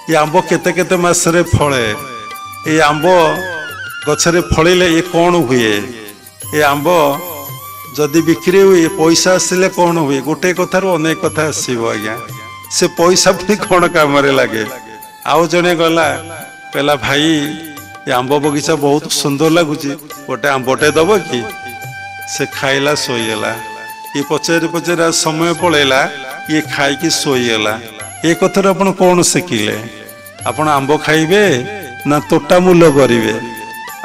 ये आंब केते केते मासरे फले ये आंब गछरे फलिले ये कौन हुए ये आंब जदि बिक्री हुए पैसा आसिले कौन हुए गोटे कथार अनेक कथा आसो आज्ञा से पैसा पुणी कौन काम लगे आउ जने गला कहला भाई ये आंब बगीचा बहुत सुंदर लगुच गोटे आंबटे दब कि से खाइला शोईगला ये पचारि पचारि समय पलैला ये खाई शोईगला ये कथार आप कौन शिखिले आपण आंब खाइबे ना तोटा मूल्य करिवे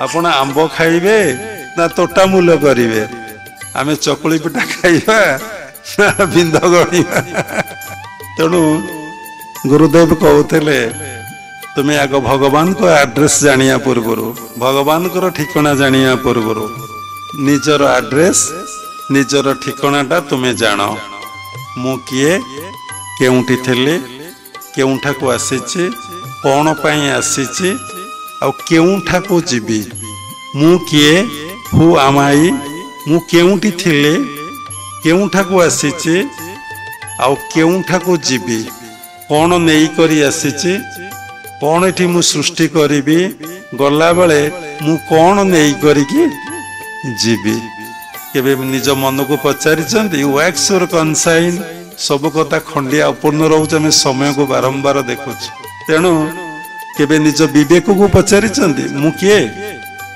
आपण आंब खाइबे ना तोटा मूल्य करिवे आमे चकुली पिठा खाइबा ना बिंद गणिबा तेणु गुरुदेव कहते तुम्हें आग भगवान को एड्रेस जानिया पूर्वर भगवान को ठिकाना जानिया पूर्वर निजर एड्रेस निजर ठिकानाटा तुम्हें जान मु किए केउठी थिले केउठा को आसीची कौन पाई आसीची आ केउठा को जीवी मु किए हु आमाई मु केउठी थिले केउठा को आसीची आ केउठा को जीवी कौन नहीं करी आसीची कौन एठी मु सृष्टि करी गला बेले मु कौन नहीं करिकी जीवी केबे निज मन को पचारि वैक्स योर कनसाइन सब कथा खंडिया अपूर्ण रोच आम समय को बारंबार देखु तेणु केबे निज विवेक को पचारि मु किए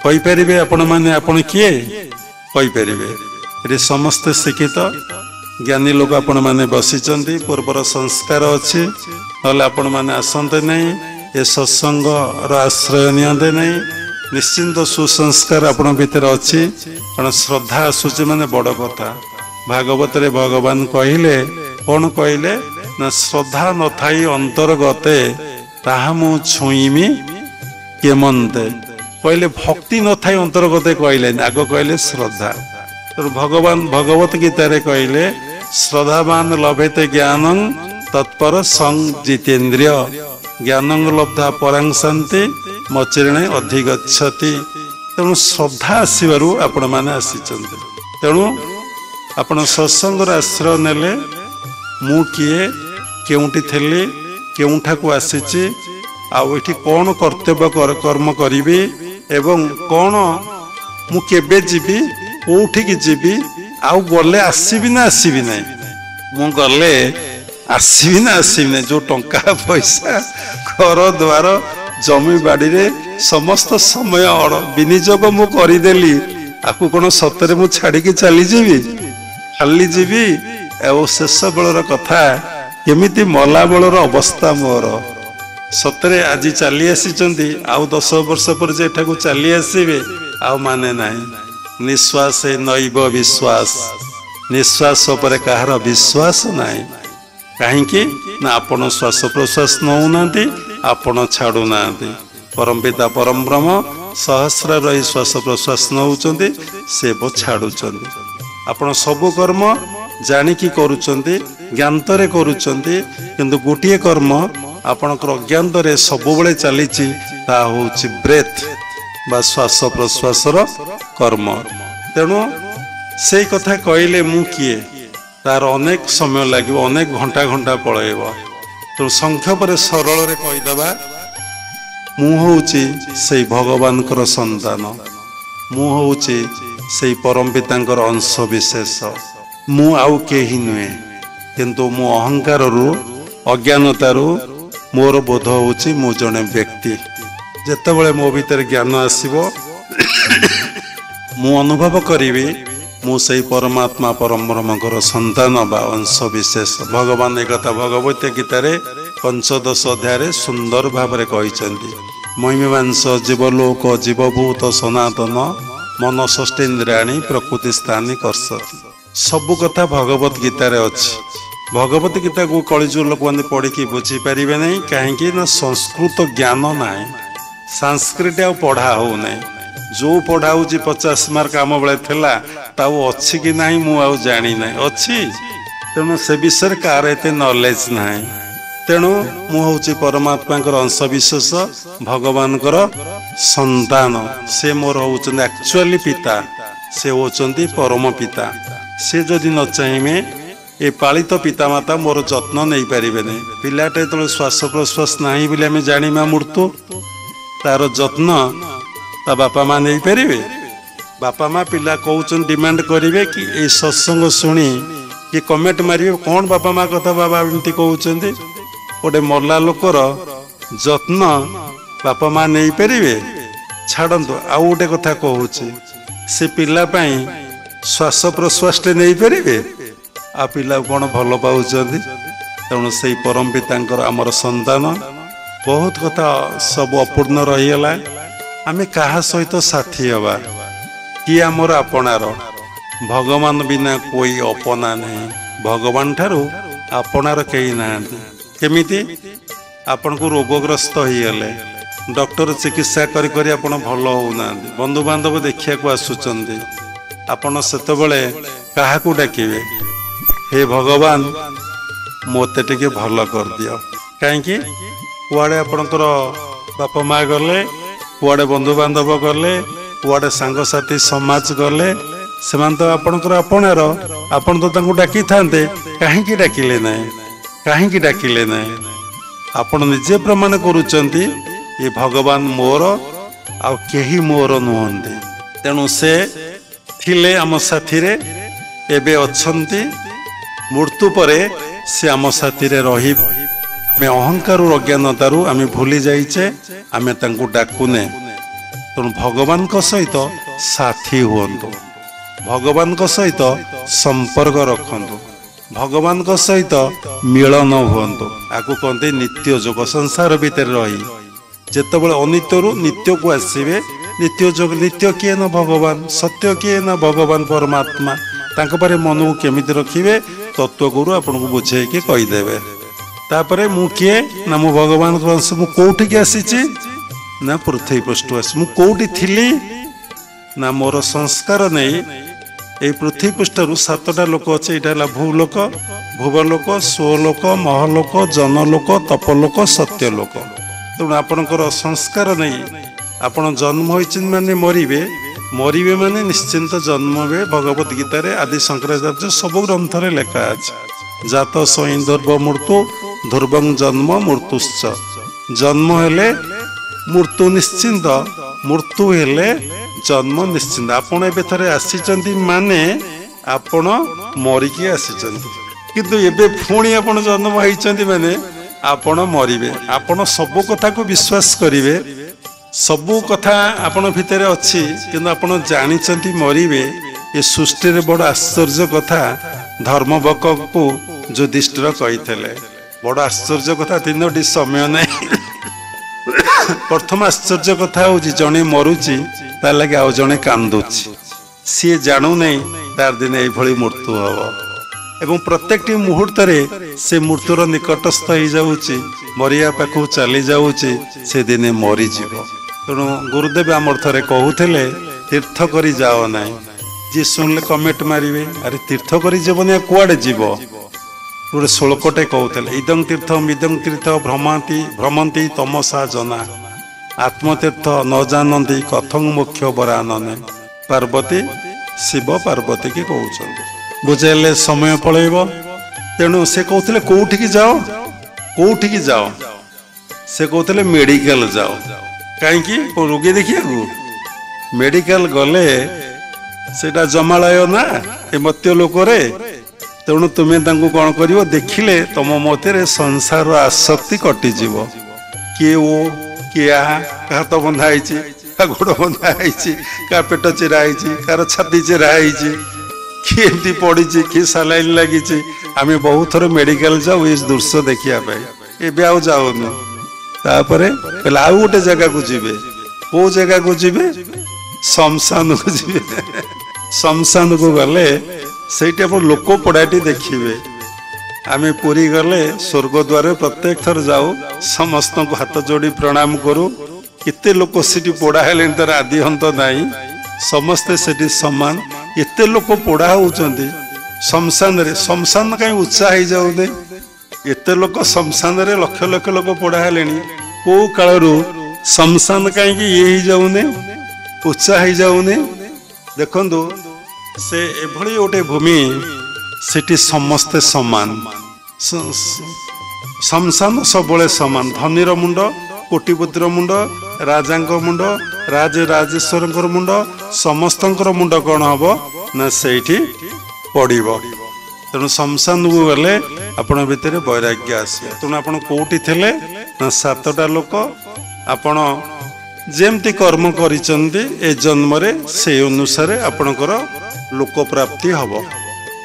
कहींपारे आपण मैंने आपण किए कहींपारे समस्ते शिक्षित ज्ञानी लोक आपण मैंने बसी पूर्वर संस्कार अच्छी ना आपण मैंने आसते नहीं ये सत्संग आश्रय नियंते नहीं निश्चिंत सुसंस्कार आपण भीतर अच्छी कारण श्रद्धा आसूची माने बड़ कथा भागवत रे भगवान कहले कौन कहले ना श्रद्धा न थाई अंतर्गते ताहा मु छुईमी केमंते कहले भक्ति न थाई अंतर्गते कहले आग कहले श्रद्धा तो भगवान भगवत गीता रे कहले श्रद्धावान लभेते ज्ञानं तत्पर संग जितेन्द्रिय ज्ञानं लब्धा परां शांति मचिरणे अधिगच्छति तेणु श्रद्धा आसबार आपण मैंने आसी तेणु आपण सत्संग आश्रय नेले मु किए केउठी थिली केउठा को आसीची आठी कौन कर्तव्य कर्म करी एवं कौन मु केबे जीवी कोठी की जीवी आउ गले आसबि ना आसबि ना मु गले आसबि ना आसबि ना जो टंका पैसा घर द्वार जमी बाड़ी रे समस्त समय विनियोग मु करदेली आपको कौन सतरे मु छाड़ी चली जीवी खाली जीवी एवं शेष बेलर कथा केमिति मला बेलर अवस्था मोर सतरे आज चली आसी आउ 10 वर्ष पर जेठाकू चली आसबे आउ माने नाही निश्वास नैव विश्वास निश्वास पर कहार विश्वास नाही कहीं ना आपण श्वास प्रश्वास नौना आपण छाड़ू ना परम पिता परम ब्रह्म सहस्र रही श्वास प्रश्वास नौचंदी से छाड़ू आपण सब कर्म जानिकी करुचंदी ज्ञानतरे करुचंदी किंतु गोटे कर्म आपणकर अज्ञानतरे सबुबले चली ब्रेथ बा श्वास प्रश्वासर कर्म तेणु से कथा कहले मु किए तार अनेक समय लगे अनेक घंटा घंटा पलैब ତେଣୁ ସଂକ୍ଷେପରେ ସରଳରେ କହିଦେବା ମୁଁ ହେଉଛି ସେଇ ଭଗବାନଙ୍କର ସନ୍ତାନ, ମୁଁ ହେଉଛି ସେଇ ପରମ ପିତାଙ୍କର ଅଂଶ ବିଶେଷ, ମୁଁ ଆଉ କେହି ନୁହେଁ। କିନ୍ତୁ ମୁଁ ଅହଙ୍କାରରୁ ଅଜ୍ଞାନତାରୁ ମୋର ବୋଧ ହେଉଛି ମୁଁ ଜଣେ ବ୍ୟକ୍ତି। ଯେତେବେଳେ ମୋ ଭିତରେ ଜ୍ଞାନ ଆସିବ ମୁଁ ଅନୁଭବ କରିବି ମୁଁ ସେଇ ପରମାତ୍ମା ପରମ ବ୍ରହ୍ମଙ୍କର ସନ୍ତାନ ବା ଅଂଶ ବିଶେଷ। ଭଗବାନ ଏକଥା ଭଗବତ ଗୀତାରେ 15 ଅଧ୍ୟାୟରେ ସୁନ୍ଦର ଭାବରେ କହିଛନ୍ତି। ମହିମାଂଶ ଜୀବଲୋକ ଜୀବଭୂତ ସନାତନ ମନ ଷଷ୍ଠେନ୍ଦ୍ରିୟାଣୀ ପ୍ରକୃତି ସ୍ଥାନୀ କର୍ଷତି। ସବୁ କଥା ଭଗବତ ଗୀତାରେ ଅଛି। ଭଗବତ ଗୀତାକୁ କଳିଯୁଗ ଲୋକମାନେ ପଢ଼ିକି ବୁଝିପାରିବେ ନାହିଁ। କାହିଁକି ନା ସଂସ୍କୃତ ଜ୍ଞାନ ନାହିଁ, ସାଂସ୍କ୍ରିଟ ଆଉ ପଢ଼ା ହେଉନାହିଁ। ଯେଉଁ ପଢ଼ା ହେଉଛି 50 ମାର୍କ ଆମ ବେଳେ ଥିଲା, ତାଉ ଅଛି କି ନାହିଁ ମୁଁ ଆଉ ଜାଣିନାହିଁ। ଅଛି, ତେଣୁ ସେ ବିଷୟରେ କାହାର ଏତେ ନଲେଜ ନାହିଁ। ତେଣୁ ମୁଁ ହେଉଛି ପରମାତ୍ମାଙ୍କର ଅଂଶବିଶେଷ, ଭଗବାନଙ୍କର ସନ୍ତାନ। ସେ ମୋର ହେଉଛନ୍ତି ଆକ୍ଚୁଆଲି ପିତା, ସେ ହେଉଛନ୍ତି ପରମ ପିତା। ସେ ଯଦି ନ ଚାହିଁବେ ଏ ପାଳିତ ପିତାମାତା ମୋର ଯତ୍ନ ନେଇପାରିବେନି। ପିଲାଟା ଯେତେବେଳେ ଶ୍ୱାସ ପ୍ରଶ୍ୱାସ ନାହିଁ ବୋଲି ଆମେ ଜାଣିବା ମୃତ୍ୟୁ, ତାର ଯତ୍ନ ତା ବାପା ମା ନେଇପାରିବେ? ବାପା ମା ପିଲା କହୁଛନ୍ତି ଡିମାଣ୍ଡ କରିବେ କି ଏଇ ସତ୍ସଙ୍ଗ ଶୁଣି କି କମେଣ୍ଟ ମାରିବେ କ'ଣ ବାପା ମା କଥା ବାବା ଏମିତି କହୁଛନ୍ତି। ଗୋଟେ ମଲା ଲୋକର ଯତ୍ନ ବାପା ମା ନେଇପାରିବେ? ଛାଡ଼ନ୍ତୁ, ଆଉ ଗୋଟେ କଥା କହୁଛି, ସେ ପିଲା ପାଇଁ ଶ୍ୱାସ ପ୍ରଶ୍ୱାସଟେ ନେଇପାରିବେ? ଆଉ ପିଲାକୁ କ'ଣ ଭଲ ପାଉଛନ୍ତି? ତେଣୁ ସେଇ ପରମ ପିତାଙ୍କର ଆମର ସନ୍ତାନ। ବହୁତ କଥା ସବୁ ଅପୂର୍ଣ୍ଣ ରହିଗଲା। ଆମେ କାହା ସହିତ ସାଥୀ ହେବା? କିଏ ଆମର ଆପଣାର? ଭଗବାନ ବିନା କୋଇ ଅପନା ନାହିଁ। ଭଗବାନ ଠାରୁ ଆପଣାର କେହି ନାହାନ୍ତି। କେମିତି? ଆପଣଙ୍କୁ ରୋଗଗ୍ରସ୍ତ ହେଇଗଲେ ଡକ୍ଟର ଚିକିତ୍ସା କରି କରି ଆପଣ ଭଲ ହେଉନାହାନ୍ତି, ବନ୍ଧୁବାନ୍ଧବ ଦେଖିବାକୁ ଆସୁଛନ୍ତି, ଆପଣ ସେତେବେଳେ କାହାକୁ ଡାକିବେ? ହେ ଭଗବାନ ମୋତେ ଟିକେ ଭଲ କରିଦିଅ। କାହିଁକି? କୁଆଡ଼େ ଆପଣଙ୍କର ବାପା ମା ଗଲେ, କୁଆଡ଼େ ବନ୍ଧୁବାନ୍ଧବ ଗଲେ, କୁଆଡ଼େ ସାଙ୍ଗସାଥି ସମାଜ ଗଲେ, ସେମାନେ ତ ଆପଣଙ୍କର ଆପଣାର, ଆପଣ ତ ତାଙ୍କୁ ଡାକିଥାନ୍ତେ। କାହିଁକି ଡାକିଲେ ନାହିଁ? କାହିଁକି ଡାକିଲେ ନାହିଁ? ଆପଣ ନିଜେ ପ୍ରମାଣ କରୁଛନ୍ତି ଏ ଭଗବାନ ମୋର, ଆଉ କେହି ମୋର ନୁହନ୍ତି। ତେଣୁ ସେ ଥିଲେ ଆମ ସାଥିରେ, ଏବେ ଅଛନ୍ତି, ମୃତ୍ୟୁ ପରେ ସେ ଆମ ସାଥିରେ ରହିବ। ଆମେ ଅହଙ୍କାର ଅଜ୍ଞାନତାରୁ ଆମେ ଭୁଲି ଯାଇଛେ, ଆମେ ତାଙ୍କୁ ଡାକୁନେ। ତେଣୁ ଭଗବାନଙ୍କ ସହିତ ସାଥୀ ହୁଅନ୍ତୁ, ଭଗବାନଙ୍କ ସହିତ ସମ୍ପର୍କ ରଖନ୍ତୁ, ଭଗବାନଙ୍କ ସହିତ ମିଳନ ହୁଅନ୍ତୁ। ଆକୁ କହନ୍ତି ନିତ୍ୟ ଯୋଗ। ସଂସାର ଭିତରେ ରହି ଯେତେବେଳେ ଅନିତ୍ୟରୁ ନିତ୍ୟକୁ ଆସିବେ, ନିତ୍ୟ ଯୋଗ। ନିତ୍ୟ କିଏ ନା ଭଗବାନ, ସତ୍ୟ କିଏ ନା ଭଗବାନ ପରମାତ୍ମା। ତାଙ୍କ ପାଖରେ ମନକୁ କେମିତି ରଖିବେ ତତ୍ତ୍ୱଗୁରୁ ଆପଣଙ୍କୁ ବୁଝେଇକି କହିଦେବେ। ତାପରେ ମୁଁ କିଏ ନା ମୁଁ ଭଗବାନଙ୍କ ଅଂଶ। ମୁଁ କୋଉଠିକି ଆସିଛି ନା ପୃଥିବୀ ପୃଷ୍ଠକୁ ଆସିଛି। ମୁଁ କୋଉଠି ଥିଲି ନା ମୋର ସଂସ୍କାର ନେଇ এই পৃথিবী পৃষ্ঠରୁ 7টা ଲୋକ ଅଛି। ଏଇଟା ହେଲା ଭୂଲୋକ, ଭୁବଲୋକ, ସ୍ୱଲୋକ, ମହଲୋକ, ଜନଲୋକ, ତପଲୋକ, ସତ୍ୟଲୋକ। ତେଣୁ ଆପଣଙ୍କର ସଂସ୍କାର ନେଇ ଆପଣ ଜନ୍ମ ହୋଇଛନ୍ତି ମାନେ ମରିବେ, ମରିବେ ମାନେ ନିଶ୍ଚିନ୍ତ ଜନ୍ମ ହେବେ। ଭଗବତ ଗୀତାରେ ଆଦି ଶଙ୍କରାଚାର୍ଯ୍ୟ ସବୁ ଗ୍ରନ୍ଥରେ ଲେଖା ଅଛି। ଜାତ ସଇଁ ଧ୍ରୁବ ମୃତ୍ୟୁ ଧ୍ରୁବଂ ଜନ୍ମ ମୃତ୍ୟୁଶ୍ଚ। ଜନ୍ମ ହେଲେ ମୃତ୍ୟୁ ନିଶ୍ଚିନ୍ତ, ମୃତ୍ୟୁ ହେଲେ ଜନ୍ମ ନିଶ୍ଚିନ୍ତ। ଆପଣ ଏବେ ଥରେ ଆସିଛନ୍ତି ମାନେ ଆପଣ ମରିକି ଆସିଛନ୍ତି, କିନ୍ତୁ ଏବେ ପୁଣି ଆପଣ ଜନ୍ମ ହେଇଛନ୍ତି ମାନେ ଆପଣ ମରିବେ। ଆପଣ ସବୁ କଥାକୁ ବିଶ୍ୱାସ କରିବେ, ସବୁ କଥା ଆପଣ ଭିତରେ ଅଛି, କିନ୍ତୁ ଆପଣ ଜାଣିଛନ୍ତି ମରିବେ। ଏ ସୃଷ୍ଟିରେ ବଡ଼ ଆଶ୍ଚର୍ଯ୍ୟ କଥା ଧର୍ମବକକୁ ଯୁଧିଷ୍ଠିର କହିଥିଲେ। ବଡ଼ ଆଶ୍ଚର୍ଯ୍ୟ କଥା, 3ଟି ସମୟ ନାହିଁ। ପ୍ରଥମ ଆଶ୍ଚର୍ଯ୍ୟ କଥା ହେଉଛି ଜଣେ ମରୁଛି, ତା ଲାଗି ଆଉ ଜଣେ କାନ୍ଦୁଛି। ସିଏ ଜାଣୁନାହିଁ ତାର ଦିନେ ଏଇଭଳି ମୃତ୍ୟୁ ହବ, ଏବଂ ପ୍ରତ୍ୟେକଟି ମୁହୂର୍ତ୍ତରେ ସେ ମୃତ୍ୟୁର ନିକଟସ୍ଥ ହେଇଯାଉଛି, ମରିବା ପାଖକୁ ଚାଲି ଯାଉଛି, ସେ ଦିନେ ମରିଯିବ। ତେଣୁ ଗୁରୁଦେବ ଆମର ଥରେ କହୁଥିଲେ ତୀର୍ଥ କରି ଯାଅ ନାହିଁ। ଯିଏ ଶୁଣିଲେ କମେଣ୍ଟ ମାରିବେ, ଆରେ ତୀର୍ଥ କରି ଯିବନି କୁଆଡ଼େ ଯିବ? ଗୋଟେ ଶ୍ଲୋକଟେ କହୁଥିଲେ, ଇଦଂ ତୀର୍ଥ ମିଦଂ ତୀର୍ଥ ଭ୍ରମନ୍ତି ତମସା ଜନା ଆତ୍ମତୀର୍ଥ ନ ଜାଣନ୍ତି କଥଂ ମୋକ୍ଷ ବରାନନେ। ପାର୍ବତୀ ଶିବ ପାର୍ବତୀ କି କହୁଛନ୍ତି, ବୁଝେଇଲେ ସମୟ ପଳେଇବ। ତେଣୁ ସେ କହୁଥିଲେ କୋଉଠିକି ଯାଅ କୋଉଠିକି ଯାଅ? ସେ କହୁଥିଲେ ମେଡିକାଲ ଯାଅ। କାହିଁକି? ରୋଗୀ ଦେଖିବାକୁ। ମେଡିକାଲ ଗଲେ ସେଟା ଜମାଳୟ ନା ଏ ମତ୍ୟ ଲୋକରେ। ତେଣୁ ତୁମେ ତାଙ୍କୁ କଣ କରିବ? ଦେଖିଲେ ତମ ମଧ୍ୟରେ ସଂସାର ଆସକ୍ତି କଟିଯିବ। କିଏ ଓ କିଏ ଆ, କାହା ହାତ ବନ୍ଧା ହେଇଛି, କାହା ଗୋଡ଼ ବନ୍ଧା ହେଇଛି, କାହା ପେଟ ଚିରା ହେଇଛି, କାହାର ଛାତି ଚିରା ହେଇଛି, କିଏ ଏମିତି ପଡ଼ିଛି, କିଏ ସାଲାଇନ ଲାଗିଛି। ଆମେ ବହୁତ ଥର ମେଡିକାଲ ଯାଉ ଏ ଦୃଶ୍ୟ ଦେଖିବା ପାଇଁ। ଏବେ ଆଉ ଯାଉନୁ। ତାପରେ କହିଲେ ଆଉ ଗୋଟେ ଜାଗାକୁ ଯିବେ। କୋଉ ଜାଗାକୁ ଯିବେ? ଶ୍ମଶାନକୁ ଯିବେ। ଶ୍ମଶାନକୁ ଗଲେ ସେଇଠି ଆପଣ ଲୋକ ପୋଡ଼ାଟି ଦେଖିବେ। ଆମେ ପୁରୀ ଗଲେ ସ୍ୱର୍ଗ ଦ୍ୱାରରେ ପ୍ରତ୍ୟେକ ଥର ଯାଉ, ସମସ୍ତଙ୍କୁ ହାତ ଯୋଡ଼ି ପ୍ରଣାମ କରୁ। କେତେ ଲୋକ ସେଠି ପୋଡ଼ା ହେଲେଣି, ତାର ଆଦି ଅନ୍ତ ନାହିଁ। ସମସ୍ତେ ସେଠି ସମାନ। ଏତେ ଲୋକ ପୋଡ଼ା ହଉଛନ୍ତି ଶ୍ମଶାନରେ। ଶ୍ମଶାନ କାହିଁ ଉଚ୍ଚା ହେଇଯାଉନି? ଏତେ ଲୋକ ଶ୍ମଶାନରେ, ଲକ୍ଷ ଲକ୍ଷ ଲୋକ ପୋଡ଼ା ହେଲେଣି। କୋଉ କାଳରୁ ଶ୍ମଶାନ କାହିଁକି ଇଏ ହେଇଯାଉନି, ଉଚ୍ଚା ହେଇଯାଉନି? ଦେଖନ୍ତୁ, ସେ ଏଭଳି ଗୋଟେ ଭୂମି, ସେଠି ସମସ୍ତେ ସମାନ। ଶ୍ମଶାନ ସବୁବେଳେ ସମାନ। ଧନୀର ମୁଣ୍ଡ, କୋଟିପତିର ମୁଣ୍ଡ, ରାଜାଙ୍କ ମୁଣ୍ଡ, ରାଜେଶ୍ୱରଙ୍କର ମୁଣ୍ଡ, ସମସ୍ତଙ୍କର ମୁଣ୍ଡ କଣ ହବ ନା ସେଇଠି ପଡ଼ିବ। ତେଣୁ ଶ୍ମଶାନକୁ ଗଲେ ଆପଣଙ୍କ ଭିତରେ ବୈରାଗ୍ୟ ଆସିବ। ତେଣୁ ଆପଣ କୋଉଠି ଥିଲେ ନା 7ଟା ଲୋକ ଆପଣ ଯେମିତି କର୍ମ କରିଛନ୍ତି ଏ ଜନ୍ମରେ, ସେଇ ଅନୁସାରେ ଆପଣଙ୍କର ଲୋକ ପ୍ରାପ୍ତି ହବ।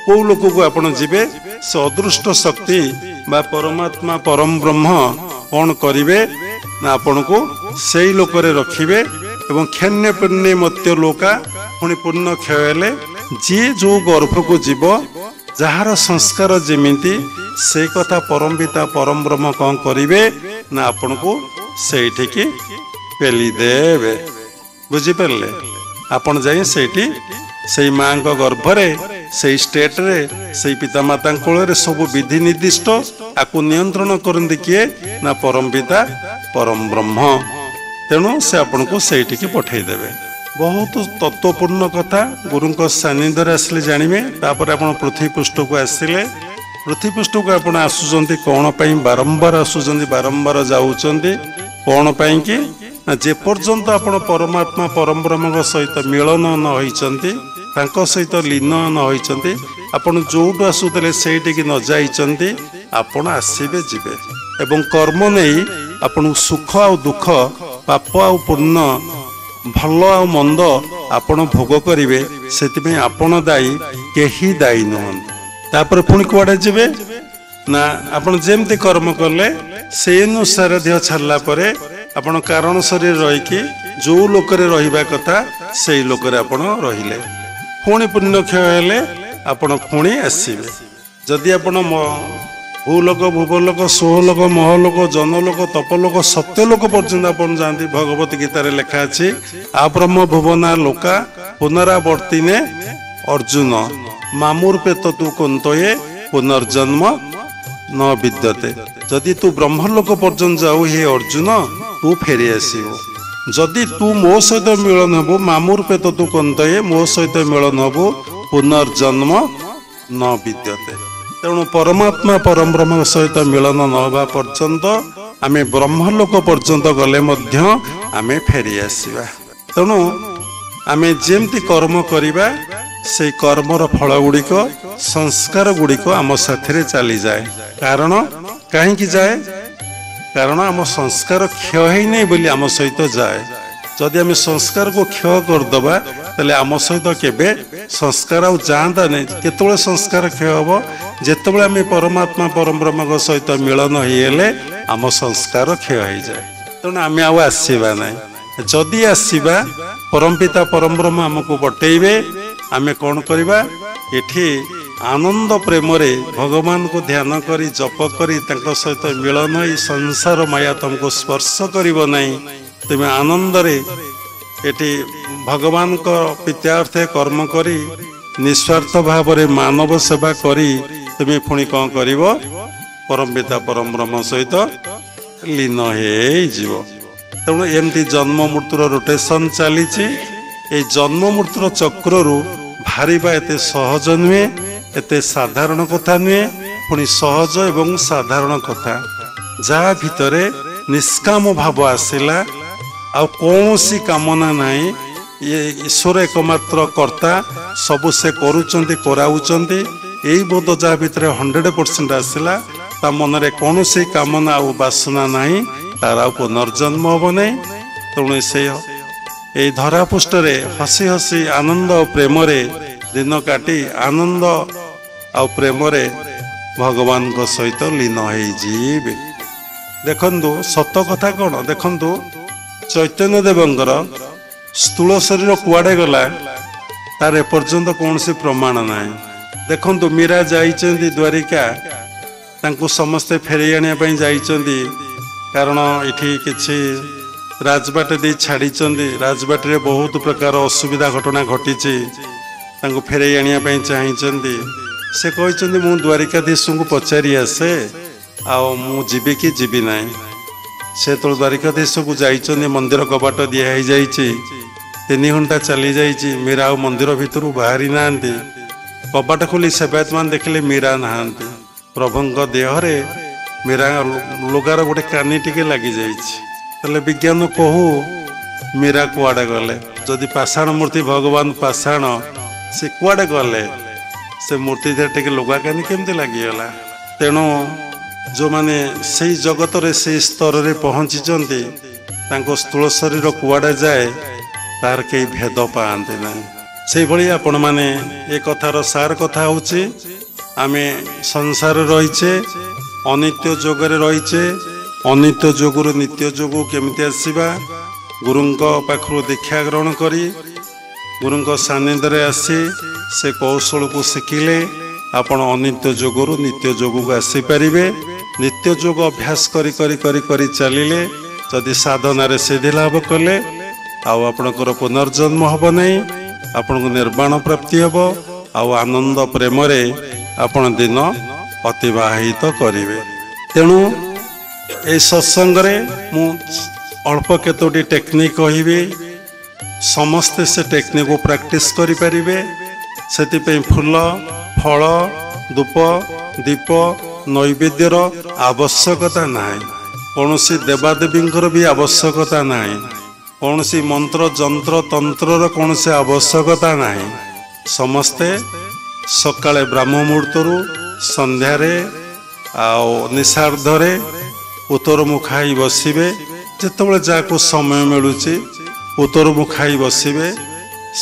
କୋଉ ଲୋକକୁ ଆପଣ ଯିବେ? ସେ ଅଦୃଷ୍ଟ ଶକ୍ତି ବା ପରମାତ୍ମା ପରମ ବ୍ରହ୍ମ କଣ କରିବେ ନା ଆପଣଙ୍କୁ ସେଇ ଲୋକରେ ରଖିବେ। ଏବଂ କ୍ଷଣ୍ୟ ପୁଣ୍ୟ ମତ୍ୟ ଲୋକା, ପୁଣି ପୁଣ୍ୟ କ୍ଷୟ ହେଲେ ଯିଏ ଯୋଉ ଗର୍ଭକୁ ଯିବ, ଯାହାର ସଂସ୍କାର ଯେମିତି, ସେ କଥା ପରମ ପିତା ପରମ ବ୍ରହ୍ମ କଣ କରିବେ ନା ଆପଣଙ୍କୁ ସେଇଠିକି ପେଲି ଦେବେ। ବୁଝିପାରିଲେ? ଆପଣ ଯାଇ ସେଇଠି ସେଇ ମାଙ୍କ ଗର୍ଭରେ, ସେଇ ଷ୍ଟେଟରେ, ସେଇ ପିତାମାତାଙ୍କ କୋଳରେ ସବୁ ବିଧି ନିର୍ଦ୍ଦିଷ୍ଟ। ଆକୁ ନିୟନ୍ତ୍ରଣ କରନ୍ତି କିଏ ନା ପରମ ପିତା ପରମ ବ୍ରହ୍ମ। ତେଣୁ ସେ ଆପଣଙ୍କୁ ସେଇଠିକି ପଠେଇଦେବେ। ବହୁତ ତତ୍ତ୍ୱପୂର୍ଣ୍ଣ କଥା ଗୁରୁଙ୍କ ସାନ୍ନିଧ୍ୟରେ ଆସିଲେ ଜାଣିବେ। ତାପରେ ଆପଣ ପୃଥିବୀ ପୃଷ୍ଠକୁ ଆସିଲେ। ପୃଥିବୀ ପୃଷ୍ଠକୁ ଆପଣ ଆସୁଛନ୍ତି କଣ ପାଇଁ? ବାରମ୍ବାର ଆସୁଛନ୍ତି, ବାରମ୍ବାର ଯାଉଛନ୍ତି। କଣ ପାଇଁ କି ନା ଯେପର୍ଯ୍ୟନ୍ତ ଆପଣ ପରମାତ୍ମା ପରମ ବ୍ରହ୍ମଙ୍କ ସହିତ ମିଳନ ନ ହୋଇଛନ୍ତି, ତାଙ୍କ ସହିତ ଲୀନ ନ ହୋଇଛନ୍ତି, ଆପଣ ଯୋଉଠୁ ଆସୁଥିଲେ ସେଇଠିକି ନ ଯାଇଛନ୍ତି, ଆପଣ ଆସିବେ ଯିବେ। ଏବଂ କର୍ମ ନେଇ ଆପଣଙ୍କୁ ସୁଖ ଆଉ ଦୁଃଖ, ପାପ ଆଉ ପୁଣ୍ୟ, ଭଲ ଆଉ ମନ୍ଦ ଆପଣ ଭୋଗ କରିବେ। ସେଥିପାଇଁ ଆପଣ ଦାୟୀ, କେହି ଦାୟୀ ନୁହନ୍ତି। ତାପରେ ପୁଣି କୁଆଡେ ଯିବେ ନା ଆପଣ ଯେମିତି କର୍ମ କଲେ ସେଇ ଅନୁସାରେ ଦେହ ଛାଡ଼ିଲା ପରେ ଆପଣ କାରଣ ଶରୀର ରହିକି ଯୋଉ ଲୋକରେ ରହିବା କଥା ସେଇ ଲୋକରେ ଆପଣ ରହିଲେ। ପୁଣି ପୁଣ୍ୟକ୍ଷୟ ହେଲେ ଆପଣ ପୁଣି ଆସିବେ। ଯଦି ଆପଣ ଭୂଲୋକ, ଭୁବଲୋକ, ସୁହଲୋକ, ମହଲୋକ, ଜନଲୋକ, ତପଲୋକ, ସତ୍ୟଲୋକ ପର୍ଯ୍ୟନ୍ତ ଆପଣ ଯାଆନ୍ତି, ଭଗବତ ଗୀତାରେ ଲେଖା ଅଛି ଆବ୍ରହ୍ମ ଭୁବନା ଲୋକା ପୁନରାବର୍ତ୍ତିନେ ଅର୍ଜୁନ ମାମୁର୍ପେତ ତୁ କୁନ୍ତୟେ ପୁନର୍ଜନ୍ମ ନ ବିଦ୍ୟତେ। ଯଦି ତୁ ବ୍ରହ୍ମଲୋକ ପର୍ଯ୍ୟନ୍ତ ଯାଉ ହେ ଅର୍ଜୁନ, ତୁ ଫେରି ଆସିବୁ। ଯଦି ତୁ ମୋ ସହିତ ମିଳନ ହବୁ, ମାମୁର୍ପେତ ତୁ କୁନ୍ତୟେ, ମୋ ସହିତ ମିଳନ ହବୁ, ପୁନର୍ଜନ୍ମ ନ ବିଦ୍ୟତେ। ତେଣୁ ପରମାତ୍ମା ପରମ ବ୍ରହ୍ମଙ୍କ ସହିତ ମିଳନ ନ ହେବା ପର୍ଯ୍ୟନ୍ତ ଆମେ ବ୍ରହ୍ମଲୋକ ପର୍ଯ୍ୟନ୍ତ ଗଲେ ମଧ୍ୟ ଆମେ ଫେରି ଆସିବା। ତେଣୁ ଆମେ ଯେମିତି କର୍ମ କରିବା, ସେଇ କର୍ମର ଫଳ ଗୁଡ଼ିକ, ସଂସ୍କାର ଗୁଡ଼ିକ ଆମ ସାଥିରେ ଚାଲିଯାଏ। କାରଣ କାହିଁକି ଯାଏ? କାରଣ ଆମ ସଂସ୍କାର କ୍ଷୟ ହେଇନାହିଁ ବୋଲି ଆମ ସହିତ ଯାଏ। ଯଦି ଆମେ ସଂସ୍କାରକୁ କ୍ଷୟ କରିଦେବା, ତାହେଲେ ଆମ ସହିତ କେବେ ସଂସ୍କାର ଆଉ ଯାଆନ୍ତା ନାହିଁ। କେତେବେଳେ ସଂସ୍କାର କ୍ଷୟ ହେବ? ଯେତେବେଳେ ଆମେ ପରମାତ୍ମା ପରମ ବ୍ରହ୍ମଙ୍କ ସହିତ ମିଳନ ହେଇଗଲେ ଆମ ସଂସ୍କାର କ୍ଷୟ ହେଇଯାଏ। ତେଣୁ ଆମେ ଆଉ ଆସିବା ନାହିଁ। ଯଦି ଆସିବା, ପରମପିତା ପରମ ବ୍ରହ୍ମ ଆମକୁ ବଟେଇବେ। ଆମେ କଣ କରିବା? ଏଠି ଆନନ୍ଦ ପ୍ରେମରେ ଭଗବାନଙ୍କୁ ଧ୍ୟାନ କରି, ଜପ କରି, ତାଙ୍କ ସହିତ ମିଳନ ହୋଇ ସଂସାର ମାୟା ତମକୁ ସ୍ପର୍ଶ କରିବ ନାହିଁ। ତୁମେ ଆନନ୍ଦରେ ଏଠି ଭଗବାନଙ୍କ ପ୍ରୀତ୍ୟାର୍ଥେ କର୍ମ କରି, ନିଃସ୍ୱାର୍ଥ ଭାବରେ ମାନବ ସେବା କରି, ତୁମେ ପୁଣି କଣ କରିବ? ପରମପିତା ପରମ ବ୍ରହ୍ମ ସହିତ ଲୀନ ହେଇଯିବ। ତେଣୁ ଏମିତି ଜନ୍ମ ମୃତ୍ୟୁର ରୋଟେସନ ଚାଲିଛି। এই জন্ম মৃত্যুর চক্রରୁ ବାହାରିବା ଏତେ ସହଜ ନୁହେଁ, ଏତେ ସାଧାରଣ କଥା ନୁହେଁ। ପୁଣି ସହଜ ଏବଂ ସାଧାରଣ କଥା ଯାହା ଭିତରେ ନିଷ୍କାମ ଭାବ ଆସିଲା ଆଉ କୌଣସି କାମନା ନାହିଁ, ଇଏ ଈଶ୍ୱର ଏକମାତ୍ର କର୍ତ୍ତା, ସବୁ ସେ କରୁଛନ୍ତି କରାଉଛନ୍ତି, ଏଇ ବୋଧ ଯାହା ଭିତରେ 100% ଆସିଲା, ତା ମନରେ କୌଣସି କାମନା ଆଉ ବାସନା ନାହିଁ, ତାର ଆଉ ପୁନର୍ଜନ୍ମ ହବ ନାହିଁ। ତେଣୁ ସେ ଏଇ ଧରାପୃଷ୍ଠରେ ହସି ହସି ଆନନ୍ଦ ଓ ପ୍ରେମରେ ଦିନ କାଟି ଆନନ୍ଦ ଆଉ ପ୍ରେମରେ ଭଗବାନଙ୍କ ସହିତ ଲୀନ ହେଇଯିବେ। ଦେଖନ୍ତୁ ସତ କଥା କଣ, ଦେଖନ୍ତୁ ଚୈତନ୍ୟ ଦେବଙ୍କର ସ୍ଥୂଳ ଶରୀର କୁଆଡ଼େ ଗଲା ତାର ଏପର୍ଯ୍ୟନ୍ତ କୌଣସି ପ୍ରମାଣ ନାହିଁ। ଦେଖନ୍ତୁ ମୀରା ଯାଇଛନ୍ତି ଦ୍ୱାରିକା, ତାଙ୍କୁ ସମସ୍ତେ ଫେରେଇ ଆଣିବା ପାଇଁ ଯାଇଛନ୍ତି, କାରଣ ଏଠି କିଛି ରାଜବାଟ ଦେଇ ଛାଡ଼ିଛନ୍ତି, ରାଜବାଟରେ ବହୁତ ପ୍ରକାର ଅସୁବିଧା ଘଟଣା ଘଟିଛି, ତାଙ୍କୁ ଫେରେଇ ଆଣିବା ପାଇଁ ଚାହିଁଛନ୍ତି। ସେ କହିଛନ୍ତି ମୁଁ ଦ୍ୱାରିକାଧୀଶଙ୍କୁ ପଚାରି ଆସେ ଆଉ ମୁଁ ଯିବି କି ଯିବି ନାହିଁ। ସେ ଯେତେବେଳେ ଦ୍ୱାରିକାଧୀଶକୁ ଯାଇଛନ୍ତି, ମନ୍ଦିର କବାଟ ଦିଆ ହେଇଯାଇଛି, 3 ଘଣ୍ଟା ଚାଲି ଯାଇଛି, ମୀରା ଆଉ ମନ୍ଦିର ଭିତରୁ ବାହାରି ନାହାନ୍ତି। କବାଟ ଖୋଲି ସେବାୟତମାନେ ଦେଖିଲେ ମୀରା ନାହାନ୍ତି। ପ୍ରଭୁଙ୍କ ଦେହରେ ମୀରା ଲୁଗାର ଗୋଟେ କାନି ଟିକେ ଲାଗିଯାଇଛି। ତାହେଲେ ବିଜ୍ଞାନ କହୁ ମୀରା କୁଆଡ଼େ ଗଲେ? ଯଦି ପାଷାଣ ମୂର୍ତ୍ତି ଭଗବାନ ପାଷାଣ, ସେ କୁଆଡ଼େ ଗଲେ? ସେ ମୂର୍ତ୍ତି ଦେହରେ ଟିକେ ଲୁଗା କାନି କେମିତି ଲାଗିଗଲା? ତେଣୁ ଯେଉଁମାନେ ସେଇ ଜଗତରେ ସେଇ ସ୍ତରରେ ପହଞ୍ଚିଛନ୍ତି, ତାଙ୍କ ସ୍ଥୂଳ ଶରୀର କୁଆଡ଼େ ଯାଏ ତାର କେହି ଭେଦ ପାଆନ୍ତି ନାହିଁ। ସେଇଭଳି ଆପଣମାନେ ଏ କଥାର ସାର କଥା ହେଉଛି, ଆମେ ସଂସାରରେ ରହିଛେ, ଅନିତ୍ୟ ଯୋଗରେ ରହିଛେ, ଅନିତ୍ୟ ଯୋଗରୁ ନିତ୍ୟ ଯୋଗକୁ କେମିତି ଆସିବା? ଗୁରୁଙ୍କ ପାଖରୁ ଦୀକ୍ଷା ଗ୍ରହଣ କରି ଗୁରୁଙ୍କ ସାନ୍ନିଧ୍ୟରେ ଆସି ସେ କୌଶଳକୁ ଶିଖିଲେ ଆପଣ ଅନିତ୍ୟ ଯୋଗରୁ ନିତ୍ୟ ଯୋଗକୁ ଆସିପାରିବେ। ନିତ୍ୟ ଯୋଗ ଅଭ୍ୟାସ କରି କରି କରି କରି ଚାଲିଲେ, ଯଦି ସାଧନାରେ ସିଦ୍ଧି ଲାଭ କଲେ ଆଉ ଆପଣଙ୍କର ପୁନର୍ଜନ୍ମ ହେବ ନାହିଁ, ଆପଣଙ୍କୁ ନିର୍ବାଣ ପ୍ରାପ୍ତି ହେବ ଆଉ ଆନନ୍ଦ ପ୍ରେମରେ ଆପଣ ଦିନ ଅତିବାହିତ କରିବେ। ତେଣୁ এই ସତ୍ସଙ୍ଗରେ ମୁଁ ଅଳ୍ପ କେତୋଟି ଟେକ୍ନିକ୍ କହିବି, ସମସ୍ତେ ସେ ଟେକ୍ନିକ୍କୁ ପ୍ରାକ୍ଟିସ୍ କରିପାରିବେ। ସେଥିପାଇଁ ଫୁଲ, ଫଳ, ଧୂପ, ଦୀପ, ନୈବେଦ୍ୟର ଆବଶ୍ୟକତା ନାହିଁ, କୌଣସି ଦେବାଦେବୀଙ୍କର ବି ଆବଶ୍ୟକତା ନାହିଁ, କୌଣସି ମନ୍ତ୍ର ଯନ୍ତ୍ର ତନ୍ତ୍ରର କୌଣସି ଆବଶ୍ୟକତା ନାହିଁ। ସମସ୍ତେ ସକାଳେ ବ୍ରାହ୍ମ ମୁହୂର୍ତ୍ତରୁ ସନ୍ଧ୍ୟାରେ ଆଉ ନିଶାର୍ଦ୍ଧରେ ଉତ୍ତରମୁଖା ହେଇ ବସିବେ, ଯେତେବେଳେ ଯାହାକୁ ସମୟ ମିଳୁଛି ଉତ୍ତରମୁଖା ହେଇ ବସିବେ,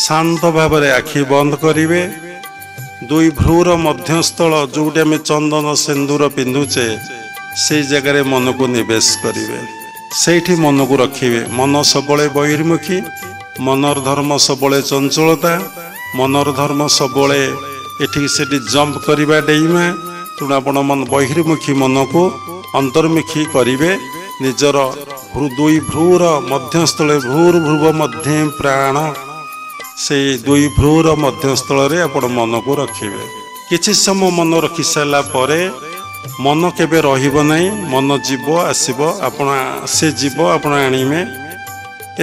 ଶାନ୍ତ ଭାବରେ ଆଖି ବନ୍ଦ କରିବେ। 2 ଭ୍ରୂର ମଧ୍ୟସ୍ଥଳ ଯେଉଁଠି ଆମେ ଚନ୍ଦନ ସିନ୍ଦୁର ପିନ୍ଧୁଛେ ସେଇ ଜାଗାରେ ମନକୁ ନିବେଶ କରିବେ, ସେଇଠି ମନକୁ ରଖିବେ। ମନ ସବୁବେଳେ ବହିର୍ମୁଖୀ, ମନର ଧର୍ମ ସବୁବେଳେ ଚଞ୍ଚଳତା, ମନର ଧର୍ମ ସବୁବେଳେ ଏଠିକି ସେଠି ଜମ୍ପ କରିବା, ଡେଇଁବା। ତେଣୁ ଆପଣ ବହିର୍ମୁଖୀ ମନକୁ ଅନ୍ତର୍ମୁଖୀ କରିବେ। ନିଜର 2 ଭ୍ରୂର ମଧ୍ୟସ୍ଥଳେ ଭ୍ରୂର୍ଭୁବ ମଧ୍ୟ ପ୍ରାଣ, ସେଇ 2 ଭ୍ରୂର ମଧ୍ୟସ୍ଥଳରେ ଆପଣ ମନକୁ ରଖିବେ। କିଛି ସମୟ ମନ ରଖି ସାରିଲା ପରେ ମନ କେବେ ରହିବ ନାହିଁ, ମନ ଯିବ ଆସିବ, ଆପଣ ସେ ଯିବ ଆପଣ ଆଣିବେ।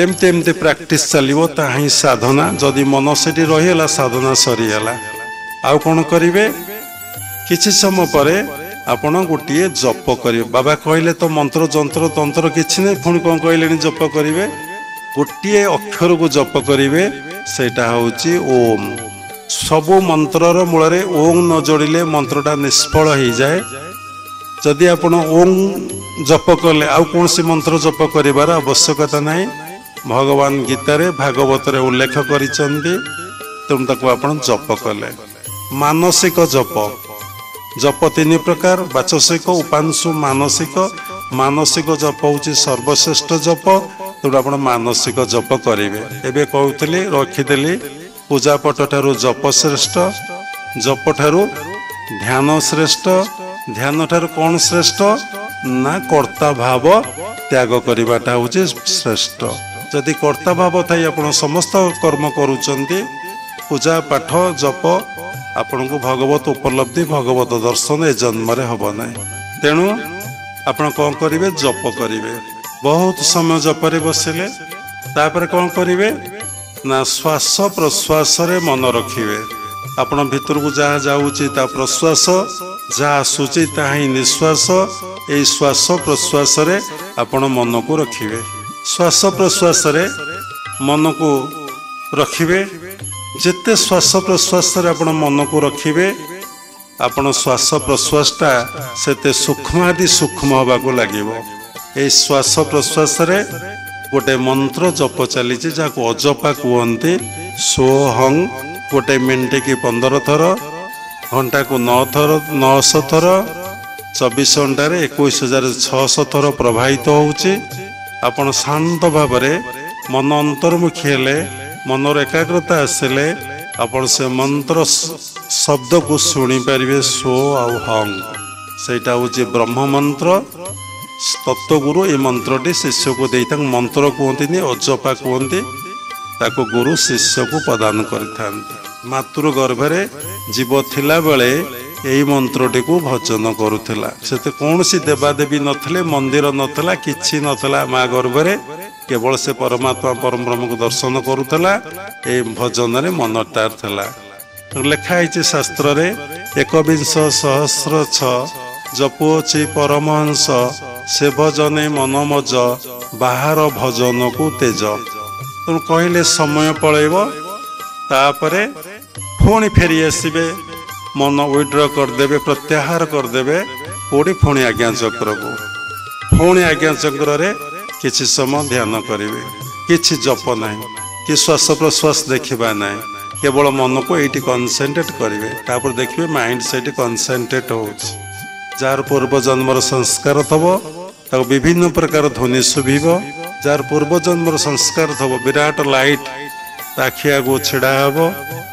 ଏମିତି ଏମିତି ପ୍ରାକ୍ଟିସ୍ ଚାଲିବ, ତାହା ହିଁ ସାଧନା। ଯଦି ମନ ସେଠି ରହିଗଲା ସାଧନା ସରିଗଲା। ଆଉ କ'ଣ କରିବେ? କିଛି ସମୟ ପରେ ଆପଣ ଗୋଟିଏ ଜପ କରିବେ। ବାବା କହିଲେ ତ ମନ୍ତ୍ର ଯନ୍ତ୍ର ତନ୍ତ୍ର କିଛି ନାହିଁ, ପୁଣି କ'ଣ କହିଲେଣି ଜପ କରିବେ? ଗୋଟିଏ ଅକ୍ଷରକୁ ଜପ କରିବେ, ସେଇଟା ହେଉଛି ଓମ୍। ସବୁ ମନ୍ତ୍ରର ମୂଳରେ ଓମ୍ ନ ଯୋଡ଼ିଲେ ମନ୍ତ୍ରଟା ନିଷ୍ଫଳ ହେଇଯାଏ। ଯଦି ଆପଣ ଓମ୍ ଜପ କଲେ ଆଉ କୌଣସି ମନ୍ତ୍ର ଜପ କରିବାର ଆବଶ୍ୟକତା ନାହିଁ। ଭଗବାନ ଗୀତାରେ ଭାଗବତରେ ଉଲ୍ଲେଖ କରିଛନ୍ତି, ତେଣୁ ତାକୁ ଆପଣ ଜପ କଲେ। ମାନସିକ ଜପ, ଜପ 3 ପ୍ରକାର, ବାଚସିକ, ଉପାଂଶୁ, ମାନସିକ। ମାନସିକ ଜପ ହେଉଛି ସର୍ବଶ୍ରେଷ୍ଠ ଜପ, ତେଣୁ ଆପଣ ମାନସିକ ଜପ କରିବେ। ଏବେ କହୁଥିଲି, ରଖିଦେଲି, ପୂଜାପଟ ଠାରୁ ଜପ ଶ୍ରେଷ୍ଠ, ଜପ ଠାରୁ ଧ୍ୟାନ ଶ୍ରେଷ୍ଠ, ଧ୍ୟାନ ଠାରୁ କ'ଣ ଶ୍ରେଷ୍ଠ? ନା କର୍ତ୍ତା ଭାବ ତ୍ୟାଗ କରିବାଟା ହେଉଛି ଶ୍ରେଷ୍ଠ। ଯଦି କର୍ତ୍ତା ଭାବ ଥାଇ ଆପଣ ସମସ୍ତ କର୍ମ କରୁଛନ୍ତି, ପୂଜା ପାଠ ଜପ, ଆପଣଙ୍କୁ ଭଗବତ ଉପଲବ୍ଧି ଭଗବତ ଦର୍ଶନ ଏ ଜନ୍ମରେ ହେବ ନାହିଁ। ତେଣୁ ଆପଣ କ'ଣ କରିବେ? ଜପ କରିବେ। ବହୁତ ସମୟ ଜପରେ ବସିଲେ ତାପରେ କ'ଣ କରିବେ? ନା ଶ୍ୱାସ ପ୍ରଶ୍ୱାସରେ ମନ ରଖିବେ। ଆପଣ ଭିତରକୁ ଯାହା ଯାଉଛି ତା ପ୍ରଶ୍ୱାସ, ଯାହା ଆସୁଛି ତାହା ହିଁ ନିଶ୍ୱାସ। এই ଶ୍ୱାସ ପ୍ରଶ୍ୱାସରେ ଆପଣ ମନକୁ ରଖିବେ। ଶ୍ୱାସ ପ୍ରଶ୍ୱାସରେ ମନକୁ ରଖିବେ। ଯେତେ ଶ୍ୱାସ ପ୍ରଶ୍ୱାସରେ ଆପଣ ମନକୁ ରଖିବେ ଆପଣ ଶ୍ୱାସ ପ୍ରଶ୍ୱାସଟା ସେତେ ସୂକ୍ଷ୍ମାଦି ସୂକ୍ଷ୍ମ ହେବାକୁ ଲାଗିବ। এই ଶ୍ୱାସ ପ୍ରଶ୍ୱାସରେ ଗୋଟେ ମନ୍ତ୍ର ଜପ ଚାଲିଛି ଯାହାକୁ ଅଜପା କୁହନ୍ତି। ସୋହଂ ଗୋଟେ ମିନିଟ କି 15 ଥର, ଘଣ୍ଟାକୁ 900 ଥର, 24 ଘଣ୍ଟାରେ 21,600 ଥର ପ୍ରବାହିତ ହେଉଛି। ଆପଣ ଶାନ୍ତ ଭାବରେ ମନ ଅନ୍ତର୍ମୁଖୀ ହେଲେ, ମନର ଏକାଗ୍ରତା ଆସିଲେ ଆପଣ ସେ ମନ୍ତ୍ର ଶବ୍ଦକୁ ଶୁଣିପାରିବେ। ସୋ ଆଉ ହଂ ସେଇଟା ହେଉଛି ବ୍ରହ୍ମ ମନ୍ତ୍ର। ତତ୍ତ୍ୱଗୁରୁ ଏ ମନ୍ତ୍ରଟି ଶିଷ୍ୟକୁ ଦେଇ, ତାଙ୍କୁ ମନ୍ତ୍ର କୁହନ୍ତିନି, ଅଜପା କୁହନ୍ତି। ତାକୁ ଗୁରୁ ଶିଷ୍ୟକୁ ପ୍ରଦାନ କରିଥାନ୍ତି। ମାତୃ ଗର୍ଭରେ ଜୀବ ଥିଲାବେଳେ ଏଇ ମନ୍ତ୍ରଟିକୁ ଭଜନ କରୁଥିଲା। ସେତେ କୌଣସି ଦେବାଦେବୀ ନଥିଲେ, ମନ୍ଦିର ନଥିଲା, କିଛି ନଥିଲା। ମା ଗର୍ଭରେ କେବଳ ସେ ପରମାତ୍ମା ପରବ୍ରହ୍ମକୁ ଦର୍ଶନ କରୁଥିଲା। ଏଇ ଭଜନରେ ମନଟା ଥିଲା। ଲେଖା ହେଇଛି ଶାସ୍ତ୍ରରେ 21,000 ଜପୁଅଛି ପରମହଂସ, ସେ ଭଜନେ ମନମଜ, ବାହାର ଭଜନକୁ ତେଜ। ତେଣୁ କହିଲେ ସମୟ ପଳେଇବ, ତାପରେ ପୁଣି ଫେରି ଆସିବେ, ମନ ୱିଡ୍ର କରିଦେବେ, ପ୍ରତ୍ୟାହାର କରିଦେବେ। ପୁଣି ପୁଣି ଆଜ୍ଞା ଚକ୍ରକୁ, ପୁଣି ଆଜ୍ଞା ଚକ୍ରରେ କିଛି ସମୟ ଧ୍ୟାନ କରିବେ। କିଛି ଜପ ନାହିଁ, କି ଶ୍ୱାସ ପ୍ରଶ୍ୱାସ ଦେଖିବା ନାହିଁ, କେବଳ ମନକୁ ଏଇଠି କନସେନ୍ଟ୍ରେଟ୍ କରିବେ। ତାପରେ ଦେଖିବେ ମାଇଣ୍ଡ ସେଇଠି କନସେନ୍ଟ୍ରେଟ୍ ହେଉଛି। ଯାହାର ପୂର୍ବ ଜନ୍ମର ସଂସ୍କାର ଥବ ତାକୁ ବିଭିନ୍ନ ପ୍ରକାର ଧ୍ୱନି ଶୁଭିବ। ଯାହାର ପୂର୍ବ ଜନ୍ମର ସଂସ୍କାର ଥବ ବିରାଟ ଲାଇଟ୍ ତା ଆଖି ଆଗକୁ ଛିଡ଼ା ହେବ।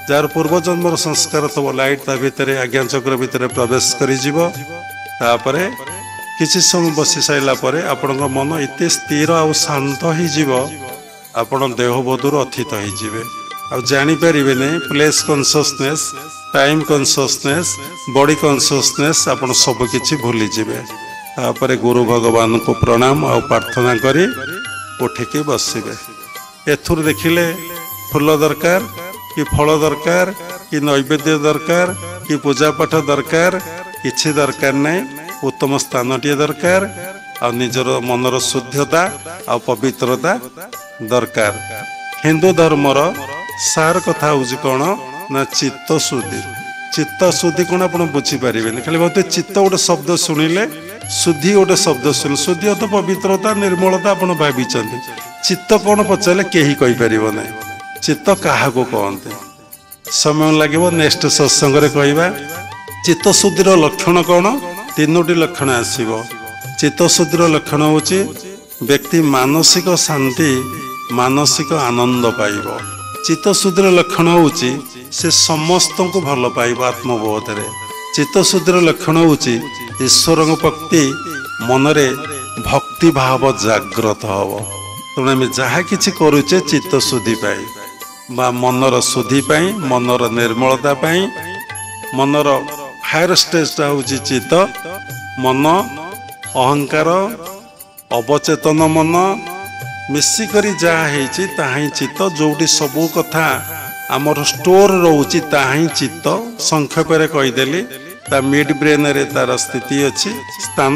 ଯାହାର ପୂର୍ବ ଜନ୍ମର ସଂସ୍କାର ଥବ ଲାଇଟ୍ ତା ଭିତରେ, ଆଜ୍ଞା ଚକ୍ର ଭିତରେ ପ୍ରବେଶ କରିଯିବ। ତାପରେ କିଛି ସମୟ ବସି ସାରିଲା ପରେ ଆପଣଙ୍କ ମନ ଏତେ ସ୍ଥିର ଆଉ ଶାନ୍ତ ହେଇଯିବ, ଆପଣ ଦେହବୋଧରୁ ଅତୀତ ହେଇଯିବେ। ଆଉ ଜାଣିପାରିବେନି place consciousness, time consciousness, body consciousness, ଆପଣ ସବୁ କିଛି ଭୁଲିଯିବେ। ତାପରେ ଗୁରୁ ଭଗବାନଙ୍କୁ ପ୍ରଣାମ ଆଉ ପ୍ରାର୍ଥନା କରି ଉଠିକି ବସିବେ। ଏଥିରୁ ଦେଖିଲେ ଫୁଲ ଦରକାର କି ଫଳ ଦରକାର କି ନୈବେଦ୍ୟ ଦରକାର କି ପୂଜାପାଠ ଦରକାର, କିଛି ଦରକାର ନାହିଁ। ଉତ୍ତମ ସ୍ଥାନଟିଏ ଦରକାର ଆଉ ନିଜର ମନର ଶୁଦ୍ଧତା ଆଉ ପବିତ୍ରତା ଦରକାର। ହିନ୍ଦୁ ଧର୍ମର ସାର କଥା ହେଉଛି କ'ଣ ନା ଚିତ୍ତ ଶୁଦ୍ଧି। ଚିତ୍ତ ଶୁଦ୍ଧି କ'ଣ ଆପଣ ବୁଝିପାରିବେନି। ଖାଲି ବୋଧେ ଚିତ୍ତ ଗୋଟେ ଶବ୍ଦ ଶୁଣିଲେ, ଶୁଦ୍ଧି ଗୋଟେ ଶବ୍ଦ ଶୁଣିଲେ, ଶୁଦ୍ଧି ଅର୍ଥ ପବିତ୍ରତା, ନିର୍ମଳତା ଆପଣ ଭାବିଛନ୍ତି। ଚିତ୍ତ କ'ଣ ପଚାରିଲେ କେହି କହିପାରିବ ନାହିଁ। ଚିତ୍ତ କାହାକୁ କହନ୍ତି? ସମୟ ଲାଗିବ, ନେକ୍ସଟ ସତ୍ସଙ୍ଗରେ କହିବା। ଚିତ୍ତଶୁଦ୍ଧିର ଲକ୍ଷଣ କ'ଣ? 3ଟି ଲକ୍ଷଣ ଆସିବ। ଚିତ୍ତଶୁଦ୍ଧିର ଲକ୍ଷଣ ହେଉଛି ବ୍ୟକ୍ତି ମାନସିକ ଶାନ୍ତି, ମାନସିକ ଆନନ୍ଦ ପାଇବ। ଚିତ୍ତଶୁଦ୍ଧିର ଲକ୍ଷଣ ହେଉଛି ସେ ସମସ୍ତଙ୍କୁ ଭଲ ପାଇବ ଆତ୍ମବୋଧରେ। ଚିତ୍ତଶୁଦ୍ଧିର ଲକ୍ଷଣ ହେଉଛି ଈଶ୍ୱରଙ୍କ ପ୍ରତି ମନରେ ଭକ୍ତି ଭାବ ଜାଗ୍ରତ ହେବ। ତେଣୁ ଆମେ ଯାହା କିଛି କରୁଛେ ଚିତ୍ତଶୁଦ୍ଧି ପାଇଁ ବା ମନର ଶୁଦ୍ଧି ପାଇଁ, ମନର ନିର୍ମଳତା ପାଇଁ। ମନର ହାୟର ଷ୍ଟେଜଟା ହେଉଛି ଚିତ୍ତ। ମନ, ଅହଙ୍କାର, ଅବଚେତନ ମନ ମିଶିକରି ଯାହା ହେଇଛି ତାହା ହିଁ ଚିତ୍ତ। ଯେଉଁଠି ସବୁ କଥା ଆମର ଷ୍ଟୋର ରହୁଛି ତାହା ହିଁ ଚିତ୍ତ। ସଂକ୍ଷେପରେ କହିଦେଲି, ତା ମିଡ୍ ବ୍ରେନରେ ତାର ସ୍ଥିତି ଅଛି, ସ୍ଥାନ।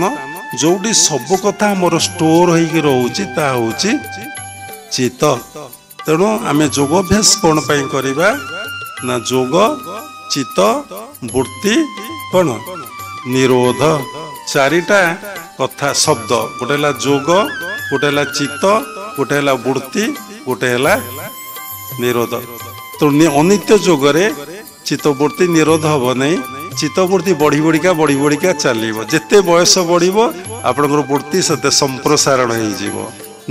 ଯେଉଁଠି ସବୁ କଥା ଆମର ଷ୍ଟୋର ହେଇକି ରହୁଛି ତାହା ହେଉଛି ଚିତ୍ତ। ତେଣୁ ଆମେ ଯୋଗାଭ୍ୟାସ କ'ଣ ପାଇଁ କରିବା ନା ଯୋଗ, ଚିତ୍ତ, ବୃତ୍ତି, କ'ଣ ନିରୋଧ। 4ଟା କଥା ଶବ୍ଦ। ଗୋଟେ ହେଲା ଯୋଗ, ଗୋଟେ ହେଲା ଚିତ୍ତ, ଗୋଟେ ହେଲା ବୃତ୍ତି, ଗୋଟେ ହେଲା ନିରୋଧ। ତେଣୁ ଅନିତ୍ୟ ଯୋଗରେ ଚିତ୍ତବୃତ୍ତି ନିରୋଧ ହେବ ନାହିଁ। ଚିତ୍ତବୃତ୍ତି ବଢ଼ି ବଢ଼ିକା ଚାଲିବ। ଯେତେ ବୟସ ବଢ଼ିବ ଆପଣଙ୍କର ବୃତ୍ତି ସେତେ ସମ୍ପ୍ରସାରଣ ହେଇଯିବ।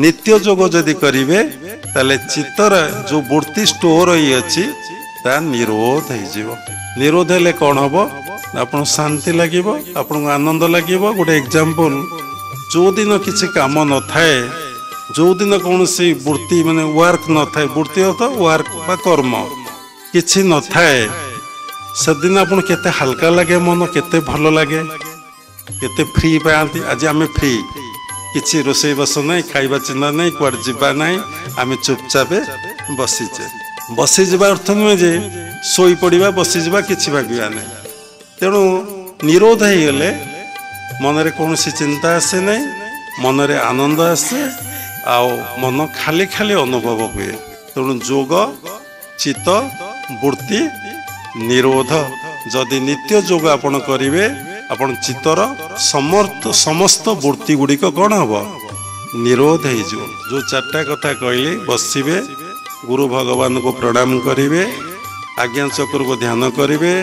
ନିତ୍ୟ ଯୋଗ ଯଦି କରିବେ ତାହେଲେ ଚିତ୍ତର ଯେଉଁ ବୃତ୍ତି ଷ୍ଟୋର ହେଇଅଛି ତା ନିରୋଧ ହେଇଯିବ। ନିରୋଧ ହେଲେ କ'ଣ ହେବ? ଆପଣଙ୍କୁ ଶାନ୍ତି ଲାଗିବ, ଆପଣଙ୍କୁ ଆନନ୍ଦ ଲାଗିବ। ଗୋଟେ ଏକ୍ଜାମ୍ପଲ, ଯେଉଁଦିନ କିଛି କାମ ନଥାଏ, ଯେଉଁଦିନ କୌଣସି ବୃତ୍ତି ମାନେ ୱାର୍କ ନଥାଏ, ବୃତ୍ତି ଅର୍ଥ ୱାର୍କ ବା କର୍ମ କିଛି ନଥାଏ, ସେଦିନ ଆପଣ କେତେ ହାଲକା ଲାଗେ, ମନ କେତେ ଭଲ ଲାଗେ, କେତେ ଫ୍ରି ପାଆନ୍ତି। ଆଜି ଆମେ ଫ୍ରି, କିଛି ରୋଷେଇବାସ ନାହିଁ, ଖାଇବା ଚିହ୍ନ ନାହିଁ, କୁଆଡ଼େ ଯିବା ନାହିଁ, ଆମେ ଚୁପଚାପ ବସିଛେ। ବସିଯିବା ଅର୍ଥ ନୁହେଁ ଯେ ଶୋଇପଡ଼ିବା, ବସିଯିବା, କିଛି ଭାବିବା ନାହିଁ। ତେଣୁ ନିରୋଧ ହେଇଗଲେ मनरे कौनसी चिंता आसे नहीं, मनरे आनंद आसे आओ मन खाली खाली अनुभव हुए। तेणु जोग चित्त वृत्ति निरोध जदि नित्य जोग आपण करिवे आपण चित्तर समस्त वृत्ति गुड़िक कौन हम निरोध हो। जो चार्टा कथा कहली बसवे गुरु भगवान को प्रणाम करेंगे, आज्ञा चक्र को ध्यान करेंगे,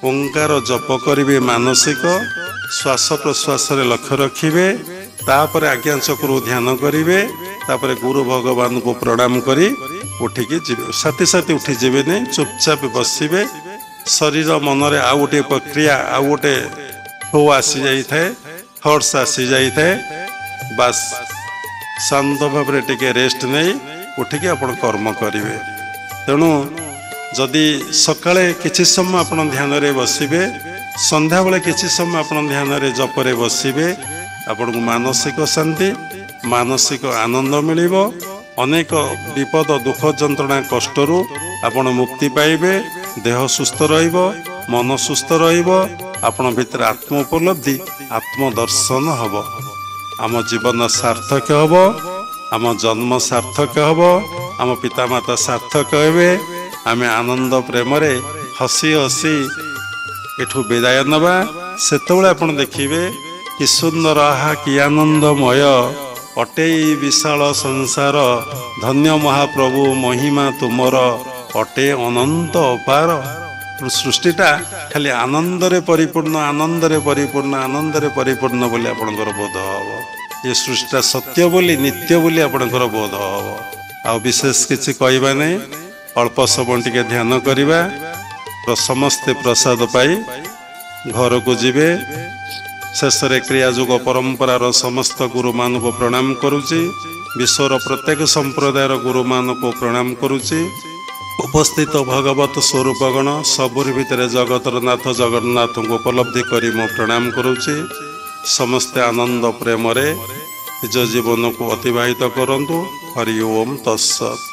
ओंकार जप करेंगे, मानसिक श्वास प्रश्वास लक्ष्य रखिए, तापर आज्ञा चक्र को ध्यान करेंगे, तापर गुरु भगवान को प्रणाम करी उठिकी जीवे। साथी साथी उठी जीवे नहीं, चुपचाप बसवे। शरीर मन रे आउ गोटे प्रक्रिया आउ गोटे फ्लो आसी जाए, थट्स आसी जाए, बास शांत भाव टिके रेस्ट नहीं उठिकी आपण कर्म करेंगे। तेणु जदि सकाळे किछि समय आपण ध्यान रे बसिबे, संध्या बेले किछि समय आपण ध्यान रे जप रे बसिबे, आपण को मानसिक शांति मानसिक आनंद मिलिबो। अनेक विपद दुख जंत्रणा कष्टरू आपण मुक्ति पाइबे, देह सुस्थ रहिबो, मन सुस्थ रहिबो, आपण भितर आत्म उपलब्धि आत्मदर्शन हबो। आम जीवन सार्थक हबो, आम जन्म सार्थक हबो, आम पितामाता सार्थक हेबे। आमे आनंद प्रेम रे हसी हसी एठू विदाय नबा। सेतबेले आपण देखिबे कि सुंदर आहा कि आनंदमय अटे विशाल संसार, धन्य महाप्रभु महिमा तुमर अटे अनंत अपार। सृष्टिटा खाली आनंद रे परिपूर्ण आनंद रे परिपूर्ण आनंद रे परिपूर्ण बोली आपणकर बोध हबो। ये सृष्टिटा सत्य बोली नित्य बोली आपणकर बोध हबो। आ विशेष किछि कहबा नहीं, अल्प समय टिके ध्यान करिबा, तो समस्ते प्रसाद पाई घर को जीवे। शेष क्रियाजुग परंपरार समस्त गुरु मान को प्रणाम करुची, विश्वर प्रत्येक संप्रदायर गुरु मान को प्रणाम करुची। उपस्थित भगवत स्वरूपगण सबुरी भितर जगतर नाथ जगन्नाथ को उपलब्धि करी मो प्रणाम करुची। समस्ते आनंद प्रेम रे निज जीवन को अतिबाहित करंतु। हरि ओम तत्सत।